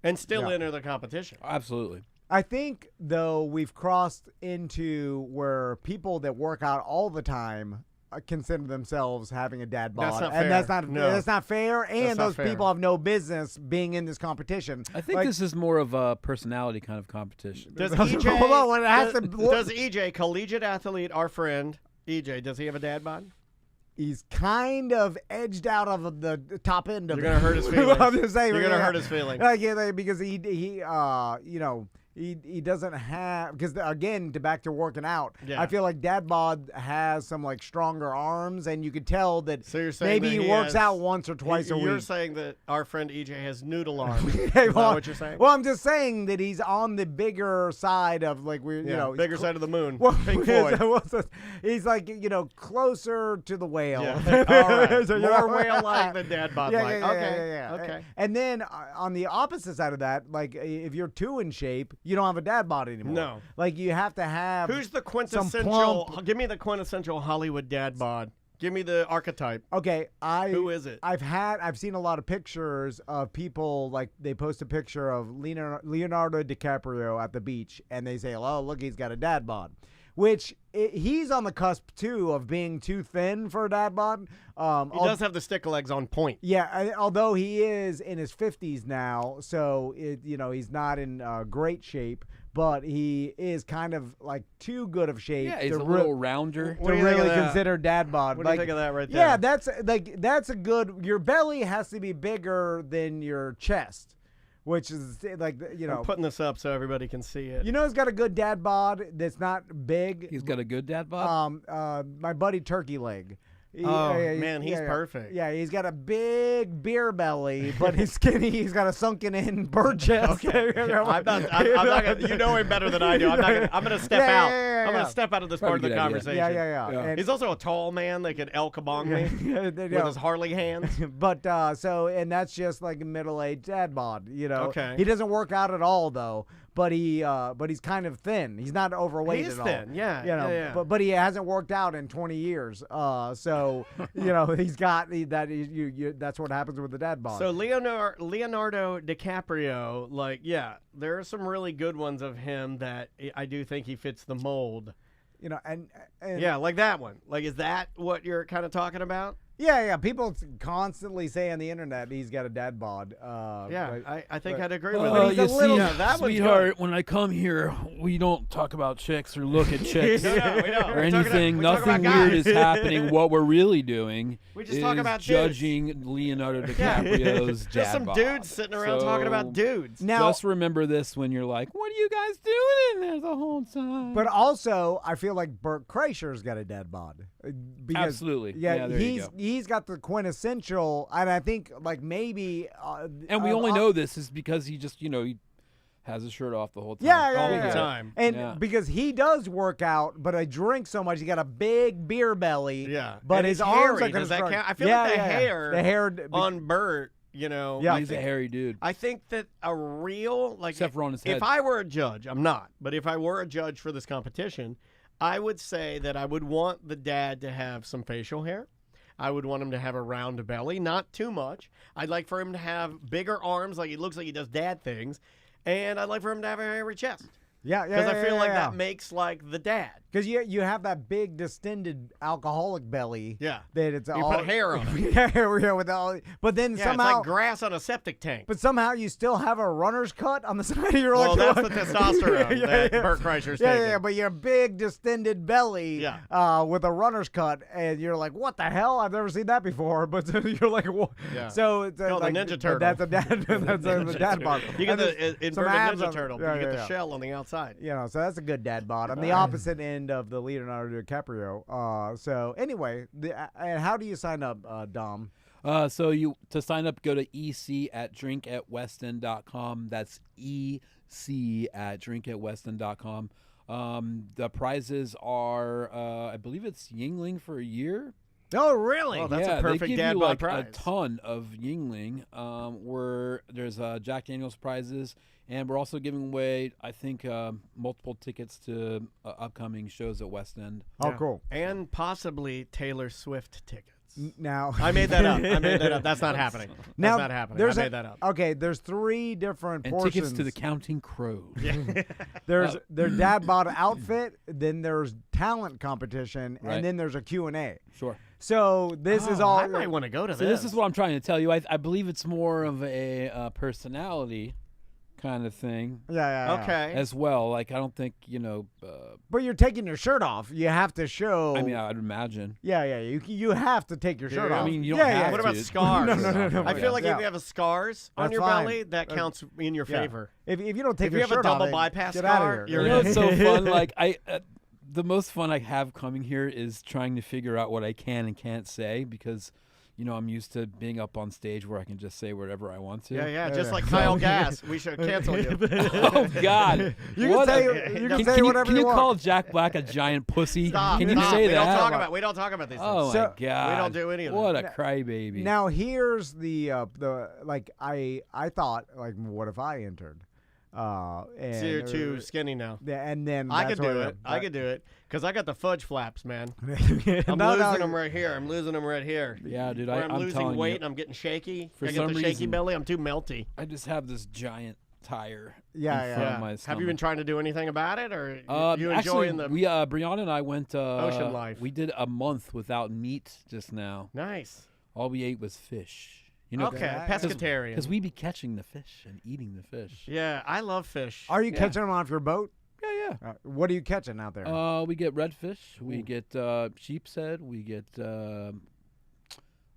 and still enter the competition. Absolutely. I think though we've crossed into where people that work out all the time consider themselves having a dad bod, That's not and fair. that's not fair. And That's not those fair. people have no business being in this competition. I think this is more of a personality kind of competition. Does Hold EJ? on, it has to- does EJ, collegiate athlete, our friend EJ, does he have a dad bod? He's kind of edged out of the top end of You're it. gonna hurt his feelings. I'm just saying, You're gonna hurt his feelings. Because he doesn't have, because again, back to working out, Yeah. I feel like dad bod has some like stronger arms, and you could tell that So you're saying maybe that he works out once or twice a week. You're saying that our friend EJ has noodle arms. Is Hey, that what you're saying? Well, I'm just saying that he's on the bigger side of like bigger side of the moon. Well, Pink Floyd. he's like closer to the whale. Yeah. All right. So, More whale-like than dad bod Yeah, like. yeah, Okay. yeah. Okay. And then on the opposite side of that, like if you're too in shape, you don't have a dad bod anymore. No. Like you have to have. Who's the some quintessential? plump- Give me the quintessential Hollywood dad bod Give me the archetype. Okay, Who is it? I've seen a lot of pictures of people, like they post a picture of Leonardo DiCaprio at the beach, and they say, "Oh, look, he's got a dad bod," which he's on the cusp too of being too thin for a dad bod. He does have the stick legs on point. Yeah, although he is in his 50s now, so he's not in great shape. But he is kind of like too good of shape. Yeah, he's a little rounder. To really consider dad bod. What do you think of that right there? Yeah, that's a good. Your belly has to be bigger than your chest, which is like I'm putting this up so everybody can see it. He's got a good dad bod that's not big. He's got a good dad bod. My buddy Turkey Leg. Man, he's perfect. Yeah, he's got a big beer belly, but he's skinny. He's got a sunken in bird chest. Okay. I'm not gonna, you know him better than I do. I'm gonna step out. I'm gonna step out of this part of the conversation. Yeah. And he's also a tall man that could El Kabong me with his Harley hands. But and that's just like a middle-aged dad bod. Okay. He doesn't work out at all though. But he's kind of thin. He's not overweight He's at thin, all. yeah. But he hasn't worked out in 20 years. So he's got that. That's what happens with the dad bod. So Leonardo DiCaprio, there are some really good ones of him that I do think he fits the mold. And yeah, like that one. Like, is that what you're kind of talking about? Yeah. People constantly say on the internet he's got a dad bod. I think I'd agree with Well, it. you see, that sweetheart, when I come here, we don't talk about chicks or look at chicks we don't. or anything. Nothing weird is happening. What we're really doing just talk about judging Leonardo DiCaprio's dad Just some bod. dudes sitting around talking about dudes. Now, just remember this when you're like, what are you guys doing in there the whole time? But also, I feel like Bert Kreischer's got a dad bod. Absolutely. Yeah, there you go. He's got the quintessential, and I think like maybe. And we only know this is because he just, he has his shirt off the whole time. All the time. And because he does work out, but I drink so much, he got a big beer belly. Yeah. But and his hairy. arms are Does that count? I feel like the hair on Bert, Yeah, he's a hairy dude. I think that a real, except for on his head. If I were a judge, I'm not, but if I were a judge for this competition, I would say that I would want the dad to have some facial hair. I would want him to have a round belly, not too much. I'd like for him to have bigger arms, like he looks like he does dad things. And I'd like for him to have a hairy chest. Yeah. Because I feel like that makes like the dad. Because you have that big distended alcoholic belly. Yeah. That it's you all put hair on it. Yeah, with all. But then somehow it's like grass on a septic tank. But somehow you still have a runner's cut on the side of your. Well, that's the testosterone that Bert Kreischer's taking. Yeah. But your big distended belly. With a runner's cut, and you're like, what the hell? I've never seen that before. But you're like, what? Yeah. So it's called like, the Ninja Turtle. That's a dad. That's the dad bod. You get the inverted Ninja Turtle. Yeah, you get the shell on the outside. So that's a good dad bod. On the opposite end of the Leonardo DiCaprio. So anyway, and how do you sign up, Dom? So to sign up, go to ec@drinkatweston.com. That's ec@drinkatweston.com. The prizes are, I believe it's Yingling for a year. Oh, really? Oh, that's a perfect they give dad you bod like prize. a ton of Yingling. Where there's Jack Daniel's prizes, and we're also giving away, I think, multiple tickets to upcoming shows at West End. Oh, cool. And possibly Taylor Swift tickets. Now I made that up. That's not happening. That's not happening. I made that up. Okay, there's 3 different And portions. tickets to the Counting Crows. There's their dad bod outfit, then there's talent competition, Right. and then there's a Q&A. Sure. So this is all. I might want to go to So this is what I'm trying to tell you. I believe it's more of a personality kind of thing. Yeah. Okay. As well. Like, I don't think, But you're taking your shirt off. You have to show. I mean, I'd imagine. Yeah. You have to take your shirt off. I mean, you don't have What to. about scars? No. I feel like if you have scars on That's your fine. belly, that counts in your favor. If you don't take If your you have a shirt off, double then bypass get out scar, of you're here. You know what's so fun? Like, the most fun I have coming here is trying to figure out what I can and can't say because, I'm used to being up on stage where I can just say whatever I want to. Yeah, just like Kyle Gass. We should cancel you. Oh, God. You can say whatever you want. Can you call Jack Black a giant pussy? Stop. Can you Stop. say We that? We don't talk about these things. Oh, my God. We don't do any of that. What a crybaby. Now here's the like I thought, like, what if I entered? And, so you're too skinny now. And then I could do it. I could do it because I got the fudge flaps, man. I'm losing them right here. I'm losing them right here. Yeah, dude. I'm losing weight you, and I'm getting shaky. For I some get the reason, shaky belly. I'm too melty. I just have this giant tire. Yeah, in front of my Have you been trying to do anything about it, or you actually, enjoying the Brianna and I went ocean life? We did a month without meat just now. Nice. All we ate was fish. You know, okay, pescatarian. Because we be catching the fish and eating the fish. Yeah, I love fish. Are you catching them off your boat? Yeah. What are you catching out there? We get redfish. We get sheep's head. We get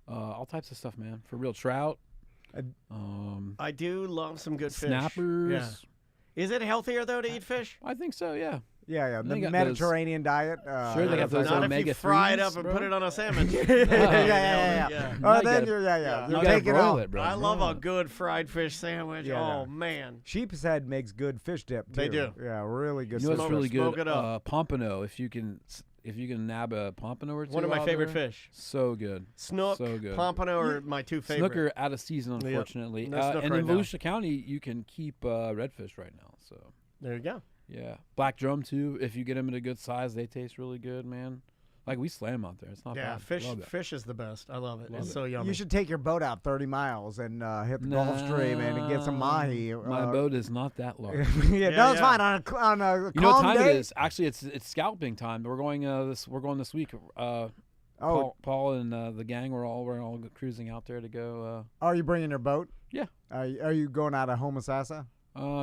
all types of stuff, man. For real, trout. I do love some good fish. Snappers. Yeah. Is it healthier though to eat fish? I think so. Yeah. Yeah. The They got Mediterranean diet. Sure, they got those Not if you omega fry it 3s, up and bro. put it on a sandwich. Yeah. Oh, then you're You You'll gotta take it broil out. it, bro. I love a good fried fish sandwich. Yeah. Oh man. Sheep's head makes good fish dip too. They do. Yeah, really good. You know stuff. what's really Smoke good? it up. Pompano. If you can nab a pompano or two. One of my out favorite there, fish. So good. Snook, So good. pompano are my two favorite. Snooker out of season, unfortunately. No snook and right in now. Volusia County, you can keep redfish right now. So There you go. yeah, black drum too. If you get them at a good size, they taste really good, man. Like we slam out there. It's not Yeah, bad. Love it. fish is the best. I love it. Love It's it. so yummy. You should take your boat out 30 miles and hit the Gulf Stream and get some mahi. My boat is not that large. No, it's fine on a You know what calm time day. it is? Actually, it's scalping time. We're going this week. Paul and the gang we're all cruising out there to go. Are you bringing your boat? Yeah. Are you going out of Homosassa?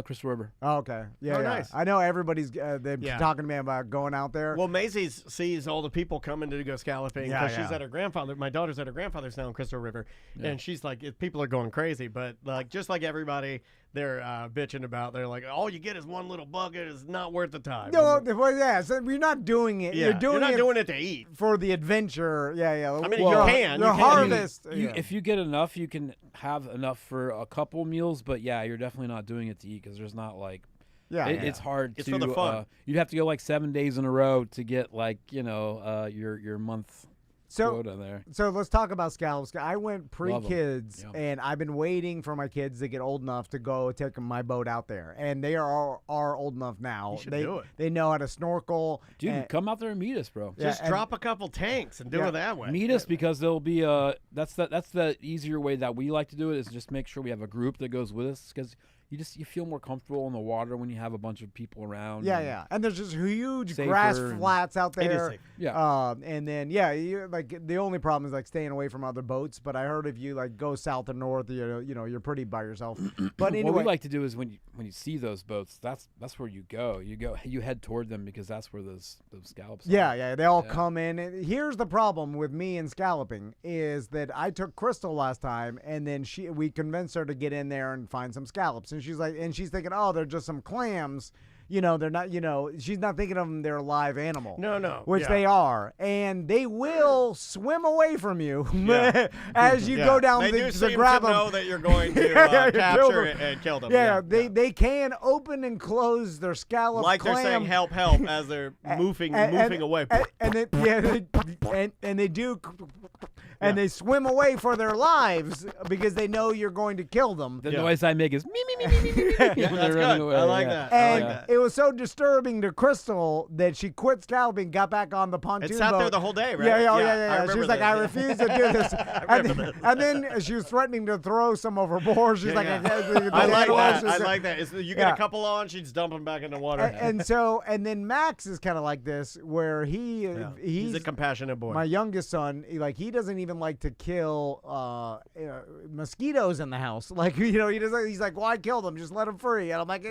Crystal River. Oh, okay. Yeah, Oh, yeah. nice. I know everybody's they're talking to me about going out there. Well, Maisie sees all the people coming to go scalloping because she's at her grandfather. My daughter's at her grandfather's now in Crystal River, and she's like, people are going crazy. But like, just like everybody, they're bitching about. They're like, all you get is one little bucket. It's not worth the time. No, well, yeah. So you're not doing it. Yeah, You're not doing it to eat. for the adventure. Yeah. I mean, Well, you can. Your You can. harvest. If you get enough, you can have enough for a couple meals. But yeah, you're definitely not doing it to eat because there's not like. It's hard It's to. for the fun. You'd have to go like 7 days in a row to get like your month quota there. So let's talk about scallops. I went pre-kids, Yeah. and I've been waiting for my kids to get old enough to go take my boat out there, and they are old enough now. You should they do it. They know how to snorkel. Dude, and- come out there and meet us, bro. Just drop a couple tanks and do it that way. Meet us because there'll be that's the easier way that we like to do it is just make sure we have a group that goes with us because you feel more comfortable in the water when you have a bunch of people around. Yeah. And there's just huge Safer grass and- flats out It is there. safe. Yeah. And then like the only problem is like staying away from other boats. But I heard if you like go south or north, you're pretty by yourself. But anyway, what we like to do is when you see those boats, that's where you go. You head toward them because that's where those scallops are. Yeah, they all come in. And here's the problem with me and scalloping is that I took Crystal last time, and then we convinced her to get in there and find some scallops, and she's thinking, oh, they're just some clams. They're not. She's not thinking of them. They're a live animal. No. Which Yeah. they are, and they will swim away from you as you go down They do to seem grab to them. know that you're going to Kill capture them. and kill them. Yeah, they can open and close their scallop like clam. they're saying help as they're moving away. And they do, and they swim away for their lives because they know you're going to kill them. The noise I make is me. Yeah, that's good. I like that. And it was so disturbing to Crystal that she quit scalloping, got back on the pontoon It sat boat. there the whole day, right? Yeah. She was like, I remember refuse to do this. and then she was threatening to throw some overboard. She's like, I like that. I like that. You get Yeah. a couple on, she's dump them back in the water. And then Max is kind of like this, where he's a compassionate boy. My youngest son, he doesn't even like to kill mosquitoes in the house. Like, he doesn't. He's like, why kill them? Just let them free. And I'm like,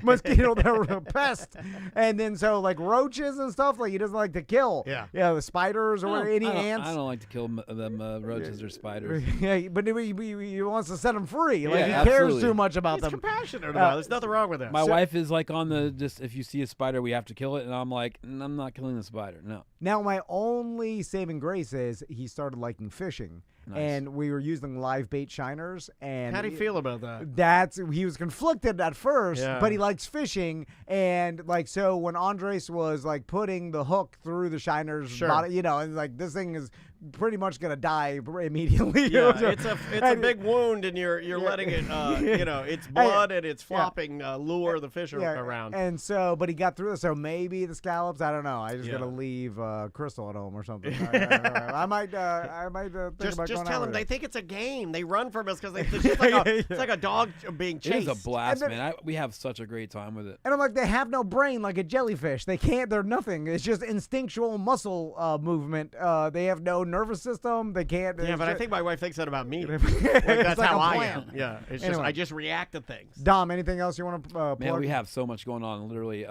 mosquito, they're a pest. And then so like roaches and stuff, like he doesn't like to kill. Yeah. The spiders or any ants. I don't like to kill them roaches or spiders. Yeah, but he wants to set them free. Like Yeah, he cares absolutely. too much about He's them. compassionate about it. There's nothing wrong with that. My wife is like on the just if you see a spider, we have to kill it, and I'm like, I'm not killing the spider. No. Now, my only saving grace is he started liking fishing. Nice. And we were using live bait shiners. And How do you feel about that? He was conflicted at first, Yeah. but he likes fishing. And so when Andres was like putting the hook through the shiner's body, and like this thing is pretty much gonna die immediately. Yeah, it's a big wound, and you're letting it, it's blood and it's flopping, lure the fish around. And so, but he got through it. So maybe the scallops. I don't know. I just gotta leave Crystal at home or something. I might think about just going tell out them with they it. think it's a game. They run from us because it's like a dog being chased. It is a blast, man. We have such a great time with it. And I'm like, they have no brain like a jellyfish. They can't. They're nothing. It's just instinctual muscle movement. They have no nervous system. They can't. Yeah, but I think my wife thinks that about me. That's like how a I plant. am. Yeah, it's Anyway. just I just react to things. Dom, anything else you want to plug? Man, we have so much going on. Literally,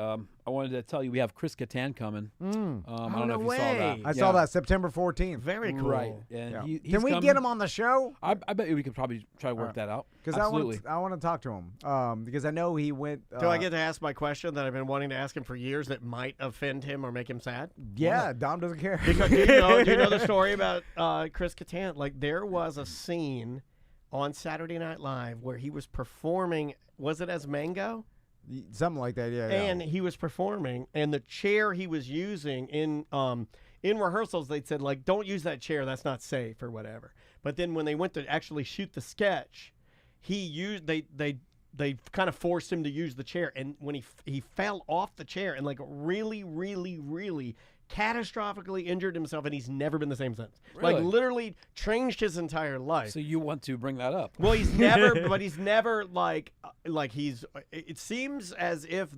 I wanted to tell you we have Chris Kattan coming. I don't know if you saw that. I saw that September 14th. Very cool. Right. And he's Can we coming. get him on the show? I bet we could probably try to work that out. Because Absolutely. I want to talk to him. Because I know he went. Do I get to ask my question that I've been wanting to ask him for years that might offend him or make him sad? Yeah, Dom doesn't care. Because do you know the story about Chris Kattan? Like, there was a scene on Saturday Night Live where he was performing. Was it as Mango? Something like that, yeah. And he was performing, and the chair he was using in rehearsals, they said, like, don't use that chair, that's not safe or whatever. But then when they went to actually shoot the sketch, they kind of forced him to use the chair, and when he fell off the chair and like really, really, really catastrophically injured himself, and he's never been the same since. Really? Like, literally changed his entire life. So you want to bring that up? Well, he's never, but he's never like he's. It seems as if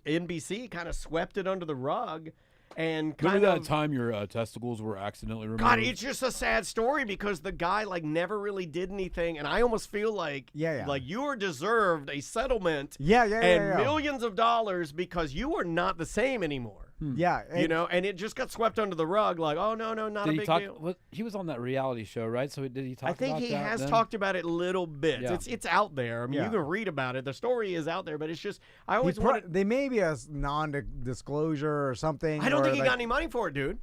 NBC kind of swept it under the rug, and kind Remember of. that time your testicles were accidentally removed? God, it's just a sad story because the guy like never really did anything, and I almost feel like like you were deserved a settlement, and millions of dollars because you are not the same anymore. Yeah, and it just got swept under the rug. Like, oh no, not a big deal. He was on that reality show, right? So did he talk about that? I think he has then? talked about it a little bit. Yeah. It's out there. I mean, you can read about it. The story is out there, but it's just I always wanted. They may be a non-disclosure or something. I don't think he got any money for it, dude.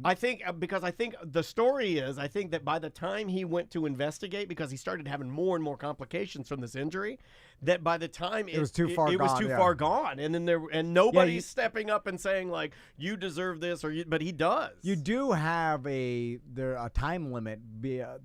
I think because I think the story is I think that by the time he went to investigate, because he started having more and more complications from this injury, that by the time it was too far gone, and then nobody's stepping up and saying like you deserve this but he does. You do have a time limit,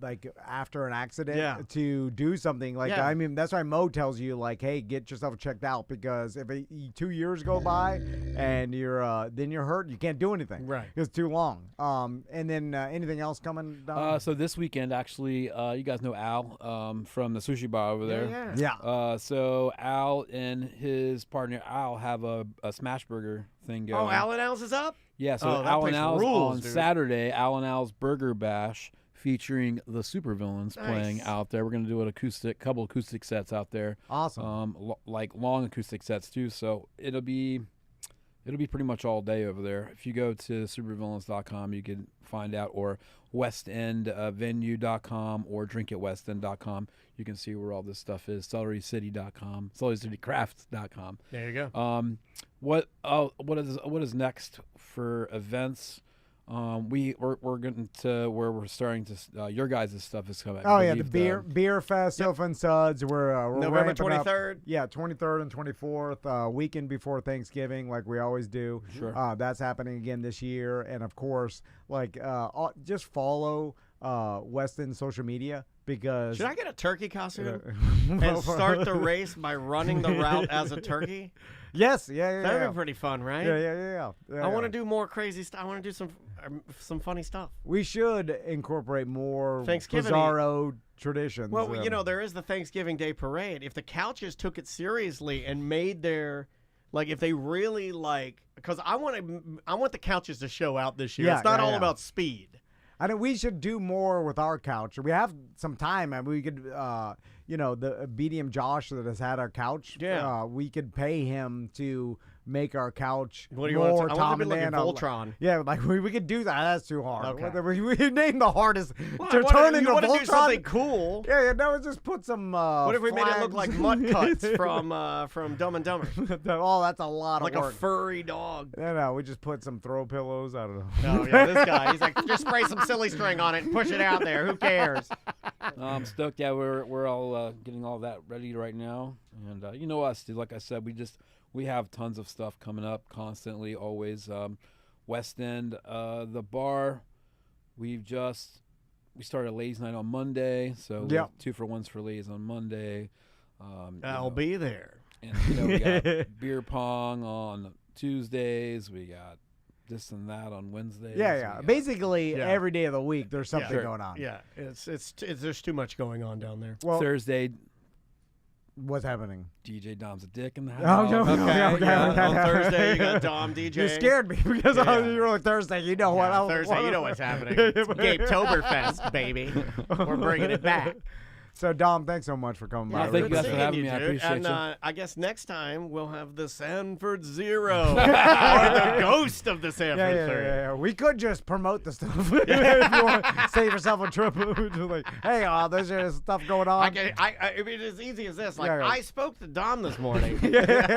like after an accident to do something like that. I mean, that's why Mo tells you like, hey, get yourself checked out, because if 2 years go by and you're hurt, you can't do anything. Right, it's too long. And then anything else coming down? So this weekend, actually, you guys know Al from the sushi bar over there. Yeah. So Al and his partner Al have a smash burger thing going. Oh, Al and Al's is up? Yeah, so Al and Al's on Saturday, Al and Al's Burger Bash featuring the supervillains playing out there. We're going to do a couple acoustic sets out there. Awesome. Like long acoustic sets too, so it'll be pretty much all day over there. If you go to supervillains.com, you can find out, or westendvenue.com or drinkatwestend.com. You can see where all this stuff is. celerycity.com, celerycitycrafts.com. There you go. What is next for events? We're getting to where we're starting to. Your guys' stuff is coming. Oh yeah, the beer fest, Sofa and Suds. We're November 23rd. Yeah, 23rd and 24th, weekend before Thanksgiving, like we always do. Sure. That's happening again this year, and of course, like just follow Weston's social media. Because should I get a turkey costume and start the race by running the route as a turkey? Yes, yeah. That'd be pretty fun, right? Yeah. I want to do more crazy stuff. I want to do some funny stuff. We should incorporate more Thanksgiving bizarro traditions. Well, there is the Thanksgiving Day parade. If the couches took it seriously and made their if they really because I want the couches to show out this year. It's not all about speed. I think we should do more with our couch. We have some time, and we could, the BDM Josh that has had our couch. Yeah, we could pay him to make our couch what do you more want to, Tom I want and to be like Voltron. Yeah, like we could do that. That's too hard. Okay. We named the hardest to turn into Voltron. Do something cool. Yeah. No, just put some. What if we made it look like mutt cuts from Dumb and Dumber? Oh, that's a lot of work. Like a furry dog. No, we just put some throw pillows. I don't know. Oh yeah, this guy. He's like, just spray some silly string on it and push it out there. Who cares? I'm stoked. Yeah, we're all getting all that ready right now, and you know us, dude. Like I said, we have tons of stuff coming up constantly, always. West End, the bar, we started a ladies' night on Monday, so we have 2-for-1s for ladies on Monday. I'll be there. And we got beer pong on Tuesdays. We got this and that on Wednesdays. Yeah. Basically, every day of the week, there's something going on. Yeah, it's there's too much going on down there. Well, Thursday, what's happening? DJ Dom's a dick in the Oh, house. no, okay. On Thursday, you got Dom DJ. You scared me because you were like, Thursday, you know what? Thursday, you know what's happening. It's Gapetoberfest, baby. We're bringing it back. So, Dom, thanks so much for coming by. Thank you guys for having me. I appreciate you. I guess next time we'll have the Sanford Zero, or the ghost of the Sanford Zero. Yeah. We could just promote the stuff if you want to save yourself a trip. Like, hey, there's stuff going on. I mean, it's as easy as this. Like, I spoke to Dom this morning.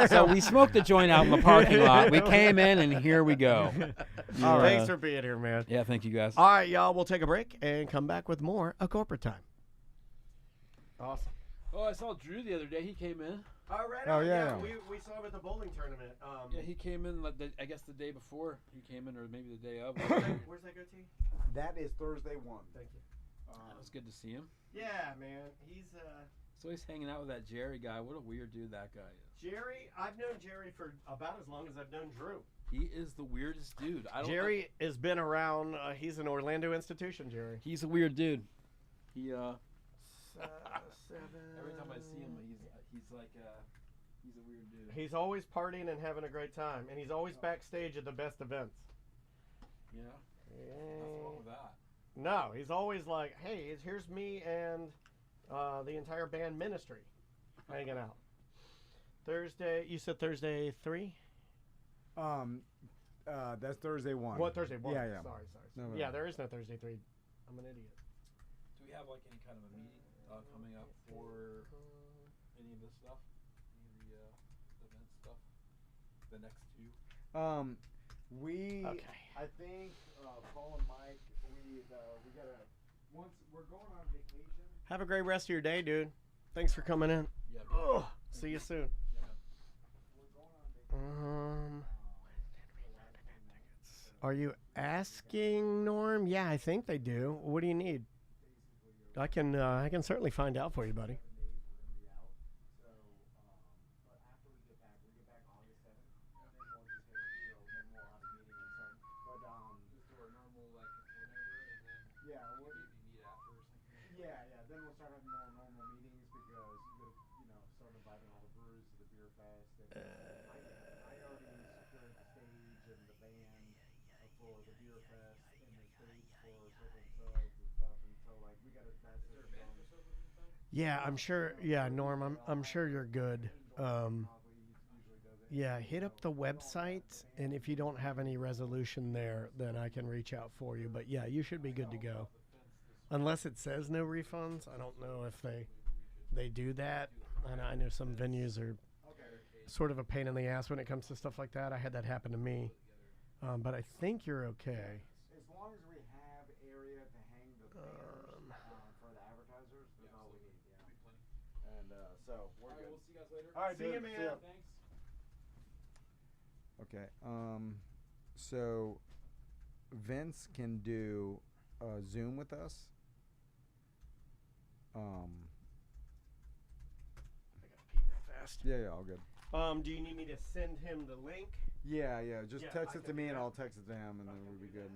So we smoked a joint out in the parking lot. We came in, and here we go. Thanks for being here, man. Yeah, thank you guys. All right, y'all. We'll take a break and come back with more of Corporate Time. Awesome. Oh, I saw Drew the other day. He came in. Oh, right. Yeah. We saw him at the bowling tournament. Yeah, he came in, I guess the day before he came in, or maybe the day of. Where's that goatee? That is Thursday 1. Thank you. It was good to see him. Yeah, man. He's So he's hanging out with that Jerry guy. What a weird dude that guy is. Jerry. I've known Jerry for about as long as I've known Drew. He is the weirdest dude. Jerry has been around. He's an Orlando institution, Jerry. He's a weird dude. He 7. Every time I see him, he's like he's a weird dude. He's always partying and having a great time, and he's always backstage at the best events. Yeah. Nothing wrong with that. No, he's always like, hey, here's me and the entire band Ministry hanging out. Thursday, you said Thursday 3? That's Thursday 1. What, Thursday 1? Yeah. Sorry. No. Yeah, there is no Thursday 3. I'm an idiot. Do we have like any kind of a meeting coming up for any of this stuff? Any of the event stuff? The next 2? I think Paul and Mike, we gotta, once we're going on vacation. Have a great rest of your day, dude. Thanks for coming in. Yeah. See you soon. Are you asking, Norm? Yeah, I think they do. What do you need? I can certainly find out for you, buddy. Then we'll start having more normal meetings because start inviting all the brews to the beer fest. And I already secured the stage and the band for the beer fest and the stage for Circle Subs and stuff. And so we got to. Yeah, I'm sure. Yeah, Norm, I'm sure you're good. Yeah, hit up the website, and if you don't have any resolution there, then I can reach out for you. But yeah, you should be good to go. Unless it says no refunds, I don't know if they do that. And I know some venues are sort of a pain in the ass when it comes to stuff like that. I had that happen to me, but I think you're okay. As long as we have area to hang the banners for the advertisers, that's all we need. Yeah. And so we're good. We'll see you guys later. All right, see you, man. Thanks. Okay. So Vince can do Zoom with us. I gotta pee real fast. Yeah, all good. Do you need me to send him the link? Yeah. Just text I it to can me do and that. I'll text it to him, and then we'll be good.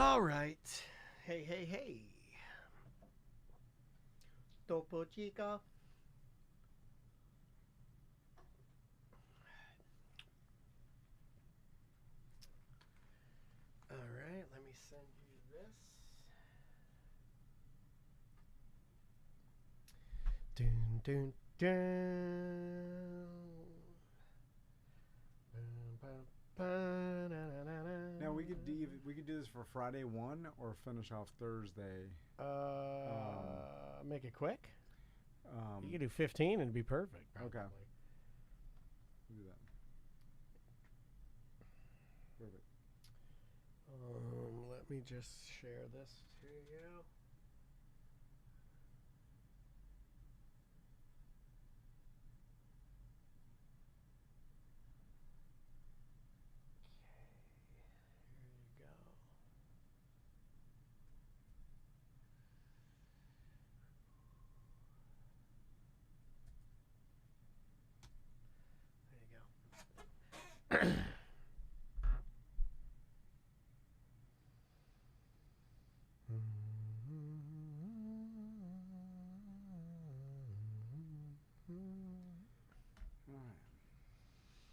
All right. Hey, hey, hey. Topo Chico. All right, let me send you this. Dun, dun, dun. Now we could do this for Friday 1 or finish off Thursday. Make it quick. You could do 15 and it'd be perfect. Probably. Okay. Do that. Perfect. Let me just share this to you.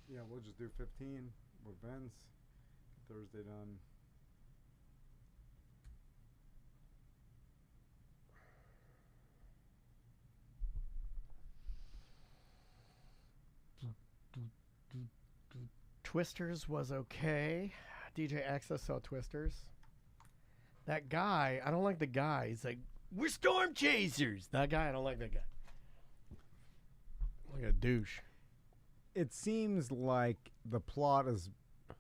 Yeah, we'll just do 15 with Vince. Thursday done. Twisters was okay. DJ Access saw Twisters. That guy, I don't like the guy. He's like, we're storm chasers. That guy, I don't like that guy. Like a douche. It seems like the plot is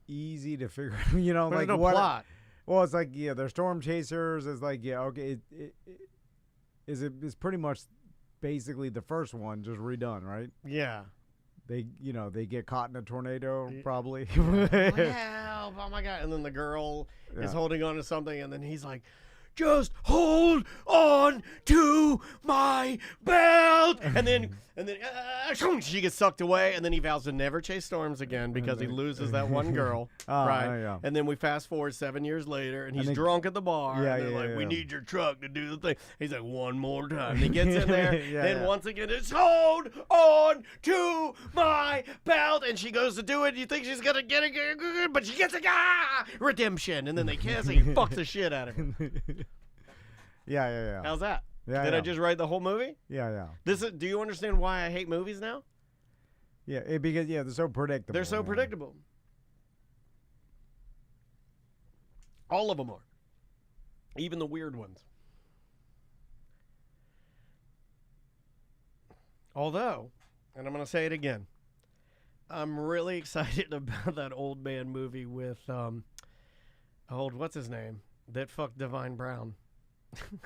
easy to figure out. You know, But like no what? plot. Well, it's like they're storm chasers. It's like okay. It's pretty much basically the first one just redone, right? Yeah. They get caught in a tornado probably. Help! Oh my god! And then the girl is holding on to something, and then he's like, "Just hold on to my belt." And then she gets sucked away, and then he vows to never chase storms again because he loses that one girl. Right? Yeah. And then we fast forward 7 years later, and he's drunk at the bar. Yeah, and they're like, yeah. "We need your truck to do the thing." He's like, "One more time." And he gets in there. Then Yeah. once again, it's hold on to my belt, and she goes to do it. You think she's gonna get it, but she gets a redemption, and then they kiss, and he fucks the shit out of her. Yeah. How's that? Yeah, Did yeah. I just write the whole movie? Yeah. Do you understand why I hate movies now? Yeah, because they're so predictable. They're so man. predictable. All of them are. Even the weird ones. Although, and I'm going to say it again, I'm really excited about that old man movie with what's his name? That fucked Divine Brown.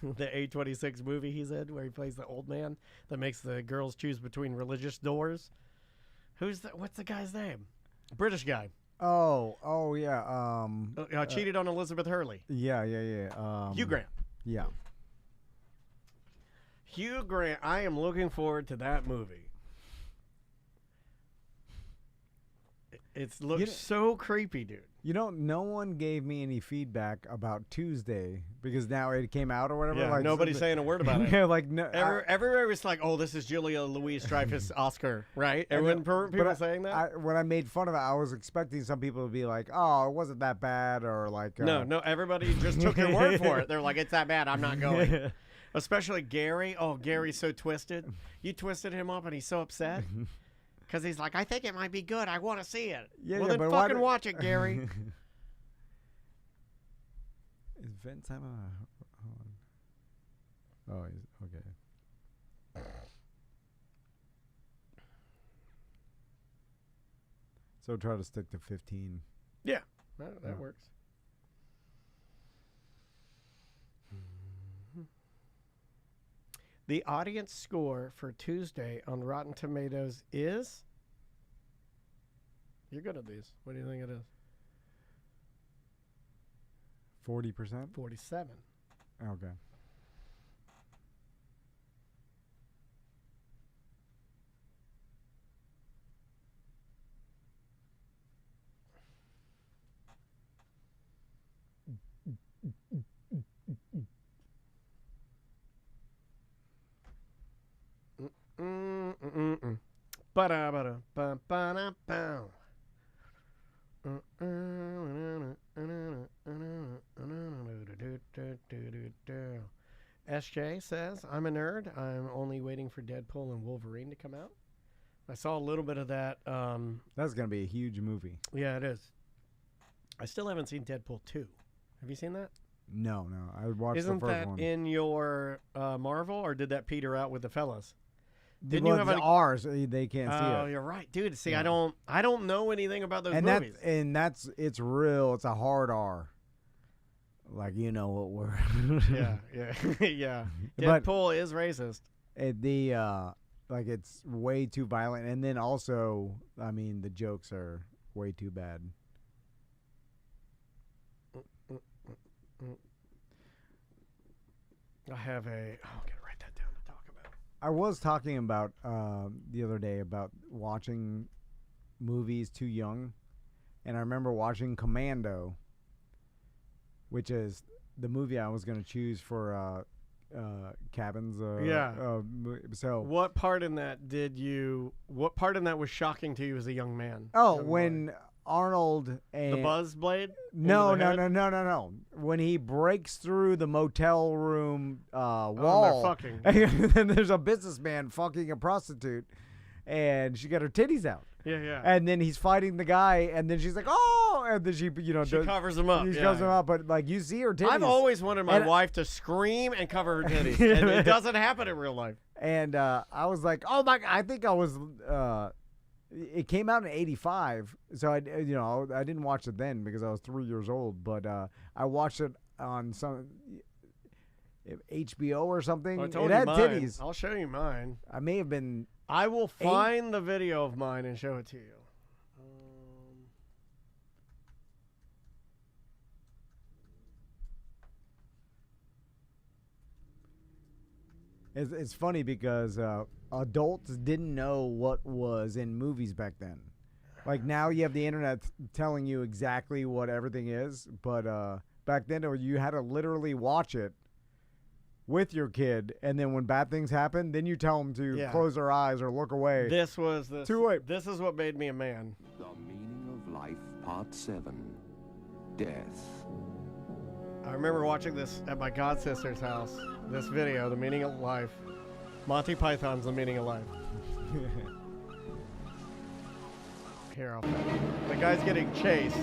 The A26 movie he's in where he plays the old man that makes the girls choose between religious doors. What's the guy's name? British guy. Oh yeah. Cheated on Elizabeth Hurley. Yeah. Hugh Grant. Yeah. Hugh Grant. I am looking forward to that movie. It looks so creepy, dude. No one gave me any feedback about Tuesday because now it came out or whatever. Yeah, like nobody's saying a word about it. Yeah, like no. Everywhere was like, "Oh, this is Julia Louis-Dreyfus Oscar," right? Everyone, people saying that. When I made fun of it, I was expecting some people to be like, "Oh, it wasn't that bad," or like, No. Everybody just took your word for it. They're like, "It's that bad. I'm not going." Especially Gary. Oh, Gary's so twisted. You twisted him up, and he's so upset. Because he's like, I think it might be good. I want to see it. Well, then fucking watch it, Gary. Is Vince have a... Oh, he's... Okay. So try to stick to 15. Yeah, that works. The audience score for Tuesday on Rotten Tomatoes is... You're good at these. What do you think it is? 40%? 47. Okay. SJ says, I'm a nerd. I'm only waiting for Deadpool and Wolverine to come out. I saw a little bit of that. That's going to be a huge movie. Yeah, it is. I still haven't seen Deadpool 2. Have you seen that? No. I watched the first one. Isn't that in your Marvel, or did that peter out with the fellas? Didn't you have ours? They can't see it. Oh, you're right, dude. See, yeah. I don't know anything about those movies. It's real. It's a hard R. Like, you know what we're. yeah. Deadpool is racist. Like, it's way too violent, and then also, I mean, the jokes are way too bad. I have I'm gonna write that down to talk about. I was talking about the other day about watching movies too young, and I remember watching Commando, which is the movie I was going to choose for Cabins. So what part in that was shocking to you as a young man? When Arnold and the buzz blade? No. When he breaks through the motel room wall, fucking. And there's a businessman fucking a prostitute, and she got her titties out. Yeah. And then he's fighting the guy, and then she's like, "Oh!" And then she covers him up. She covers him up, but like you see her titties. I've always wanted my wife to scream and cover her titties, and it doesn't happen in real life. And I was like, "Oh my!" I think I was. It came out in '85, so I didn't watch it then because I was 3 years old. But I watched it on some HBO or something. It had titties. I'll show you mine. I may have been. I will find the video of mine and show it to you. It's funny because adults didn't know what was in movies back then. Like now you have the internet telling you exactly what everything is, but back then you had to literally watch it with your kid, and then when bad things happen, then you tell them to close their eyes or look away. This is what made me a man. The Meaning of Life, Part 7, Death. I remember watching this at my godsister's house. This video, The Meaning of Life. Monty Python's The Meaning of Life. Here, the guy's getting chased.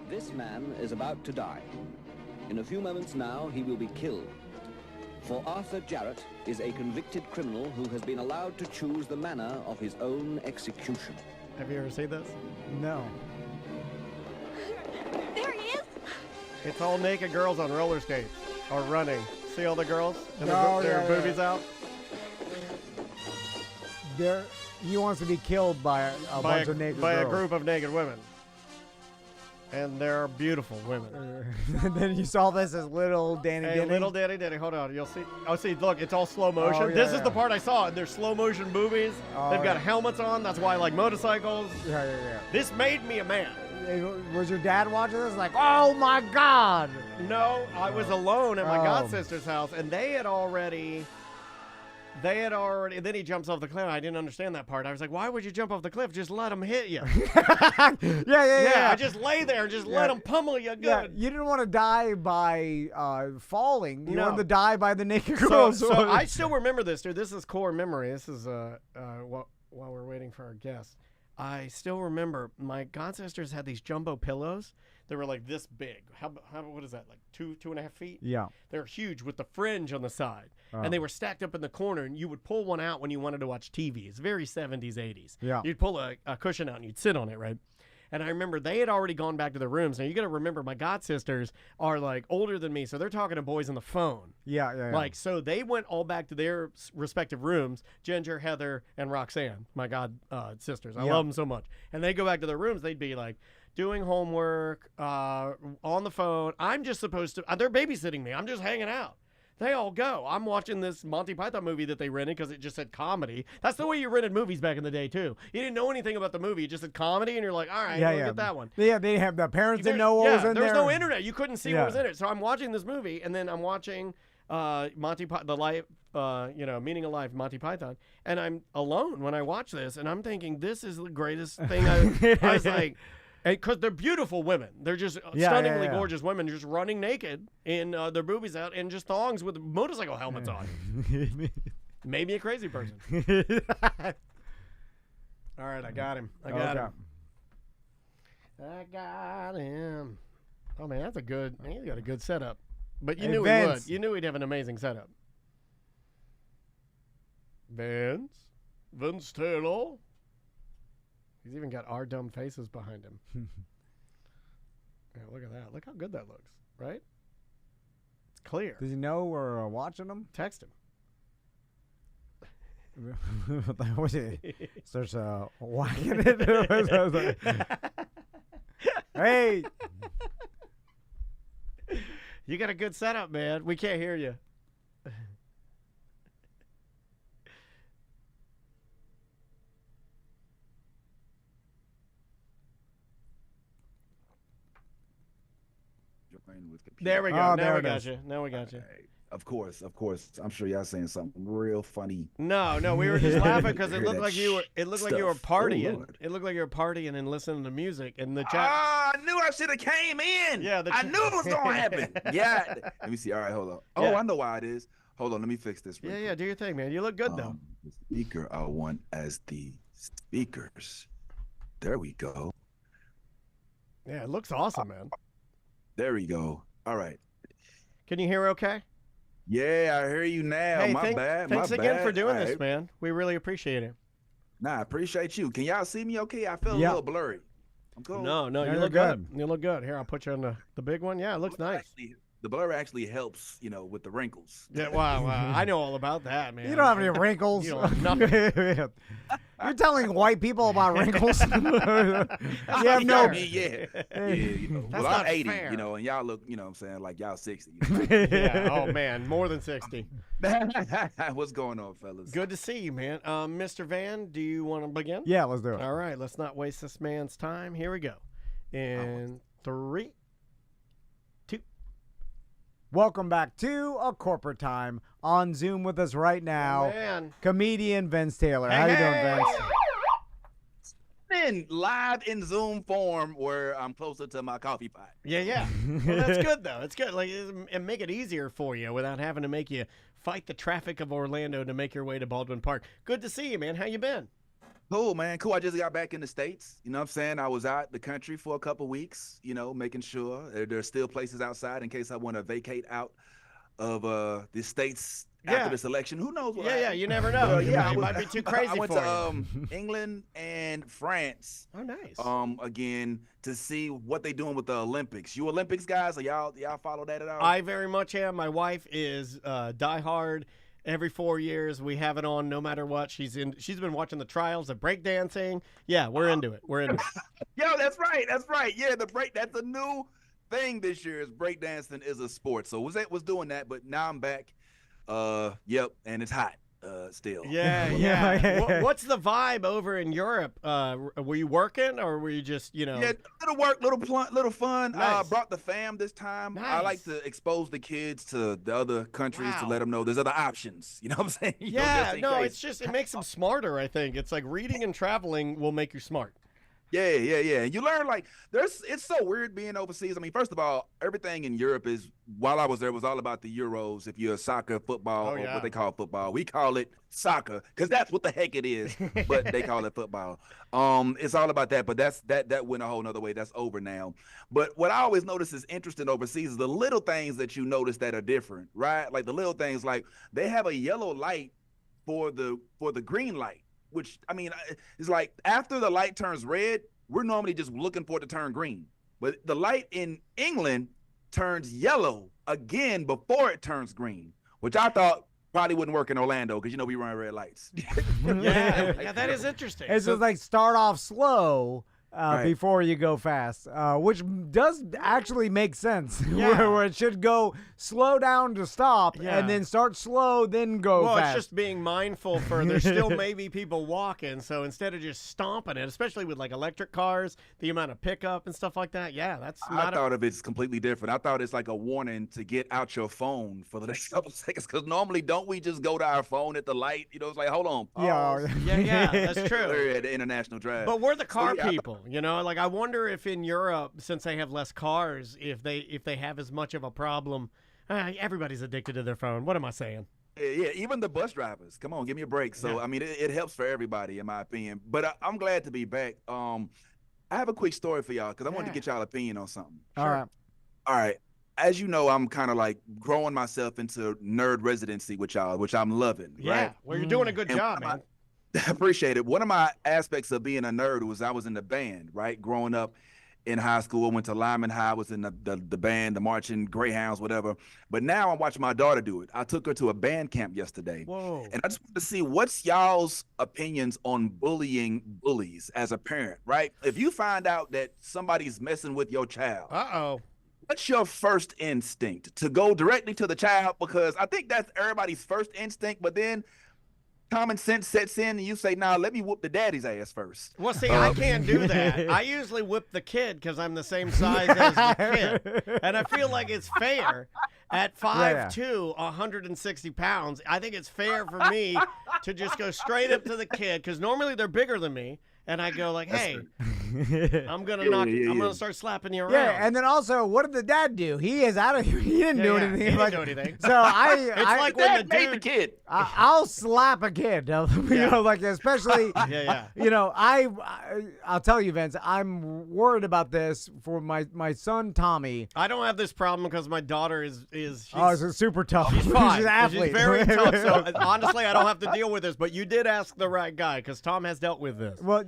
This man is about to die. In a few moments now, he will be killed. For Arthur Jarrett is a convicted criminal who has been allowed to choose the manner of his own execution. Have you ever seen this? No. There he is. It's all naked girls on roller skates or running. See all the girls and their boobies out? He wants to be killed by a bunch of naked girls. By a group of naked women. And they're beautiful women. And then you saw this as little Danny Denny. Little Danny Denny. Hold on. You'll see. Oh, see, look, it's all slow motion. This is the part I saw. They're slow motion boobies. They've got helmets on. That's why I like motorcycles. Yeah. This made me a man. Was your dad watching this? Like, oh my God. No, I was alone at my godsister's house, and they had already, then he jumps off the cliff. I didn't understand that part. I was like, why would you jump off the cliff? Just let him hit you. Yeah. I just lay there and just let him pummel you good. Yeah, you didn't want to die by falling. You wanted to die by the naked girls. So I still remember this, dude. This is core memory. This is while we're waiting for our guest. I still remember my godsisters had these jumbo pillows. They were like this big. What is that? Like 2.5 feet? Yeah. They're huge with the fringe on the side. And they were stacked up in the corner, and you would pull one out when you wanted to watch TV. It's very 70s, 80s. Yeah. You'd pull a cushion out and you'd sit on it, right? And I remember they had already gone back to their rooms. Now, you got to remember, my godsisters are, like, older than me, so they're talking to boys on the phone. Yeah. Like, so they went all back to their respective rooms, Ginger, Heather, and Roxanne, my sisters. I love them so much. And they go back to their rooms. They'd be, like, doing homework, on the phone. I'm just supposed to – they're babysitting me. I'm just hanging out. They all go. I'm watching this Monty Python movie that they rented because it just said comedy. That's the way you rented movies back in the day, too. You didn't know anything about the movie. It just said comedy, and you're like, all right, get that one. Yeah, they have the parents didn't know what was in there. There was no internet. You couldn't see what was in it. So I'm watching this movie, and then I'm watching the life, Meaning of Life, Monty Python, and I'm alone when I watch this, and I'm thinking, this is the greatest thing. I was like... Because they're beautiful women. They're just stunningly gorgeous women just running naked in their boobies out and just thongs with motorcycle helmets on. Maybe a crazy person. All right, I got him. I got him. Oh, man, that's a good... Man, he's got a good setup. But you knew he would. You knew he'd have an amazing setup. Vince Taylor. He's even got our dumb faces behind him. Yeah, look at that. Look how good that looks, right? It's clear. Does he know we're watching him? Text him. Starts whacking it. Hey! You got a good setup, man. We can't hear you. There we go. Now we got you. Now we got you. Of course. I'm sure y'all saying something real funny. No, we were just laughing because it looked like you were. It looked like you were partying. It looked like you were partying and listening to music in the chat. I knew I should have came in. Yeah, I knew it was gonna happen. Yeah. Let me see. All right, hold on. Oh, Yeah. I know why it is. Hold on. Let me fix this. Yeah. Do your thing, man. You look good though. The speaker I want as the speakers. There we go. Yeah, it looks awesome, man. There we go. All right. Can you hear okay? Yeah, I hear you now. Hey, My bad. Thanks again for doing All this, right. man. We really appreciate it. Nah, I appreciate you. Can y'all see me okay? I feel a little blurry. I'm cool. No, you look good. You look good. Here, I'll put you on the big one. Yeah, it looks nice. The blur actually helps, with the wrinkles. Yeah, wow. I know all about that, man. You don't have any wrinkles. You don't have nothing. You're telling white people about wrinkles? You have no. Yeah. That's well, not I'm 80, fair. and y'all look, what I'm saying, like y'all 60. Yeah. Oh man, more than 60. What's going on, fellas? Good to see you, man. Mr. Van, do you want to begin? Yeah, let's do it. All right, let's not waste this man's time. Here we go. In 3, 2. Welcome back to A Corporate Time. On Zoom with us right now, comedian Vince Taylor. How you doing, Vince? In live in Zoom form where I'm closer to my coffee pot. Yeah. Well, that's good though. It's good. And make it easier for you without having to make you fight the traffic of Orlando to make your way to Baldwin Park. Good to see you, man. How you been? Cool, man. Cool. I just got back in the States. You know what I'm saying? I was out the country for a couple weeks, making sure there's still places outside in case I want to vacate out of the States after this election. Who knows what Yeah, you never know. It might be too crazy I went for to England and France. Oh, nice. Again, to see what they doing with the Olympics. You Olympics guys, y'all follow that at all? I very much am. My wife is diehard. Every 4 years, we have it on no matter what. She's been watching the trials of breakdancing. Yeah, we're into it. We're into it. Yo, that's right. Yeah, that's a new thing this year is breakdancing is a sport. So was doing that, but now I'm back. Yep, and it's hot still. Yeah. What's the vibe over in Europe? Were you working or were you just, Yeah, little work, little fun. Nice. Brought the fam this time. Nice. I like to expose the kids to the other countries to let them know there's other options. You know what I'm saying? It makes them smarter, I think. It's like reading and traveling will make you smart. Yeah. And you learn it's so weird being overseas. I mean, first of all, everything in Europe is, while I was there, was all about the Euros. If you're soccer, football, or what they call football, we call it soccer because that's what the heck it is. But they call it football. It's all about that. But that went a whole nother way. That's over now. But what I always notice is interesting overseas is the little things that you notice that are different, right? Like the little things, like they have a yellow light for the green light. Which, I mean, it's like after the light turns red, we're normally just looking for it to turn green. But the light in England turns yellow again before it turns green, which I thought probably wouldn't work in Orlando because, we run red lights. Yeah, that is interesting. It's just like start off slow before you go fast, which does actually make sense. Where it should go slow down to stop, and then start slow, then go fast. Well, it's just being mindful for there's still maybe people walking, so instead of just stomping it, especially with like electric cars, the amount of pickup and stuff like that, that's I thought of it's completely different. I thought it's like a warning to get out your phone for the next couple seconds, because normally don't we just go to our phone at the light? You know, it's like, hold on. Pause. Yeah, that's true. We're at the International Drive. But we're the car people, you know? Like, I wonder if in Europe, since they have less cars, if they have as much of a problem. Everybody's addicted to their phone. What am I saying? Yeah, even the bus drivers. Come on, give me a break. So, I mean, it helps for everybody, in my opinion. But I'm glad to be back. I have a quick story for y'all, because I wanted to get y'all opinion on something. All right. As you know, I'm kind of like growing myself into nerd residency with y'all, which I'm loving. Yeah, right? Well, you're doing a good job, man. I appreciate it. One of my aspects of being a nerd was I was in the band, right? Growing up in high school, I went to Lyman High, I was in the band, the marching Greyhounds, whatever. But now I'm watching my daughter do it. I took her to a band camp yesterday. Whoa. And I just want to see what's y'all's opinions on bullying bullies as a parent, right? If you find out that somebody's messing with your child, what's your first instinct? To go directly to the child? Because I think that's everybody's first instinct, but then common sense sets in and you say, nah, let me whoop the daddy's ass first. Well, see, I can't do that. I usually whip the kid because I'm the same size as the kid. And I feel like it's fair. At 5'2", 160 pounds, I think it's fair for me to just go straight up to the kid, because normally they're bigger than me. And I go like, hey, I'm gonna I'm gonna start slapping you around. Yeah, and then also, what did the dad do? He is out of here. He didn't do anything. He didn't do anything. So it's like when the dude, the kid. I'll slap a kid. You know, like especially. You know, I'll tell you, Vince. I'm worried about this for my son Tommy. I don't have this problem because my daughter is she's super tough. She's fine. She's an athlete. She's very tough. So honestly, I don't have to deal with this. But you did ask the right guy, because Tom has dealt with this. Well,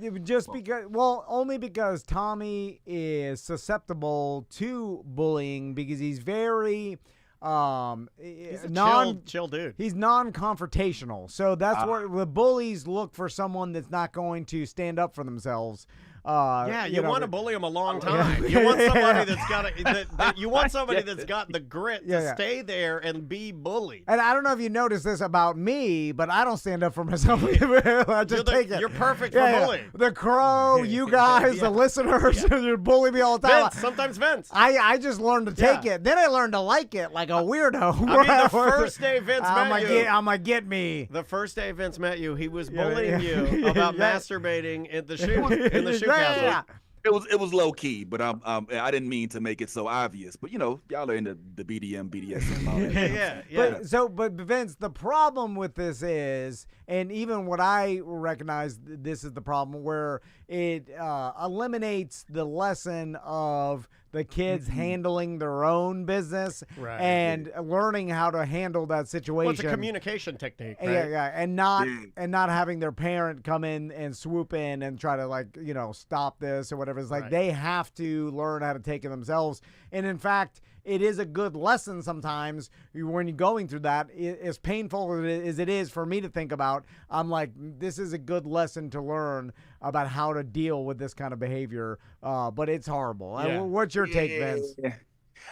only because Tommy is susceptible to bullying, because he's very he's a chill dude. He's non-confrontational. So that's where the bullies look for someone that's not going to stand up for themselves. You want to bully them a long time. You want somebody that's got you want somebody that's got the grit to stay there and be bullied. And I don't know if you noticed this about me, but I don't stand up for myself. I just take it. You're perfect for bullying. The Crow, you guys, the listeners, you bully me all the time. Sometimes Vince. I just learned to take it. Then I learned to like it, like a weirdo. I mean, the first day Vince met you, I'm gonna get me. The first day Vince met you, he was bullying you about masturbating in the shoe. Yeah. It was low key, but I didn't mean to make it so obvious. But you know, y'all are into the BDSM, and all that. But Vince, the problem with this is, and even what I recognize, this is the problem where it eliminates the lesson of the kids handling their own business and learning how to handle that situation. Well, it's a communication technique, right? And not having their parent come in and swoop in and try to stop this or whatever. It's like they have to learn how to take it themselves. And in fact, it is a good lesson sometimes when you're going through that. As painful as it is for me to think about, I'm like, this is a good lesson to learn about how to deal with this kind of behavior. But it's horrible. What's your take, Vince?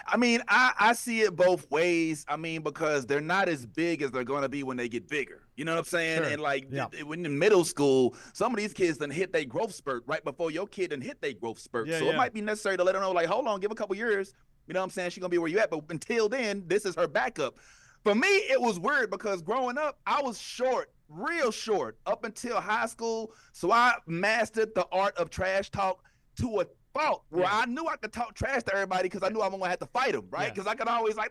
I mean, I see it both ways. I mean, because they're not as big as they're going to be when they get bigger. You know what I'm saying? Sure. And when in middle school, some of these kids done hit their growth spurt right before your kid done hit their growth spurt. It might be necessary to let them know, like, hold on, give a couple years. You know what I'm saying? She's going to be where you at. But until then, this is her backup. For me, it was weird because growing up, I was short, real short, up until high school. So I mastered the art of trash talk to a fault where I knew I could talk trash to everybody because I knew I'm going to have to fight them, right? Because I could always man,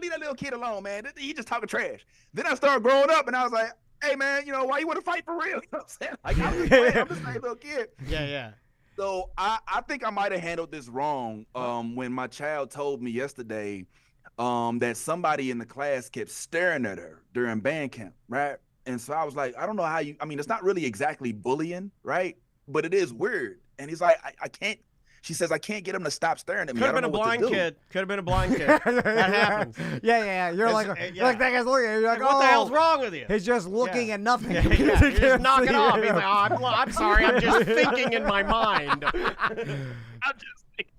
leave that little kid alone, man. He just talking trash. Then I started growing up and I was like, hey, man, why you want to fight for real? You know what I'm saying? Like, I'm just playing. I'm just like a little kid. Yeah. So I think I might have handled this wrong when my child told me yesterday that somebody in the class kept staring at her during band camp, right? And so I was like, I don't know how it's not really exactly bullying, right? But it is weird. And he's like, I can't She says, I can't get him to stop staring at me. Could have I been a don't know what to blind do. kid. Could have been a blind kid. That happens. Yeah. You're like that guy's looking at you. You're like, what the hell's wrong with you? He's just looking at nothing. You're just knocking off. He's like, I'm sorry. I'm just thinking in my mind.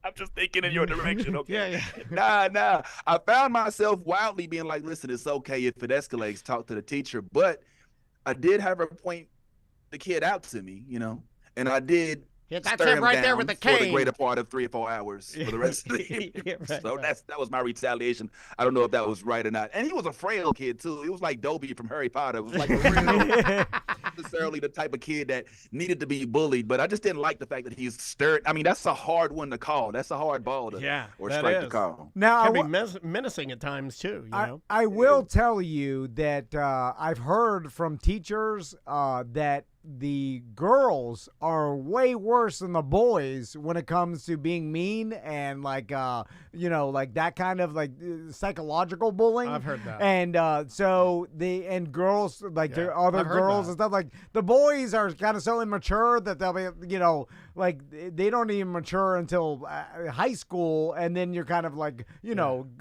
I'm just thinking in your direction, okay? Yeah. Nah. I found myself wildly being like, listen, it's okay if it escalates, talk to the teacher. But I did have her point the kid out to me, and I did that's him right there with the cane. For the greater part of 3 or 4 hours for the rest of the evening. So that was my retaliation. I don't know if that was right or not. And he was a frail kid, too. He was like Dobie from Harry Potter. It was like not necessarily the type of kid that needed to be bullied, but I just didn't like the fact that he's stirred. I mean, that's a hard one to call. That's a hard ball to strike to call. Now, can be menacing at times, too. I will tell you that I've heard from teachers that the girls are way worse than the boys when it comes to being mean and like that kind of like psychological bullying. I've heard that. And so girls like there are other girls and stuff, like the boys are kind of so immature that they'll be like they don't even mature until high school, and then you're kind of like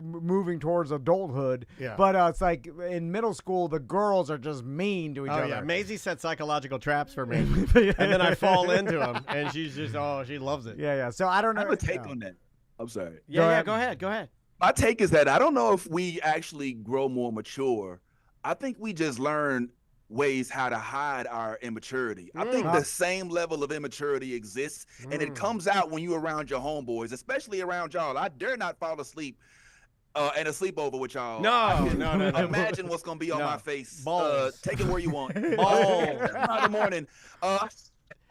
moving towards adulthood. But it's like in middle school the girls are just mean to each other. Yeah, Maisie set psychological traps for me, and then I fall into them, and she's just she loves it. Yeah. So I don't know. I have a take on that. I'm sorry. Yeah. Go ahead. My take is that I don't know if we actually grow more mature. I think we just learn ways how to hide our immaturity. I think the same level of immaturity exists, and it comes out when you're around your homeboys, especially around y'all. I dare not fall asleep and a sleepover with y'all. No. Imagine what's gonna be on my face. Take it where you want. Balls. In the morning.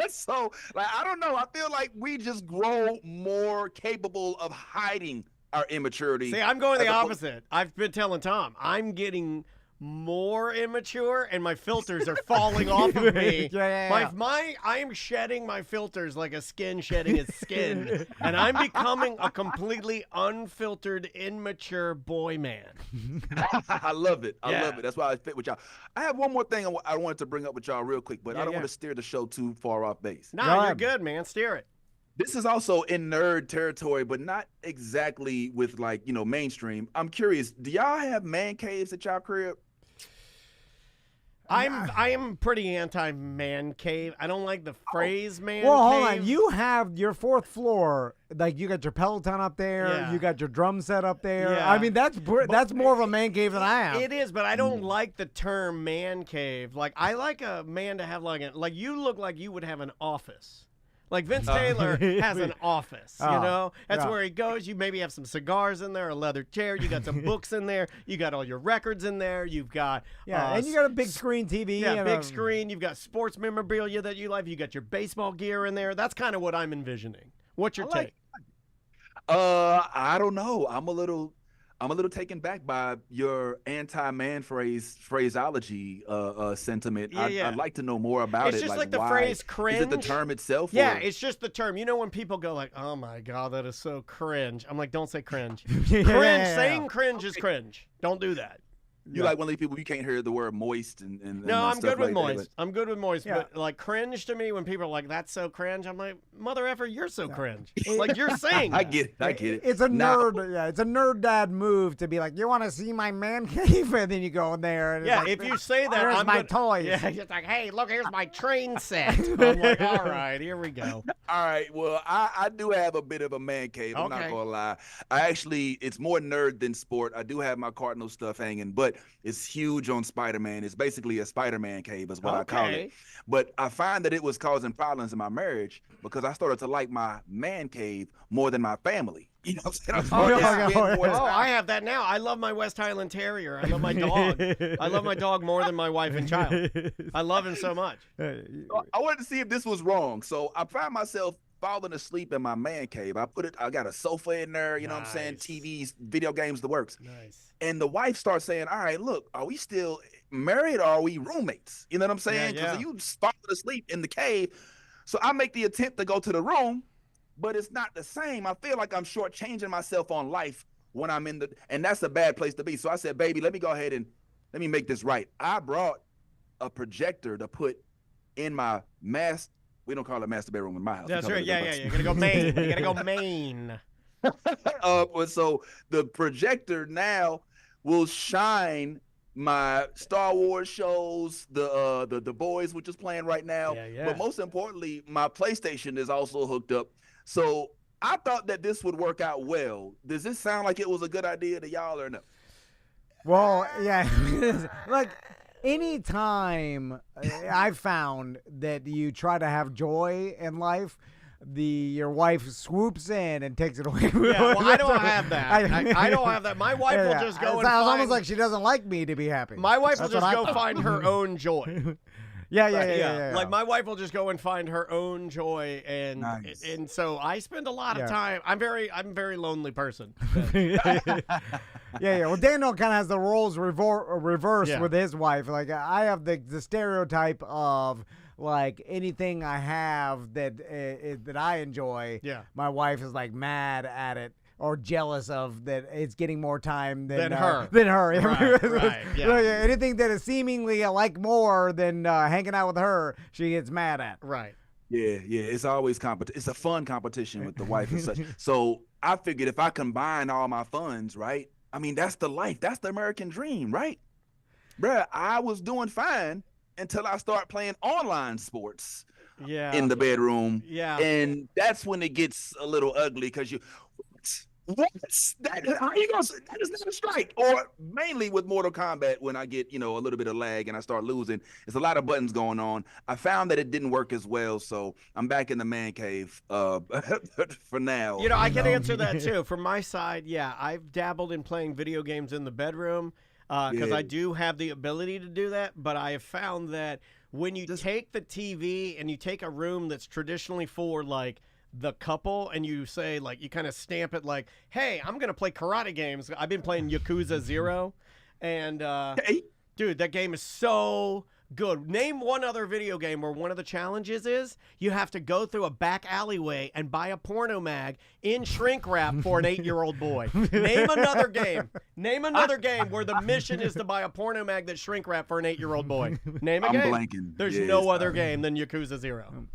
So, I don't know. I feel like we just grow more capable of hiding our immaturity. See, I'm going the opposite. I've been telling Tom, I'm getting more immature and my filters are falling off of me. I am shedding my filters like a skin shedding its skin, and I'm becoming a completely unfiltered, immature boy man. I love it. I love it. That's why I fit with y'all. I have one more thing I wanted to bring up with y'all real quick, but I don't want to steer the show too far off base. No, you're good, man. Steer it. This is also in nerd territory, but not exactly with mainstream. I'm curious, do y'all have man caves at y'all crib? I am pretty anti-man cave. I don't like the phrase man cave. Well, hold on. You have your 4th floor. Like, you got your Peloton up there. You got your drum set up there. Yeah. I mean, that's more of a man cave than I am. It is, but I don't like the term man cave. Like, I like a man to have like you look like you would have an office. Like Vince Taylor has an office, That's where he goes. You maybe have some cigars in there, a leather chair. You got some books in there. You got all your records in there. You've got and you got a big screen TV. Yeah, big screen. You've got sports memorabilia that you like. You got your baseball gear in there. That's kind of what I'm envisioning. What's your take? I don't know. I'm a little taken back by your anti-man phraseology sentiment. I'd like to know more about it. It's just like the why, phrase cringe. Is it the term itself? Yeah, it's just the term. You know when people go like, "Oh my God, that is so cringe." I'm like, "Don't say cringe." Saying cringe is cringe. Don't do that. You like one of these people you can't hear the word moist and no, I'm good with like moist. I'm good with moist, but like cringe to me when people are like, "That's so cringe," I'm like, "Mother effer, you're so cringe." Like you're saying. I get it. It's a nerd. Yeah, it's a nerd dad move to be like, "You want to see my man cave?" And then you go in there. And yeah, like, if you say that, here's my toys. Yeah, it's like, "Hey, look, here's my train set." I'm like, "All right, here we go." All right, well, I do have a bit of a man cave. I'm not gonna lie. It's more nerd than sport. I do have my Cardinal stuff hanging, but it's huge on Spider-Man. It's basically a Spider-Man cave is what I call it. But I find that it was causing problems in my marriage because I started to like my man cave more than my family. You know what I'm saying? I have that now. I love my West Highland Terrier. I love my dog. I love my dog more than my wife and child. I love him so much. I wanted to see if this was wrong. So I found myself falling asleep in my man cave. I got a sofa in there, you know what I'm saying? TVs, video games, the works. Nice. And the wife starts saying, all right, look, are we still married or are we roommates? You know what I'm saying? Because you falling asleep in the cave. So I make the attempt to go to the room, but it's not the same. I feel like I'm shortchanging myself on life when I'm and that's a bad place to be. So I said, baby, let me go ahead and let me make this right. I brought a projector to put in my We don't call it master bedroom in my house. That's right. Yeah. You're gonna go main. You gotta go main. So the projector now will shine my Star Wars shows, the boys, which is playing right now. Yeah. But most importantly, my PlayStation is also hooked up. So I thought that this would work out well. Does this sound like it was a good idea to y'all or no? Well, yeah. Like, anytime I've found that you try to have joy in life, your wife swoops in and takes it away. Yeah, well, I don't have that. I don't have that. My wife will just go and It's almost like she doesn't like me to be happy. My wife will just go find her own joy. Yeah. Like, my wife will just go and find her own joy, and Nice. and so I spend a lot of time. I'm a very lonely person. Yeah. Well, Daniel kind of has the roles reversed with his wife. Like, I have the stereotype of, like, anything I have that I enjoy. Yeah. My wife is like mad at it or jealous of that it's getting more time than her. Right. Yeah. Anything that is seemingly like more than hanging out with her, she gets mad at. Right. Yeah. It's always it's a fun competition with the wife and such. So I figured if I combine all my funds, right? I mean, that's the life. That's the American dream, right? Bruh, I was doing fine until I start playing online sports in the bedroom. Yeah. And that's when it gets a little ugly because how you gonna say that is not a strike? Or mainly with Mortal Kombat, when I get, a little bit of lag and I start losing, there's a lot of buttons going on. I found that it didn't work as well, so I'm back in the man cave for now. I can answer that too. From my side, I've dabbled in playing video games in the bedroom because I do have the ability to do that, but I have found that when you take the TV and you take a room that's traditionally for, like, the couple, and you say, like, you kind of stamp it like, hey, I'm gonna play karate games. I've been playing Yakuza 0, and dude, that game is so good. Name one other video game where one of the challenges is you have to go through a back alleyway and buy a porno mag in shrink wrap for an 8-year-old boy. Name another game. Name another game where the mission is to buy a porno mag that's shrink wrap for an 8-year-old boy. Name a game. I'm blanking. There's no other game than Yakuza 0.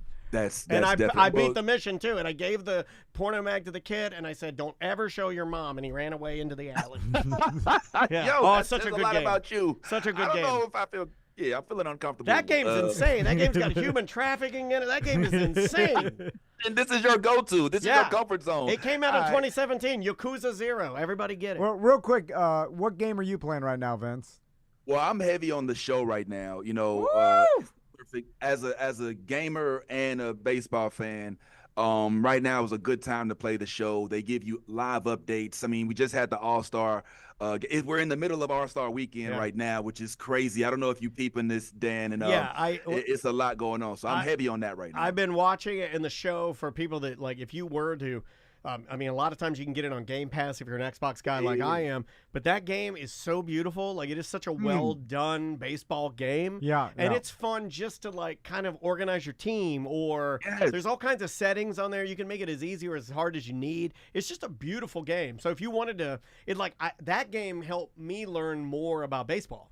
And I beat the mission too, and I gave the porno mag to the kid, and I said, "Don't ever show your mom," and he ran away into the alley. Yo, it's such a good lot game. About you. Such a good game. I don't know if I feel. Yeah, I'm feeling uncomfortable. That game's insane. That game's got human trafficking in it. That game is insane. And this is your go-to. This is your comfort zone. It came out in 2017. Yakuza 0. Everybody get it. Well, real quick, what game are you playing right now, Vince? Well, I'm heavy on the show right now. As a gamer and a baseball fan, right now is a good time to play the show. They give you live updates. I mean, we just had the All-Star. We're in the middle of All-Star weekend right now, which is crazy. I don't know if you peeping this, Dan, and it's a lot going on. So I'm heavy on that right now. I've been watching it in the show for people that, like, if you were to I mean, a lot of times you can get it on Game Pass if you're an Xbox guy like I am, but that game is so beautiful. Like, it is such a well-done baseball game. And it's fun just to, like, kind of organize your team, or there's all kinds of settings on there. You can make it as easy or as hard as you need. It's just a beautiful game. So if you wanted to, that game helped me learn more about baseball.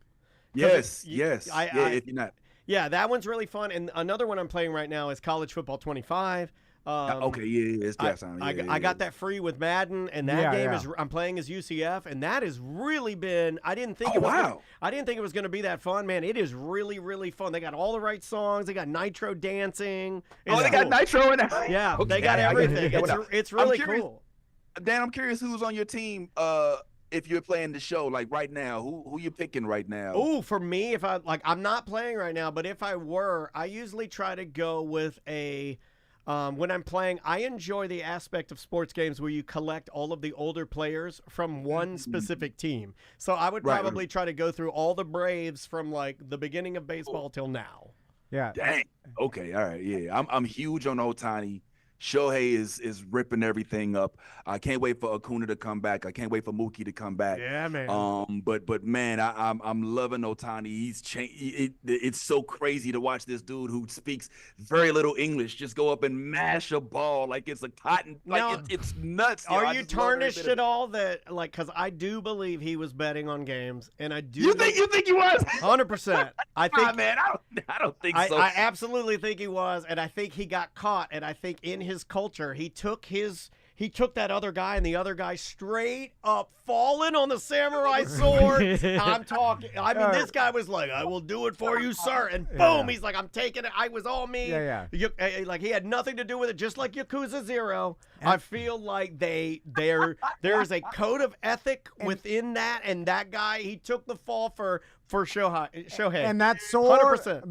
Yes. If you're not. Yeah, that one's really fun. And another one I'm playing right now is College Football 25. It's draft time. I got that free with Madden, and that game is I'm playing as UCF, and that has really been. I didn't think it was going to be that fun, man. It is really, really fun. They got all the right songs. They got nitro dancing. They got nitro in it. Yeah, they got everything. It's really cool. Dan, I'm curious who's on your team. If you're playing the show, like right now, who you picking right now? Oh, for me, if I'm not playing right now, but if I were, I usually try to go with a. When I'm playing, I enjoy the aspect of sports games where you collect all of the older players from one specific team. So I would probably try to go through all the Braves from, like, the beginning of baseball till now. Yeah. Dang. Okay. All right. Yeah. I'm huge on Ohtani. Shohei is ripping everything up. I can't wait for Acuna to come back. I can't wait for Mookie to come back. Yeah, man. But man, I'm loving Ohtani. He's changed. It's so crazy to watch this dude who speaks very little English just go up and mash a ball like it's a cotton. Like it's nuts. Are you tarnished at all that because I do believe he was betting on games, and I do. You think he was? 100%. I think. Man, I don't think so. I absolutely think he was, and I think he got caught, and I think in his culture he took that other guy, and the other guy straight up fallen on the samurai sword. I'm talking. I mean, this guy was like, "I will do it for you, sir," and boom, he's like, "I'm taking it. I was all me." Like he had nothing to do with it. Just like Yakuza 0, I feel like there's a code of ethic within that, and that guy, he took the fall for Shohei. And that sword, 100%.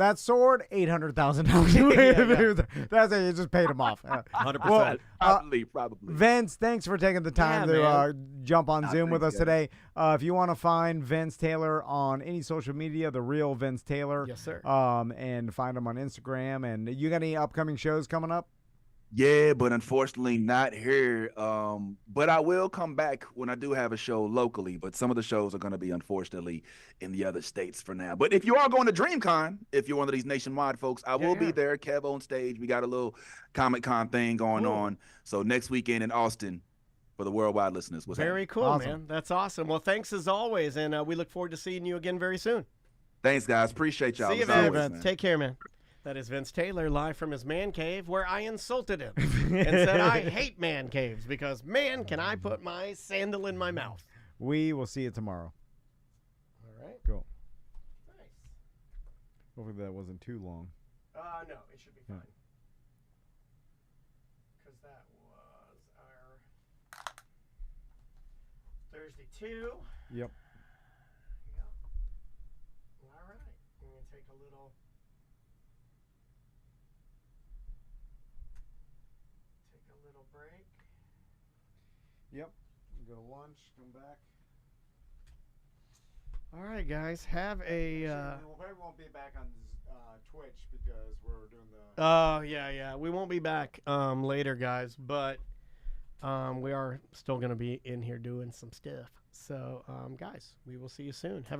$800,000. That's it. You just paid him off. 100%. Well, probably. Vince, thanks for taking the time to jump on Zoom with us today. If you want to find Vince Taylor on any social media, the real Vince Taylor. Yes, sir. And find him on Instagram. And you got any upcoming shows coming up? Yeah, but unfortunately not here. But I will come back when I do have a show locally. But some of the shows are going to be, unfortunately, in the other states for now. But if you are going to DreamCon, if you're one of these nationwide folks, I will be there. Kev on stage. We got a little Comic-Con thing going on. So next weekend in Austin for the worldwide listeners. Very cool, man. That's awesome. Well, thanks as always. And we look forward to seeing you again very soon. Thanks, guys. Appreciate y'all. See you, Vince. Take care, man. That is Vince Taylor live from his man cave where I insulted him and said I hate man caves because, man, can I put my sandal in my mouth. We will see you tomorrow. All right. Cool. Nice. Hopefully that wasn't too long. No, it should be fine. Because that was our Thursday 2. Yep. All right. I'm going to take a little... break. Yep. Go to lunch, come back. All right, guys. Have a... We probably won't be back on Twitch because we're doing the... Oh, yeah. We won't be back later, guys, but we are still going to be in here doing some stuff. So, guys, we will see you soon. Have a